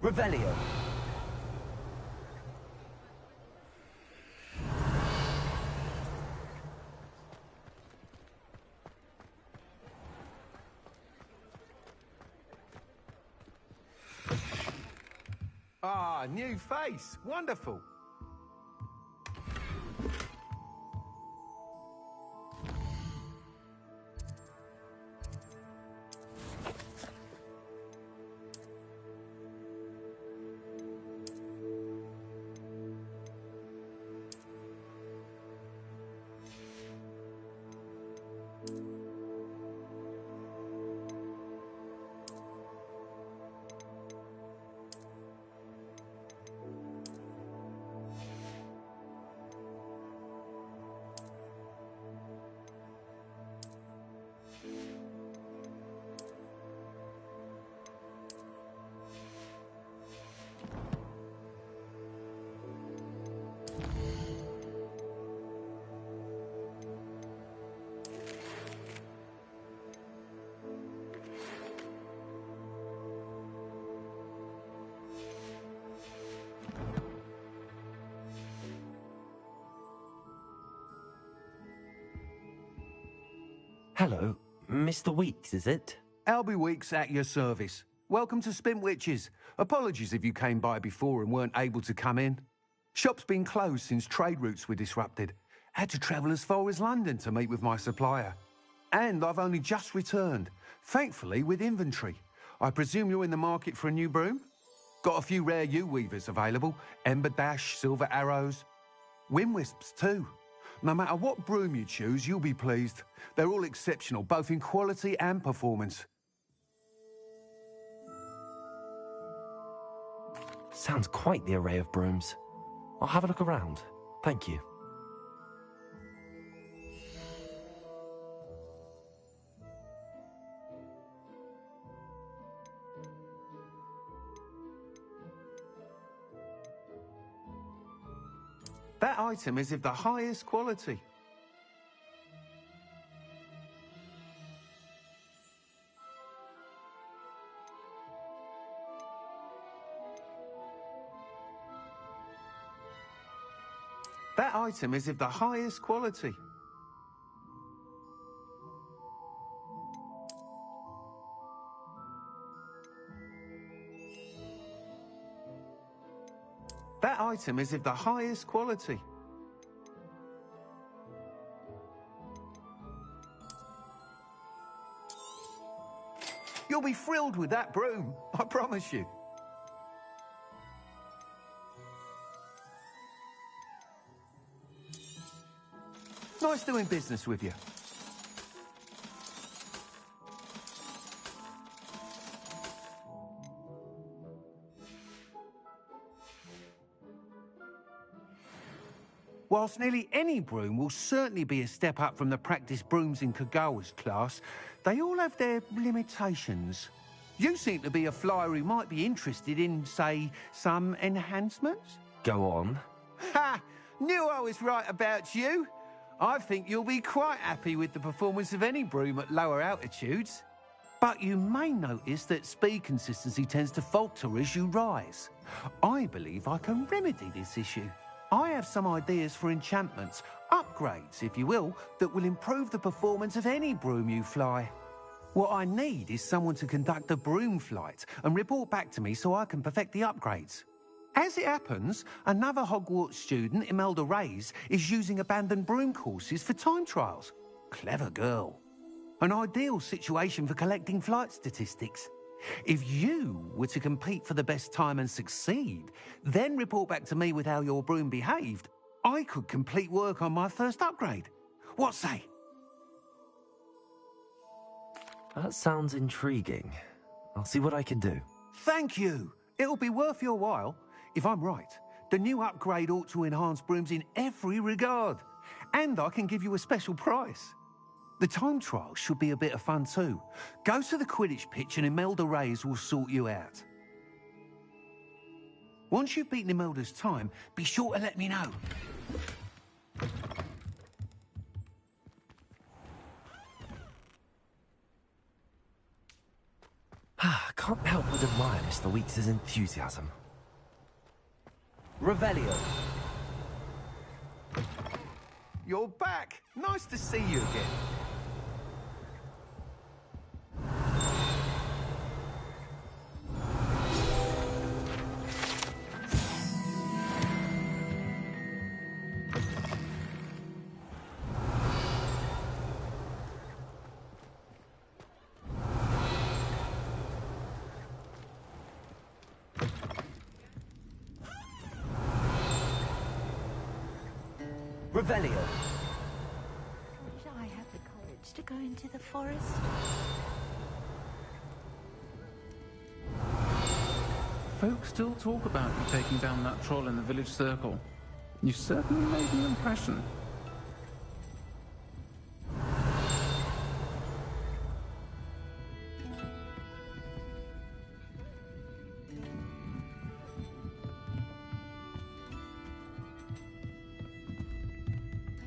Revelio. Ah, new face. Wonderful. Hello, Mr. Weeks, is it? Albie Weeks at your service. Welcome to Spintwitches. Apologies if you came by before and weren't able to come in. Shop's been closed since trade routes were disrupted. Had to travel as far as London to meet with my supplier. And I've only just returned, thankfully with inventory. I presume you're in the market for a new broom? Got a few rare U-weavers available. Ember Dash, Silver Arrows. Wind Wisps too. No matter what broom you choose, you'll be pleased. They're all exceptional, both in quality and performance. Sounds quite the array of brooms. I'll have a look around. Thank you. That item is of the highest quality. That item is of the highest quality. That item is of the highest quality. You'll be thrilled with that broom, I promise you. Nice doing business with you. Whilst nearly any broom will certainly be a step up from the practice brooms in Kagawa's class, they all have their limitations. You seem to be a flyer who might be interested in, say, some enhancements? Go on. Ha! Knew I was right about you. I think you'll be quite happy with the performance of any broom at lower altitudes. But you may notice that speed consistency tends to falter as you rise. I believe I can remedy this issue. I have some ideas for enchantments, upgrades, if you will, that will improve the performance of any broom you fly. What I need is someone to conduct a broom flight and report back to me so I can perfect the upgrades. As it happens, another Hogwarts student, Imelda Reyes, is using abandoned broom courses for time trials. Clever girl. An ideal situation for collecting flight statistics. If you were to compete for the best time and succeed, then report back to me with how your broom behaved, I could complete work on my first upgrade. What say? That sounds intriguing. I'll see what I can do. Thank you. It'll be worth your while. If I'm right, the new upgrade ought to enhance brooms in every regard. And I can give you a special price. The time trial should be a bit of fun too. Go to the Quidditch pitch and Imelda Reyes will sort you out. Once you've beaten Imelda's time, be sure to let me know. Can't help but admire Mr. Weeks' enthusiasm. Revelio. You're back. Nice to see you again. Revelio. Wish I had the courage to go into the forest. Folk still talk about you taking down that troll in the village circle. You certainly made the impression.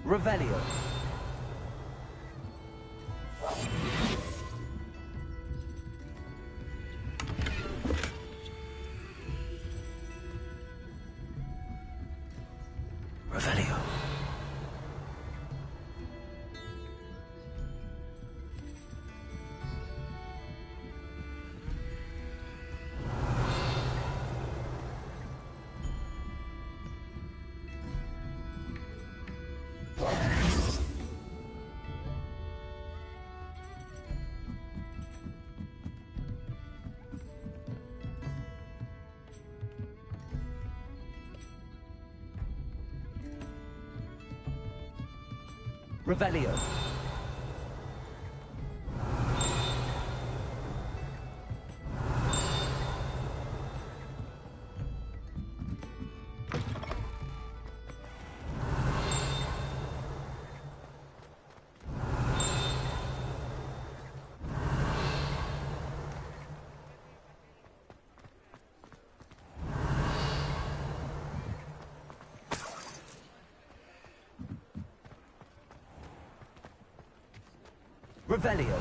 Revelio. Revelio. Revelio. Revelio.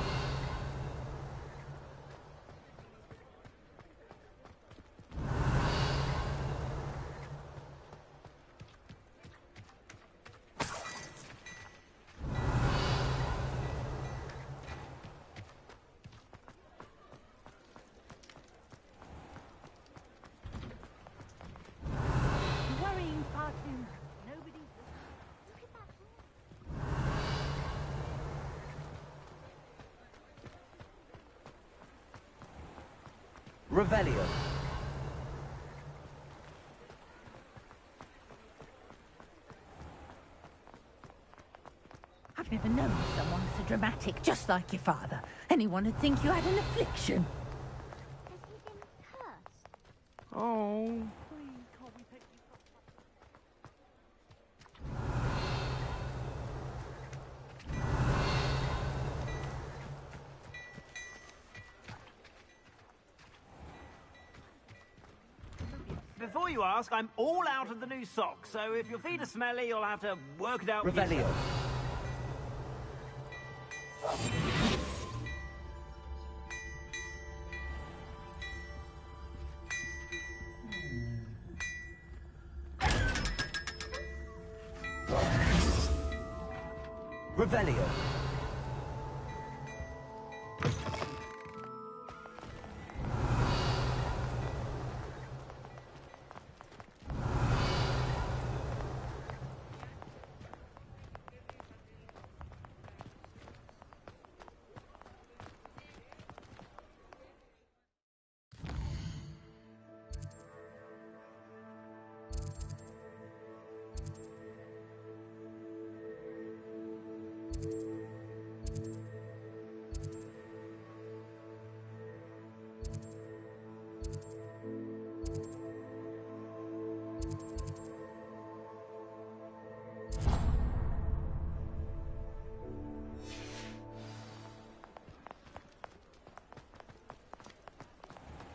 Worrying far too. Nobody's... Look at that. Revelio. I've never known someone so dramatic, just like your father. Anyone would think you had an affliction. Oh. Before you ask, I'm all out of the new socks, so if your feet are smelly, you'll have to work it out with Revelio. yourself. Revelio.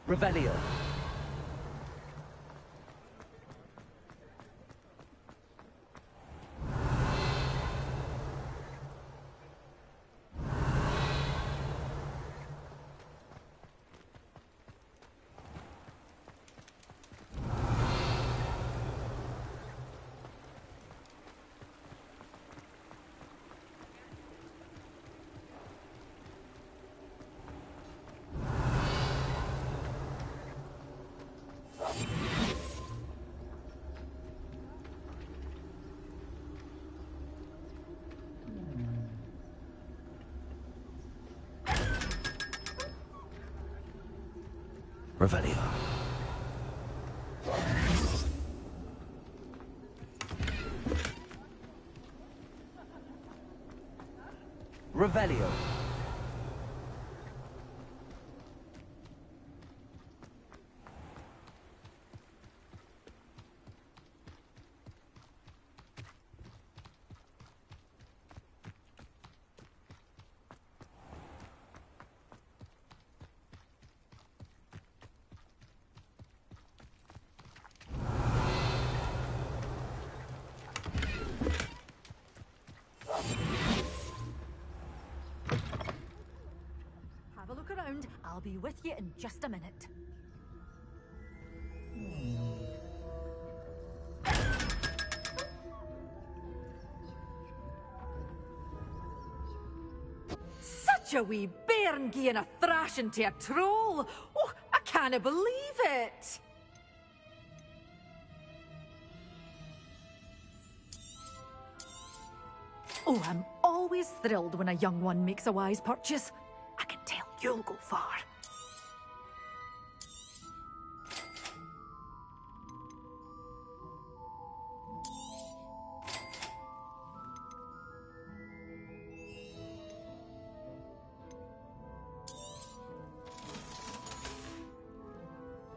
Revelio. Revelio. Revelio. Have a look around. I'll be with you in just a minute. Such a wee bairn gieing a thrashing to a troll! Oh, I can't believe it! Oh, I'm always thrilled when a young one makes a wise purchase. I can tell you'll go far.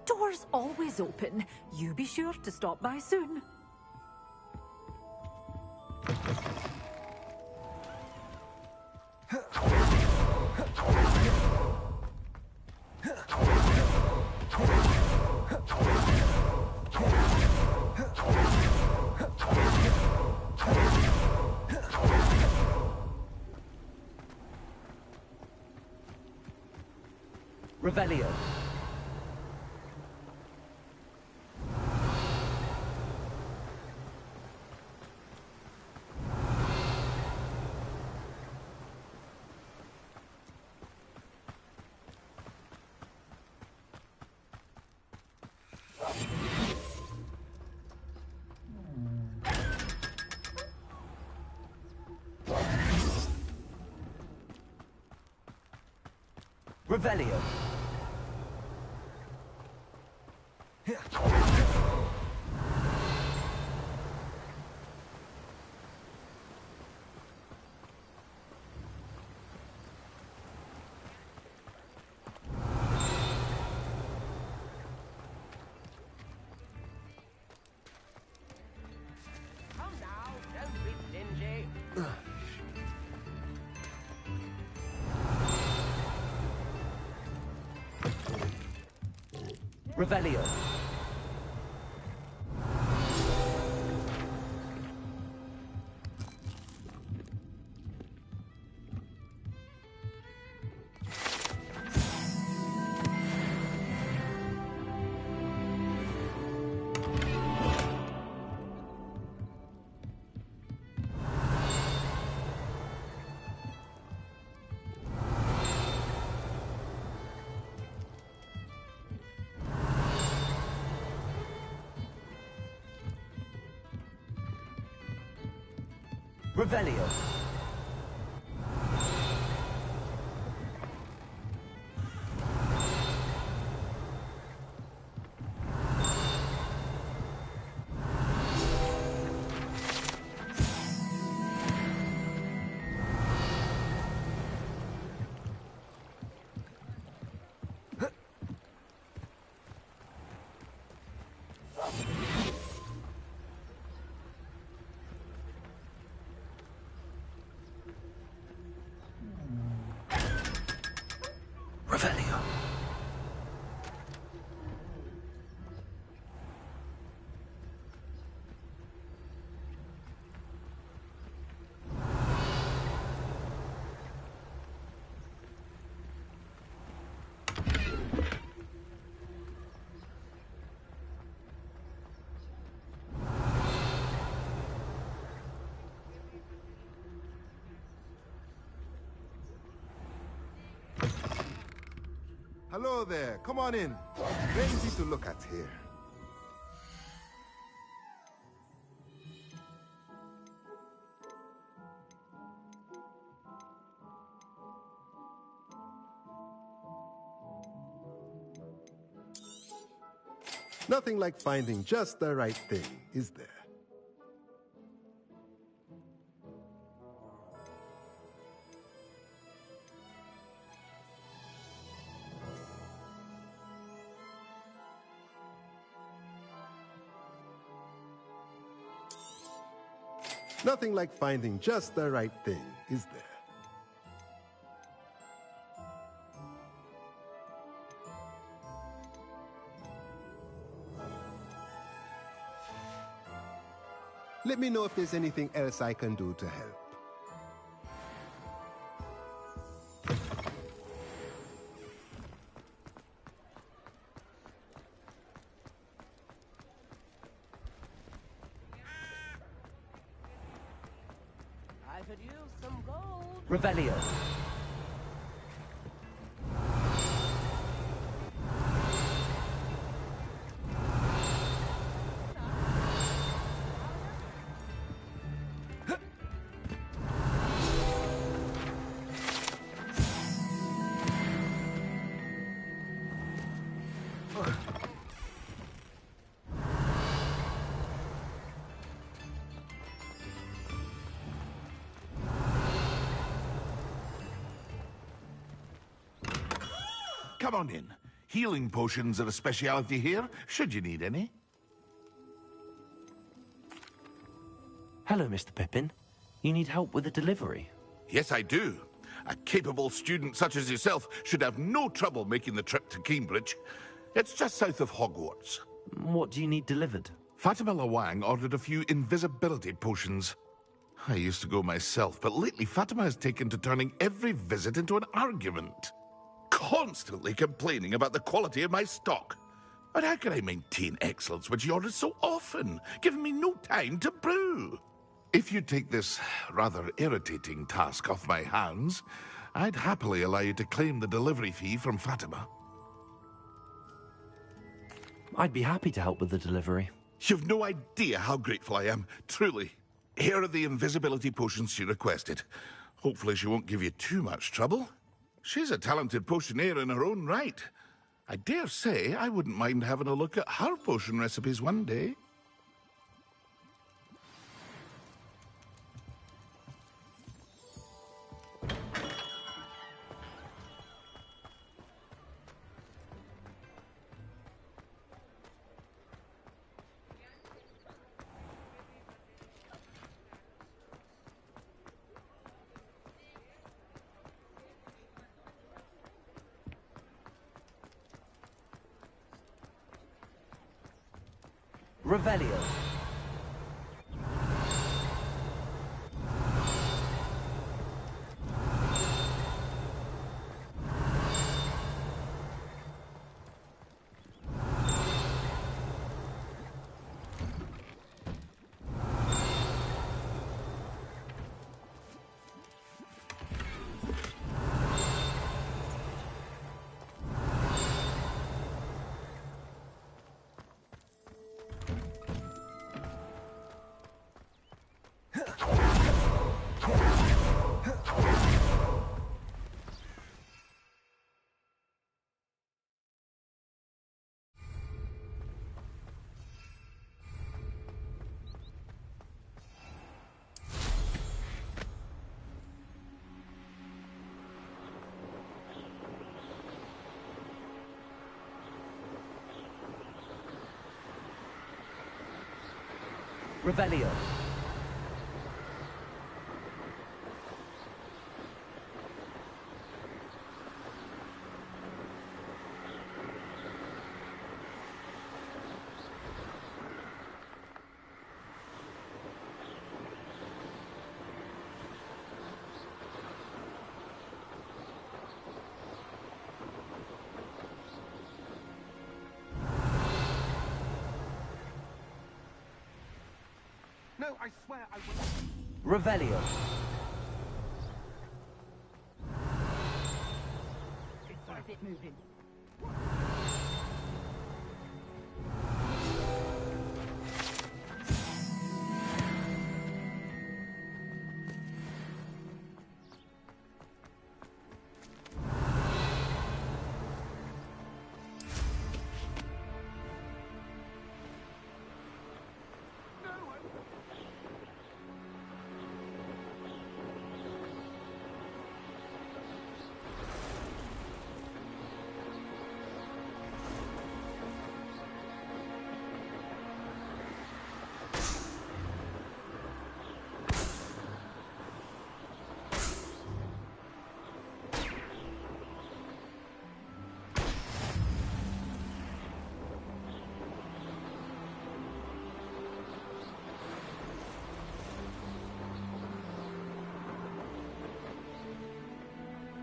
Doors always open. You be sure to stop by soon. Revelio. Revelio. Come now, don't be stingy. Revelio. Revelio. Revelio. Hello there. Come on in. Plenty to look at here. Nothing like finding just the right thing, is there? Nothing like finding just the right thing, is there? Let me know if there's anything else I can do to help. I could use some gold. Revelio. Come on in. Healing potions are a speciality here, should you need any. Hello, Mr. Pippin. You need help with a delivery? Yes, I do. A capable student such as yourself should have no trouble making the trip to Cambridge. It's just south of Hogwarts. What do you need delivered? Fatima Lawang ordered a few invisibility potions. I used to go myself, but lately Fatima has taken to turning every visit into an argument. Constantly complaining about the quality of my stock. But how can I maintain excellence when she orders so often, giving me no time to brew? If you take this rather irritating task off my hands, I'd happily allow you to claim the delivery fee from Fatima. I'd be happy to help with the delivery. You've no idea how grateful I am, truly. Here are the invisibility potions she requested. Hopefully she won't give you too much trouble. She's a talented potioneer in her own right. I dare say I wouldn't mind having a look at her potion recipes one day. Revelio. Revelio. No, I swear I will. Revelio. Is it moving?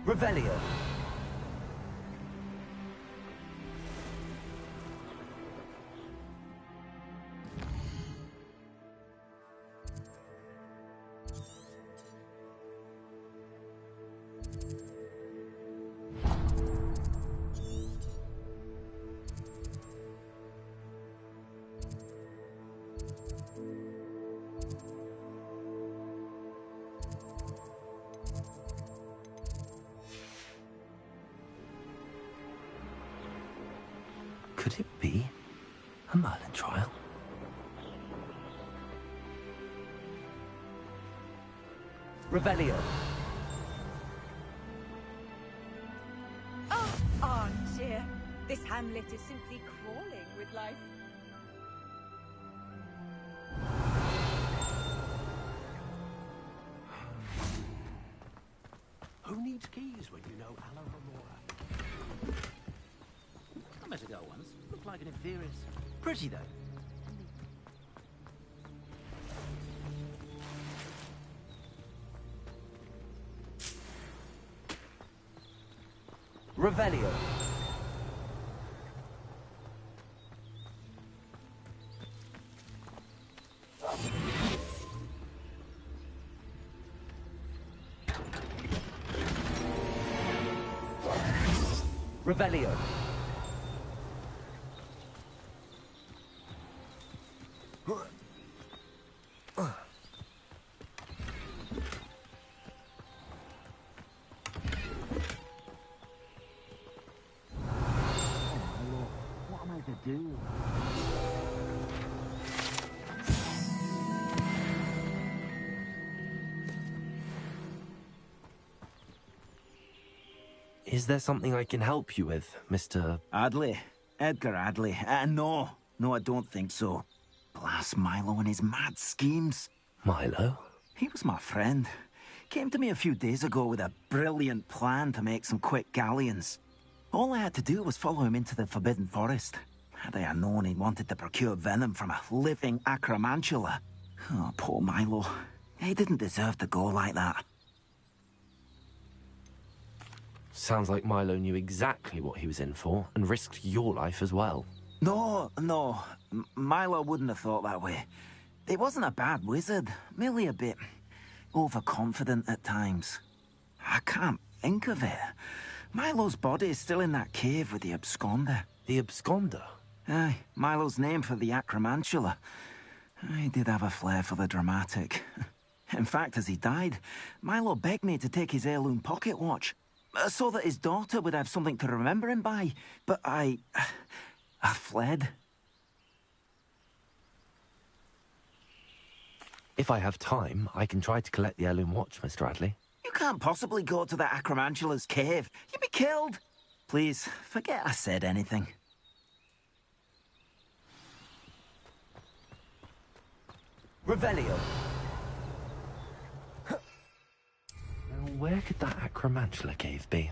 Revelio. Could it be a Merlin trial? Revelio. Oh, armchair. This hamlet is simply crawling with life. Who needs keys when you know Alan Remora? I met a girl once. Looked like an inferior. Pretty, though. Revelio. Revelio. What am I to do? Is there something I can help you with, Mr. Adley. Edgar Adley. No, I don't think so. Blast Milo and his mad schemes. Milo? He was my friend. Came to me a few days ago with a brilliant plan to make some quick galleons. All I had to do was follow him into the Forbidden Forest. Had I known he wanted to procure venom from a living acromantula. Oh, poor Milo. He didn't deserve to go like that. Sounds like Milo knew exactly what he was in for and risked your life as well. No. Milo wouldn't have thought that way. He wasn't a bad wizard, merely a bit overconfident at times. I can't think of it. Milo's body is still in that cave with the absconder. The absconder? Aye, Milo's name for the acromantula. He did have a flair for the dramatic. In fact, as he died, Milo begged me to take his heirloom pocket watch, so that his daughter would have something to remember him by. But I fled. If I have time, I can try to collect the heirloom watch, Mr. Adley. You can't possibly go to the acromantula's cave. You'd be killed. Please, forget I said anything. Revelio. Now, where could that acromantula cave be?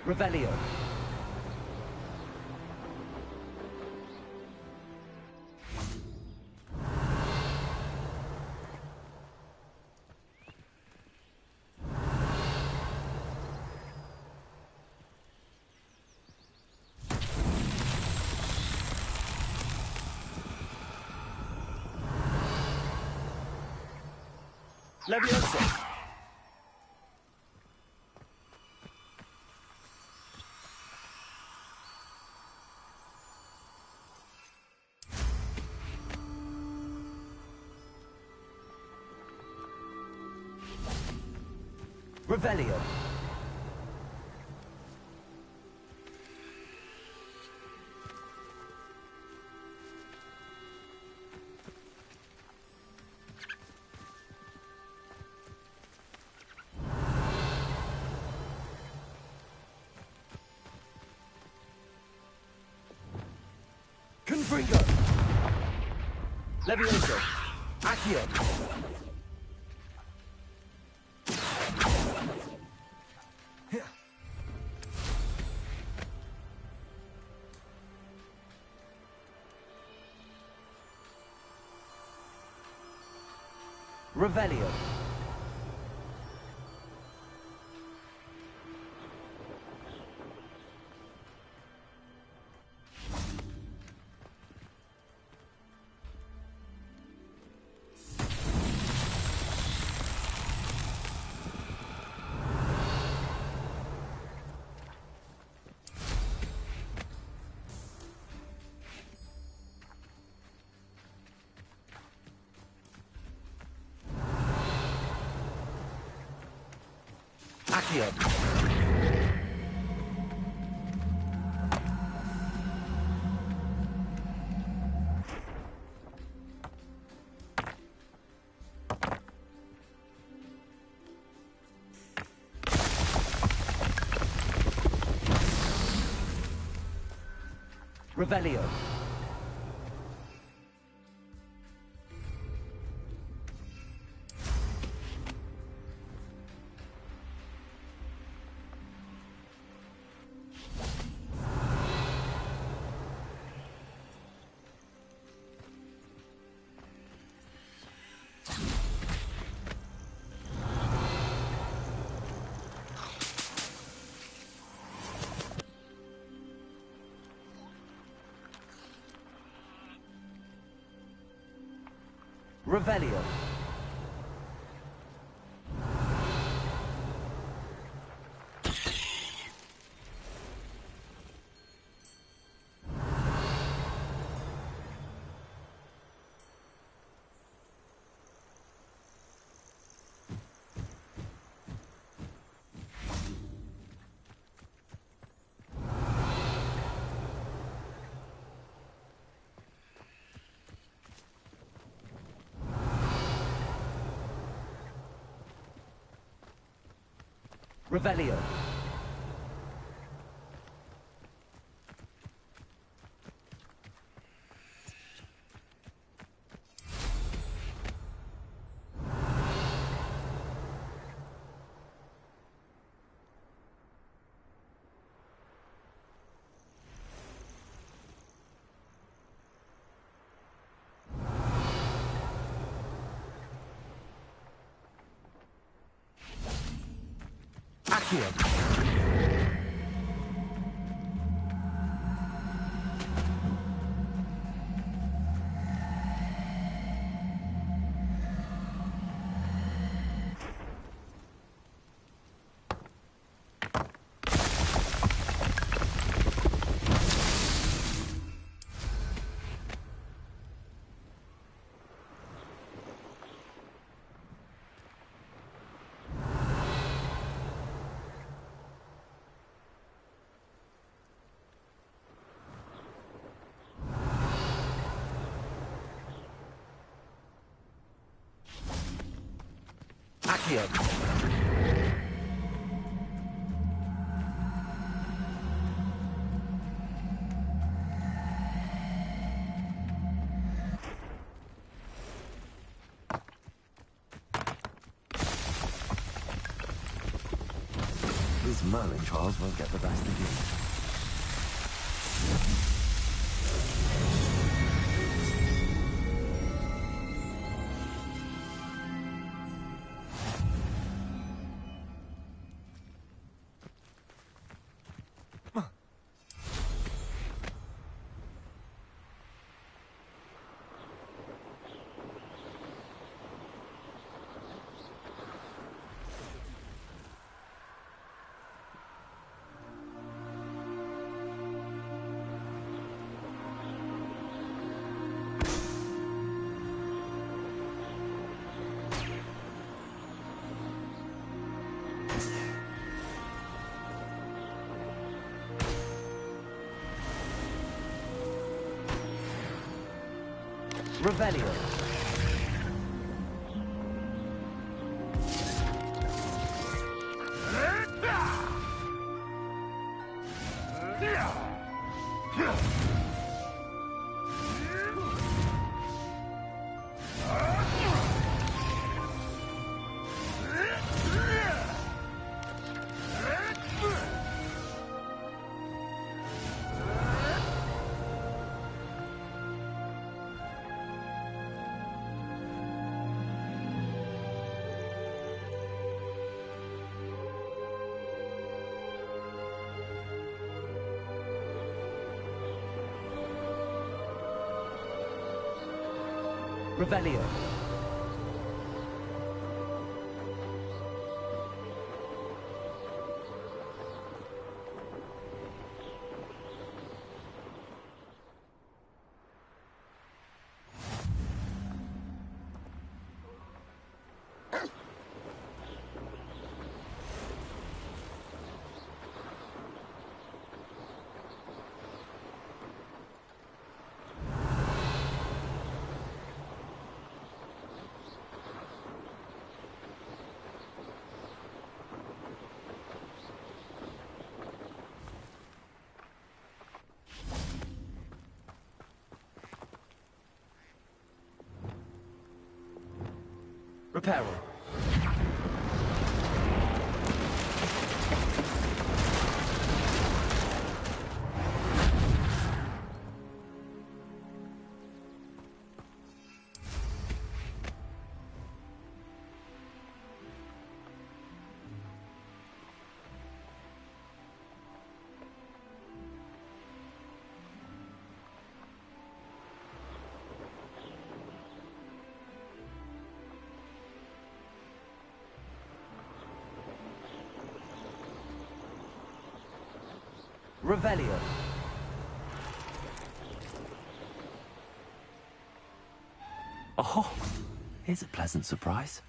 Revelio. Leviosa. Revelio. Confringo. Levioso. Accio. Revelio. Accio. Revelio. Revelio. Revelio. Accio. Accio. His Merlin trials won't get the best of you. Revelio. Revelio. Reparo. Revelio. Oh, here's a pleasant surprise.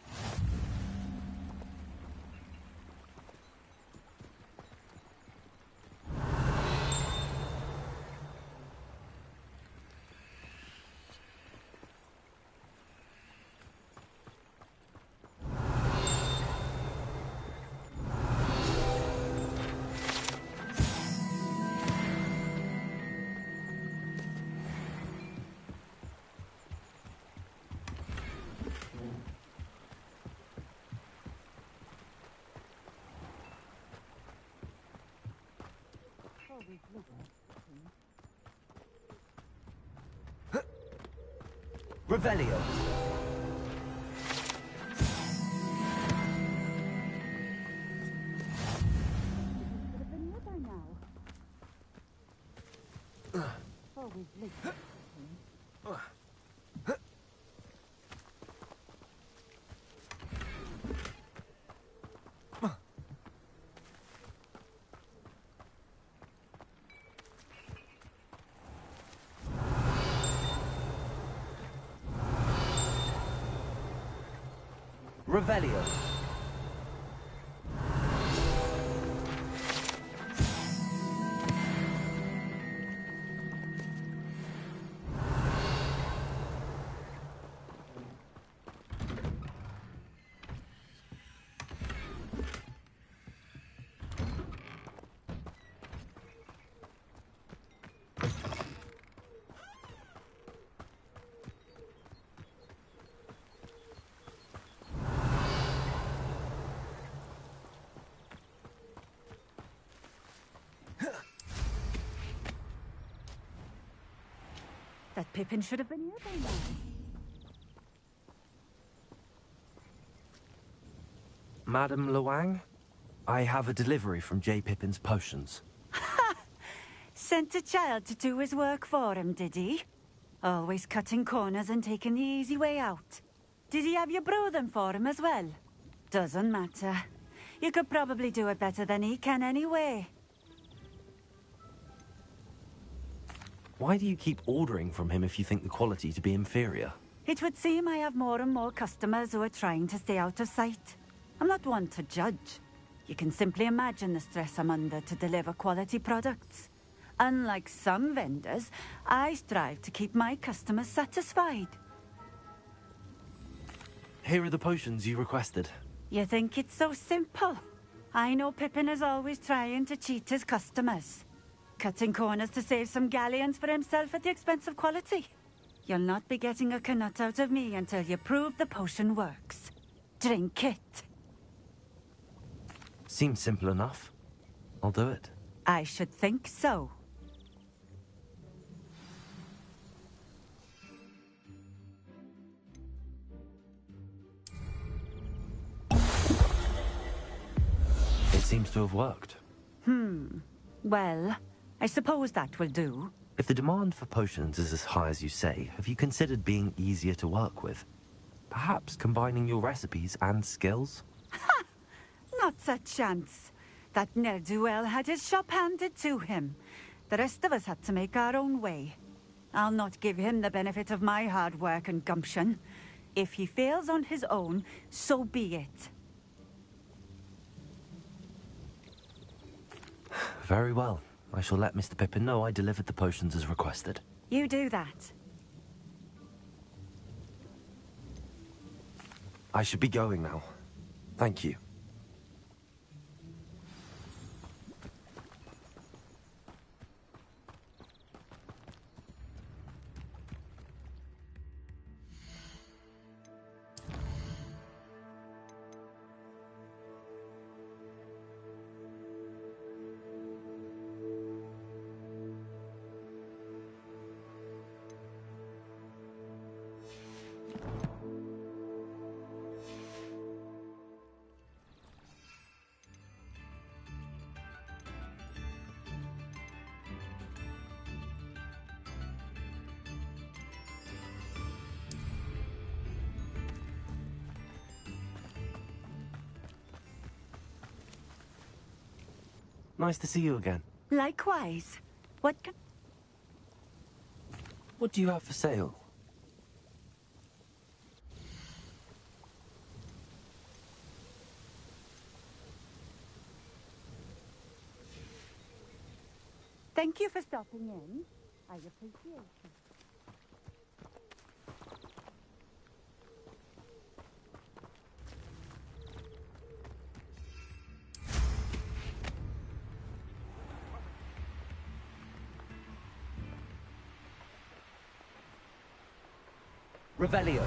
Revelio. Revelio. that Pippin should have been here by now. Madam Luang, I have a delivery from J. Pippin's potions. Sent a child to do his work for him, did he? Always cutting corners and taking the easy way out. Did he have you brew them for him as well? Doesn't matter. You could probably do it better than he can anyway. Why do you keep ordering from him if you think the quality to be inferior? It would seem I have more and more customers who are trying to stay out of sight. I'm not one to judge. You can simply imagine the stress I'm under to deliver quality products. Unlike some vendors, I strive to keep my customers satisfied. Here are the potions you requested. You think it's so simple? I know Pippin is always trying to cheat his customers. Cutting corners to save some galleons for himself at the expense of quality. You'll not be getting a canut out of me until you prove the potion works. Drink it. Seems simple enough. I'll do it. I should think so. It seems to have worked. Well, I suppose that will do. If the demand for potions is as high as you say, have you considered being easier to work with? Perhaps combining your recipes and skills? Not a chance. That ne'er-do-well had his shop handed to him. The rest of us had to make our own way. I'll not give him the benefit of my hard work and gumption. If he fails on his own, so be it. Very well. I shall let Mr. Pippin know I delivered the potions as requested. You do that. I should be going now. Thank you. Nice to see you again. Likewise. What do you have for sale? Thank you for stopping in. I appreciate it. Revelio.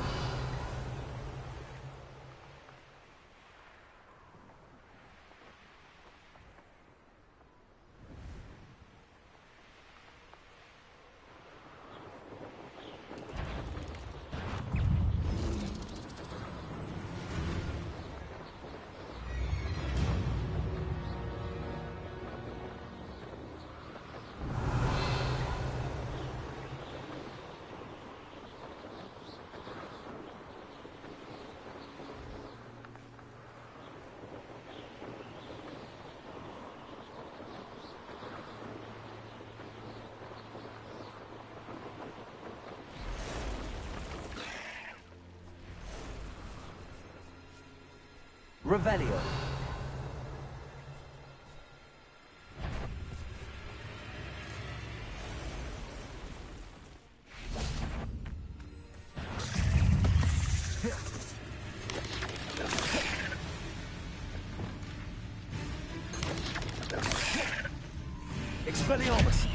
Revelio. Expelliarmus.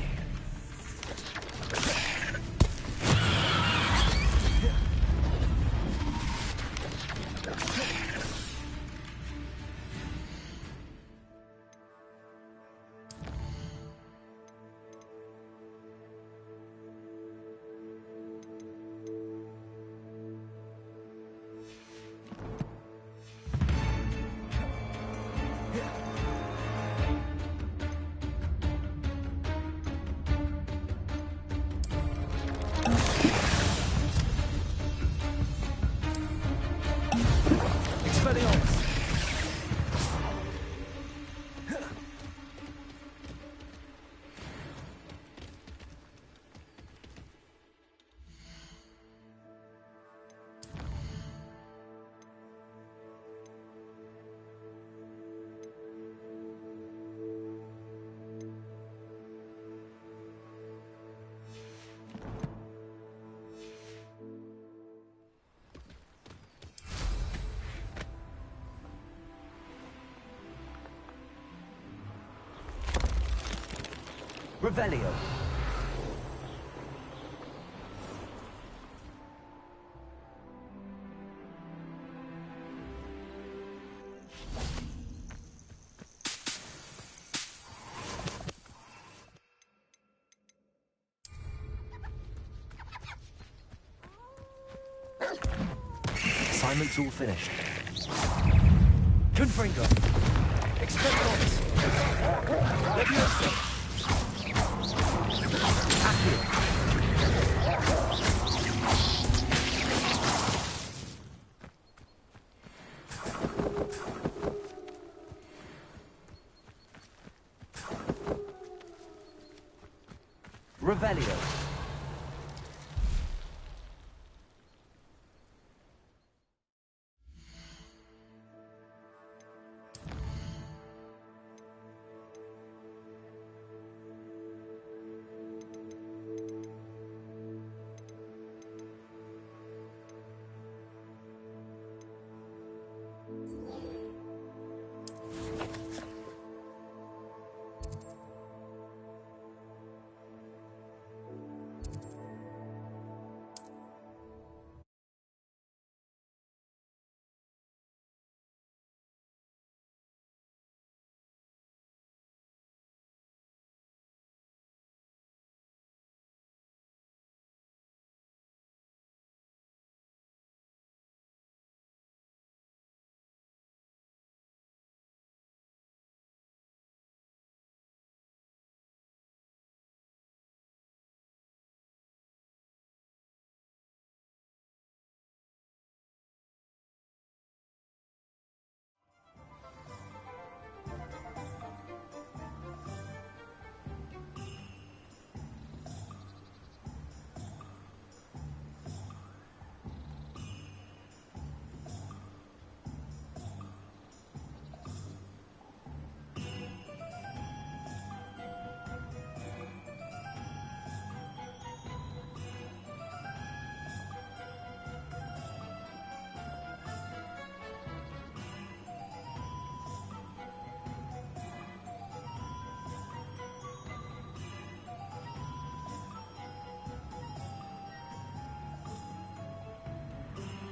Revelio. Assignment's all finished. Confringo. Expectos. Leviosa. Accio. Revelio.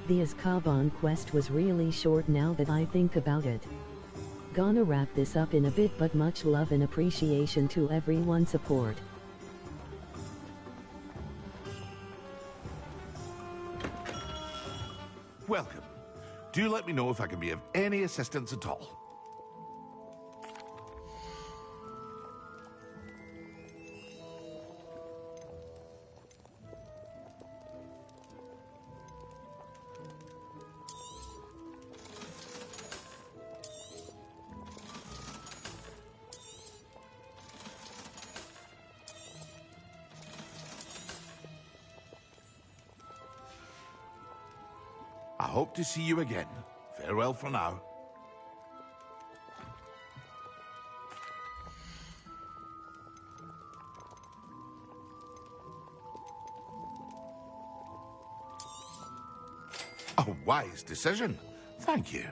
The Azkaban quest was really short now that I think about it. Gonna wrap this up in a bit, but much love and appreciation to everyone's support. Welcome. Do let me know if I can be of any assistance at all. I hope to see you again. Farewell for now. A wise decision. Thank you.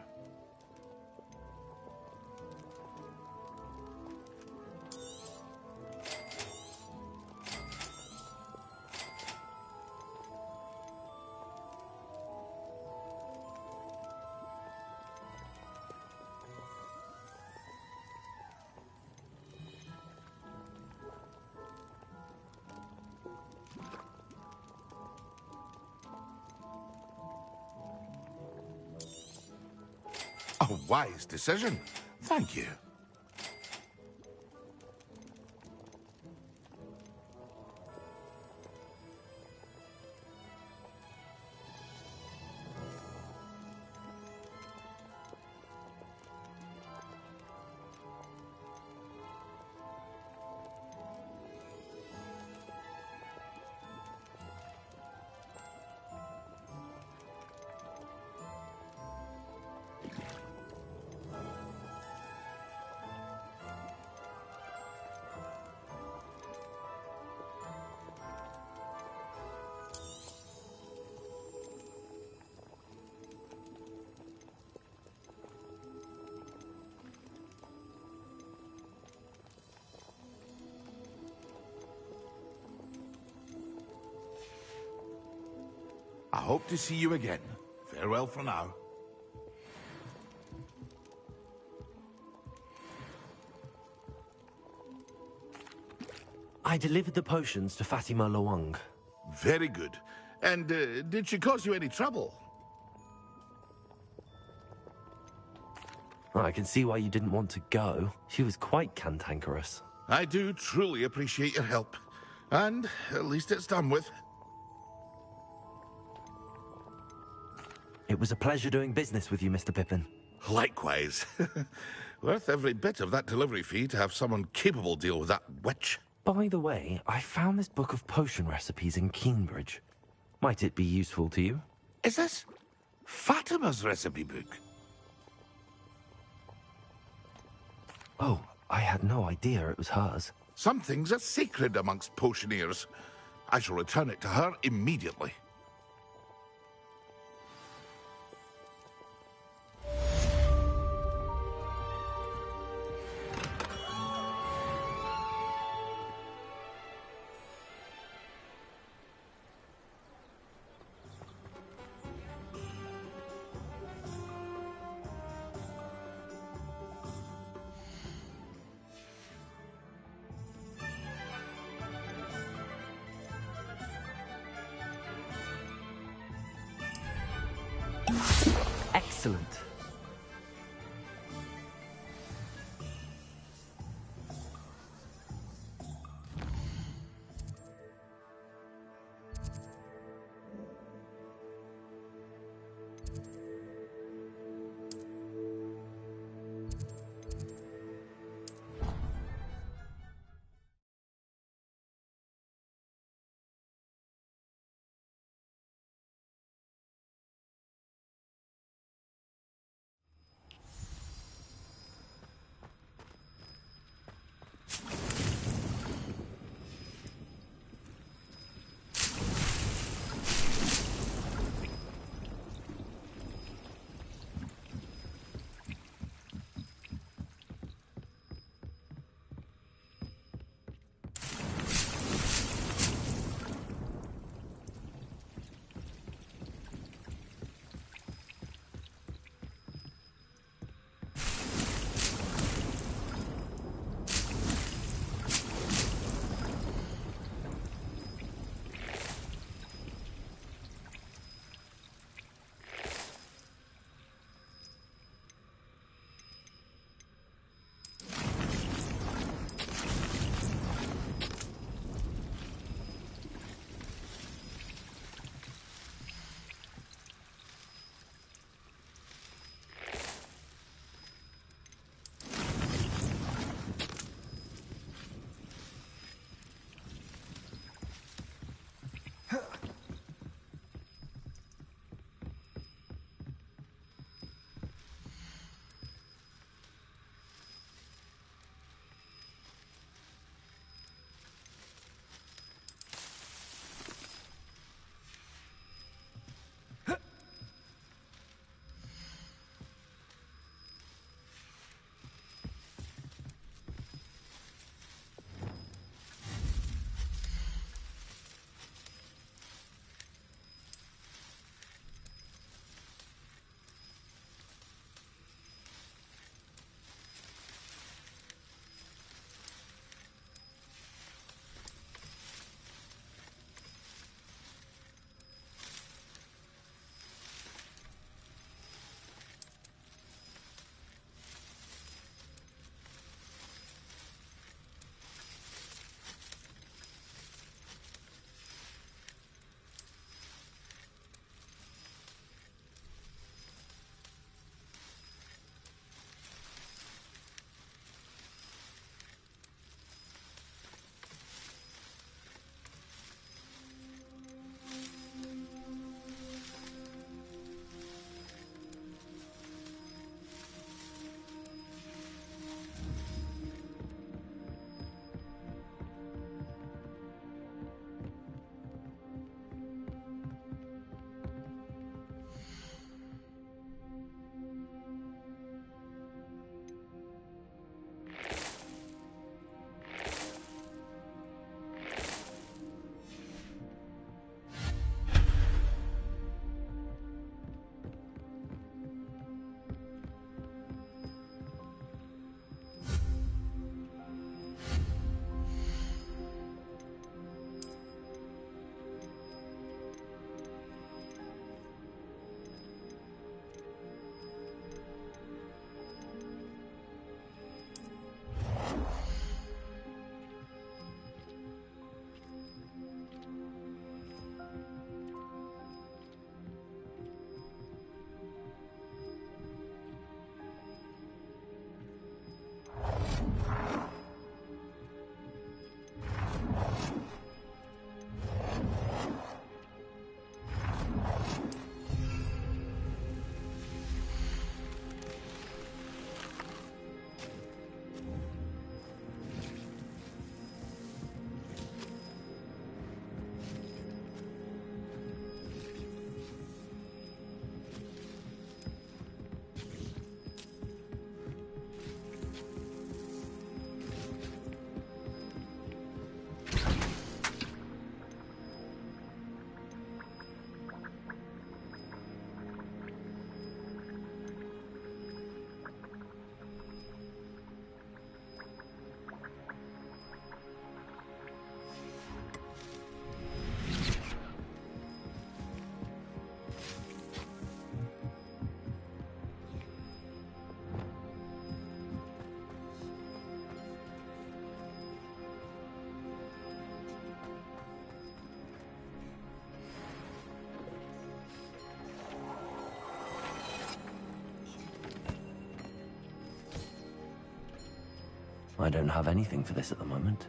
A wise decision. Thank you. hope to see you again. Farewell for now. I delivered the potions to Fatima Lawang. Very good. And did she cause you any trouble? I can see why you didn't want to go. She was quite cantankerous. I do truly appreciate your help. And at least it's done with. It was a pleasure doing business with you, Mr. Pippin. Likewise. Worth every bit of that delivery fee to have someone capable deal with that witch. By the way, I found this book of potion recipes in Cambridge. Might it be useful to you? Is this Fatima's recipe book? Oh, I had no idea it was hers. Some things are sacred amongst potioneers. I shall return it to her immediately. I don't have anything for this at the moment.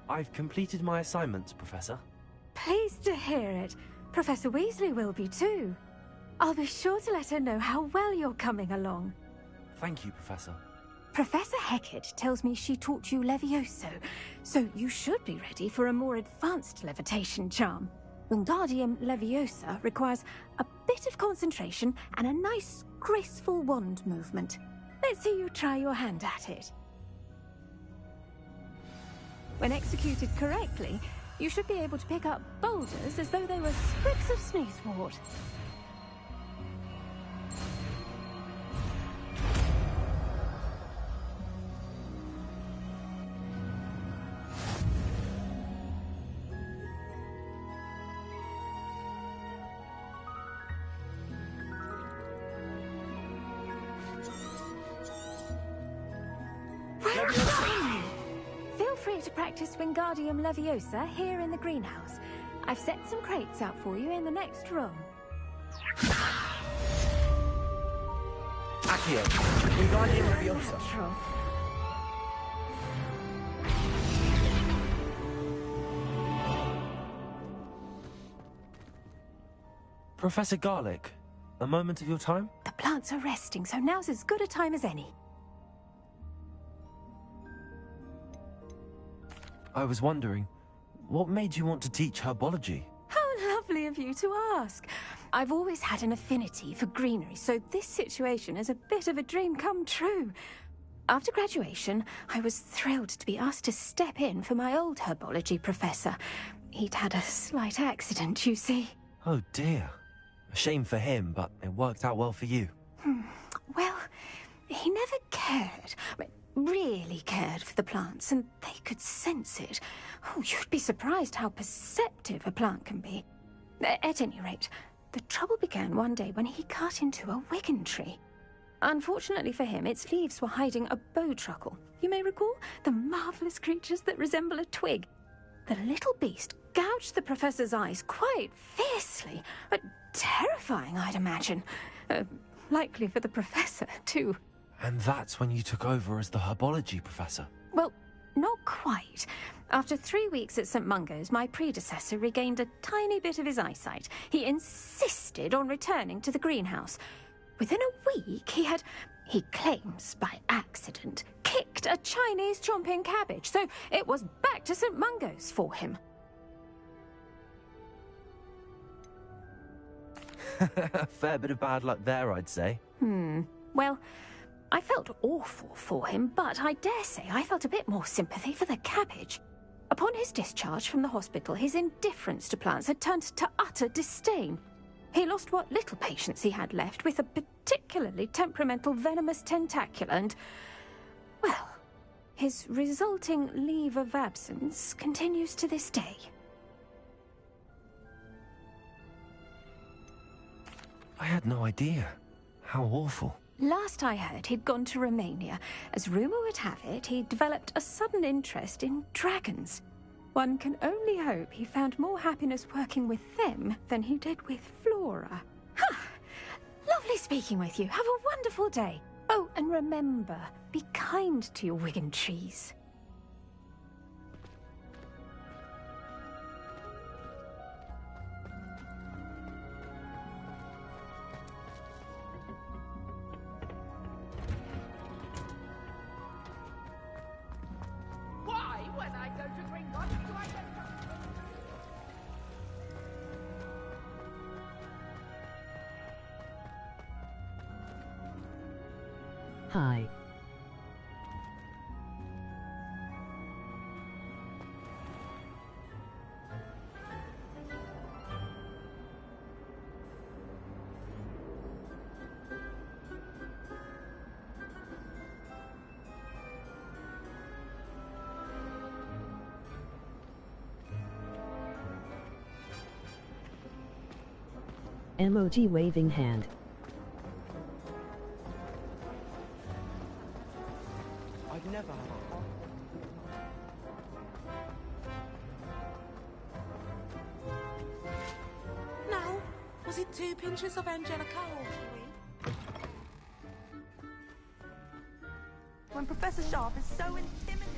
I've completed my assignments, Professor. Pleased to hear it. Professor Weasley will be too. I'll be sure to let her know how well you're coming along. Thank you, Professor. Professor Hecat tells me she taught you Levioso, so you should be ready for a more advanced levitation charm. Wingardium Leviosa requires a bit of concentration and a nice, graceful wand movement. Let's see you try your hand at it. When executed correctly, you should be able to pick up boulders as though they were sprigs of sneezewort. Feel free to practice Wingardium Leviosa here in the greenhouse. I've set some crates out for you in the next room. Accio, Wingardium Leviosa. Natural. Professor Garlick, a moment of your time? The plants are resting, so now's as good a time as any. I was wondering, what made you want to teach herbology? How lovely of you to ask. I've always had an affinity for greenery, so this situation is a bit of a dream come true. After graduation, I was thrilled to be asked to step in for my old herbology professor. He'd had a slight accident, you see. Oh dear. A shame for him, but it worked out well for you. Well, he never cared. Really cared for the plants, and they could sense it. Oh, you'd be surprised how perceptive a plant can be. At any rate, the trouble began one day when he cut into a wigan tree. Unfortunately for him, its leaves were hiding a bowtruckle. You may recall the marvellous creatures that resemble a twig. The little beast gouged the professor's eyes quite fiercely, but terrifying, I'd imagine. Likely for the professor, too. And that's when you took over as the herbology professor? Well, not quite. After 3 weeks at St. Mungo's, my predecessor regained a tiny bit of his eyesight. He insisted on returning to the greenhouse. Within a week, he claims by accident, kicked a Chinese chomping cabbage, so it was back to St. Mungo's for him. A fair bit of bad luck there, I'd say. Well, I felt awful for him, but I dare say I felt a bit more sympathy for the cabbage. Upon his discharge from the hospital, his indifference to plants had turned to utter disdain. He lost what little patience he had left with a particularly temperamental venomous tentacula and, well, his resulting leave of absence continues to this day. I had no idea. How awful. Last I heard, he'd gone to Romania. As rumour would have it, he'd developed a sudden interest in dragons. One can only hope he found more happiness working with them than he did with Flora. Ha! Lovely speaking with you. Have a wonderful day. Oh, and remember, be kind to your Wigan trees. Why, when I go to Gringotts, do I get... Hi. Emoji waving hand. I've never had a... Now, was it 2 pinches of Angelica all week? When Professor Sharp is so intimidating.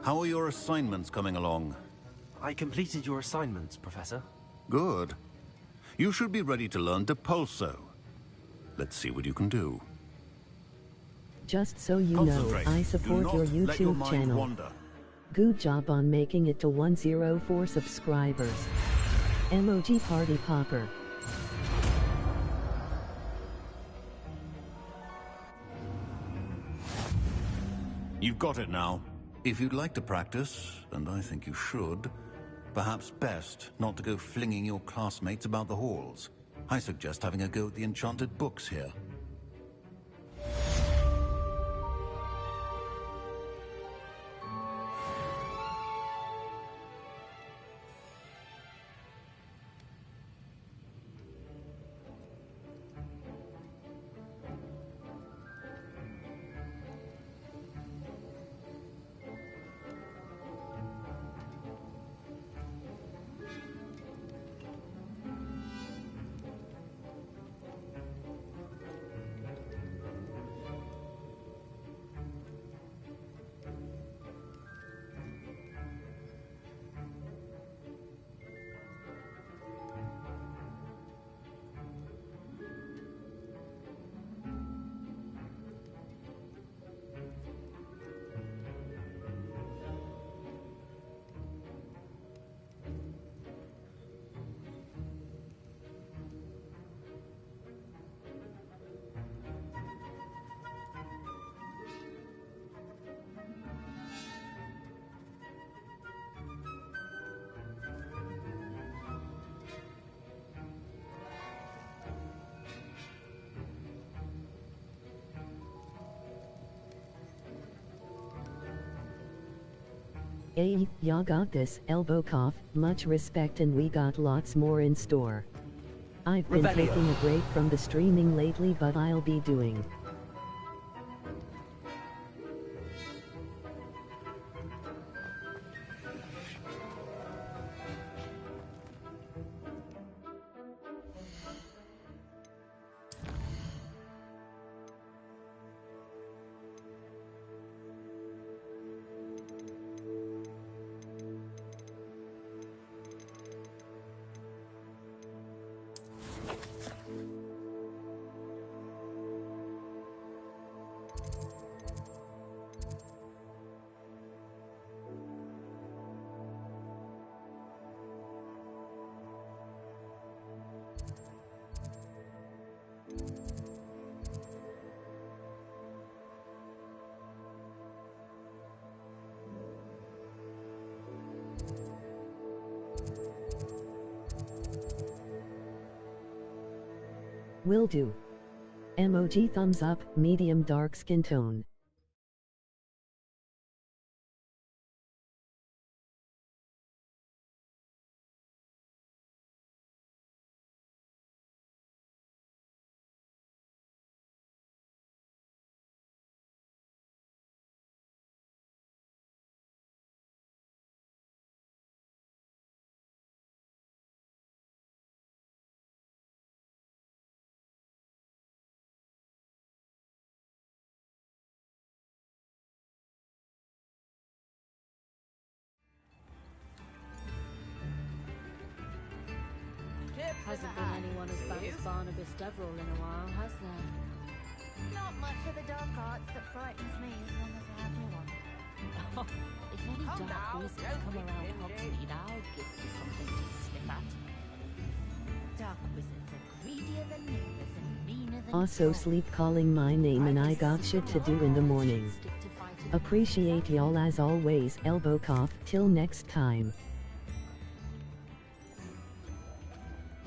How are your assignments coming along? I completed your assignments, Professor. Good. You should be ready to learn Depulso. Let's see what you can do. Just so you know, I support your YouTube channel. Wander. Good job on making it to 104 subscribers. Emoji party popper. You've got it now. If you'd like to practice, and I think you should, perhaps best not to go flinging your classmates about the halls. I suggest having a go at the enchanted books here. Hey, y'all got this, elbow cough, much respect, and we got lots more in store. I've been taking a break from the streaming lately, but I'll be doing Will do. Emoji thumbs up, medium dark skin tone. Hasn't been anyone as bad as Barnabas Deverell in a while, has there? Not much of the dark arts that frightens me as long as I have you on. If any dark wizards come around Hogsmeade, I'll give you something to sniff at. Dark wizards are greedier than nippers and meaner than Also sleep calling my name and I got shit to do in the morning. Appreciate y'all as always, elbow cough, till next time.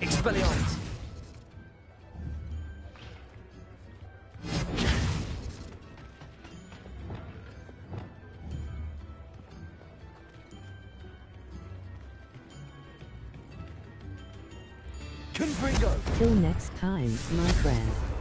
Expelliarmus! Confringo! Till next time, my friend.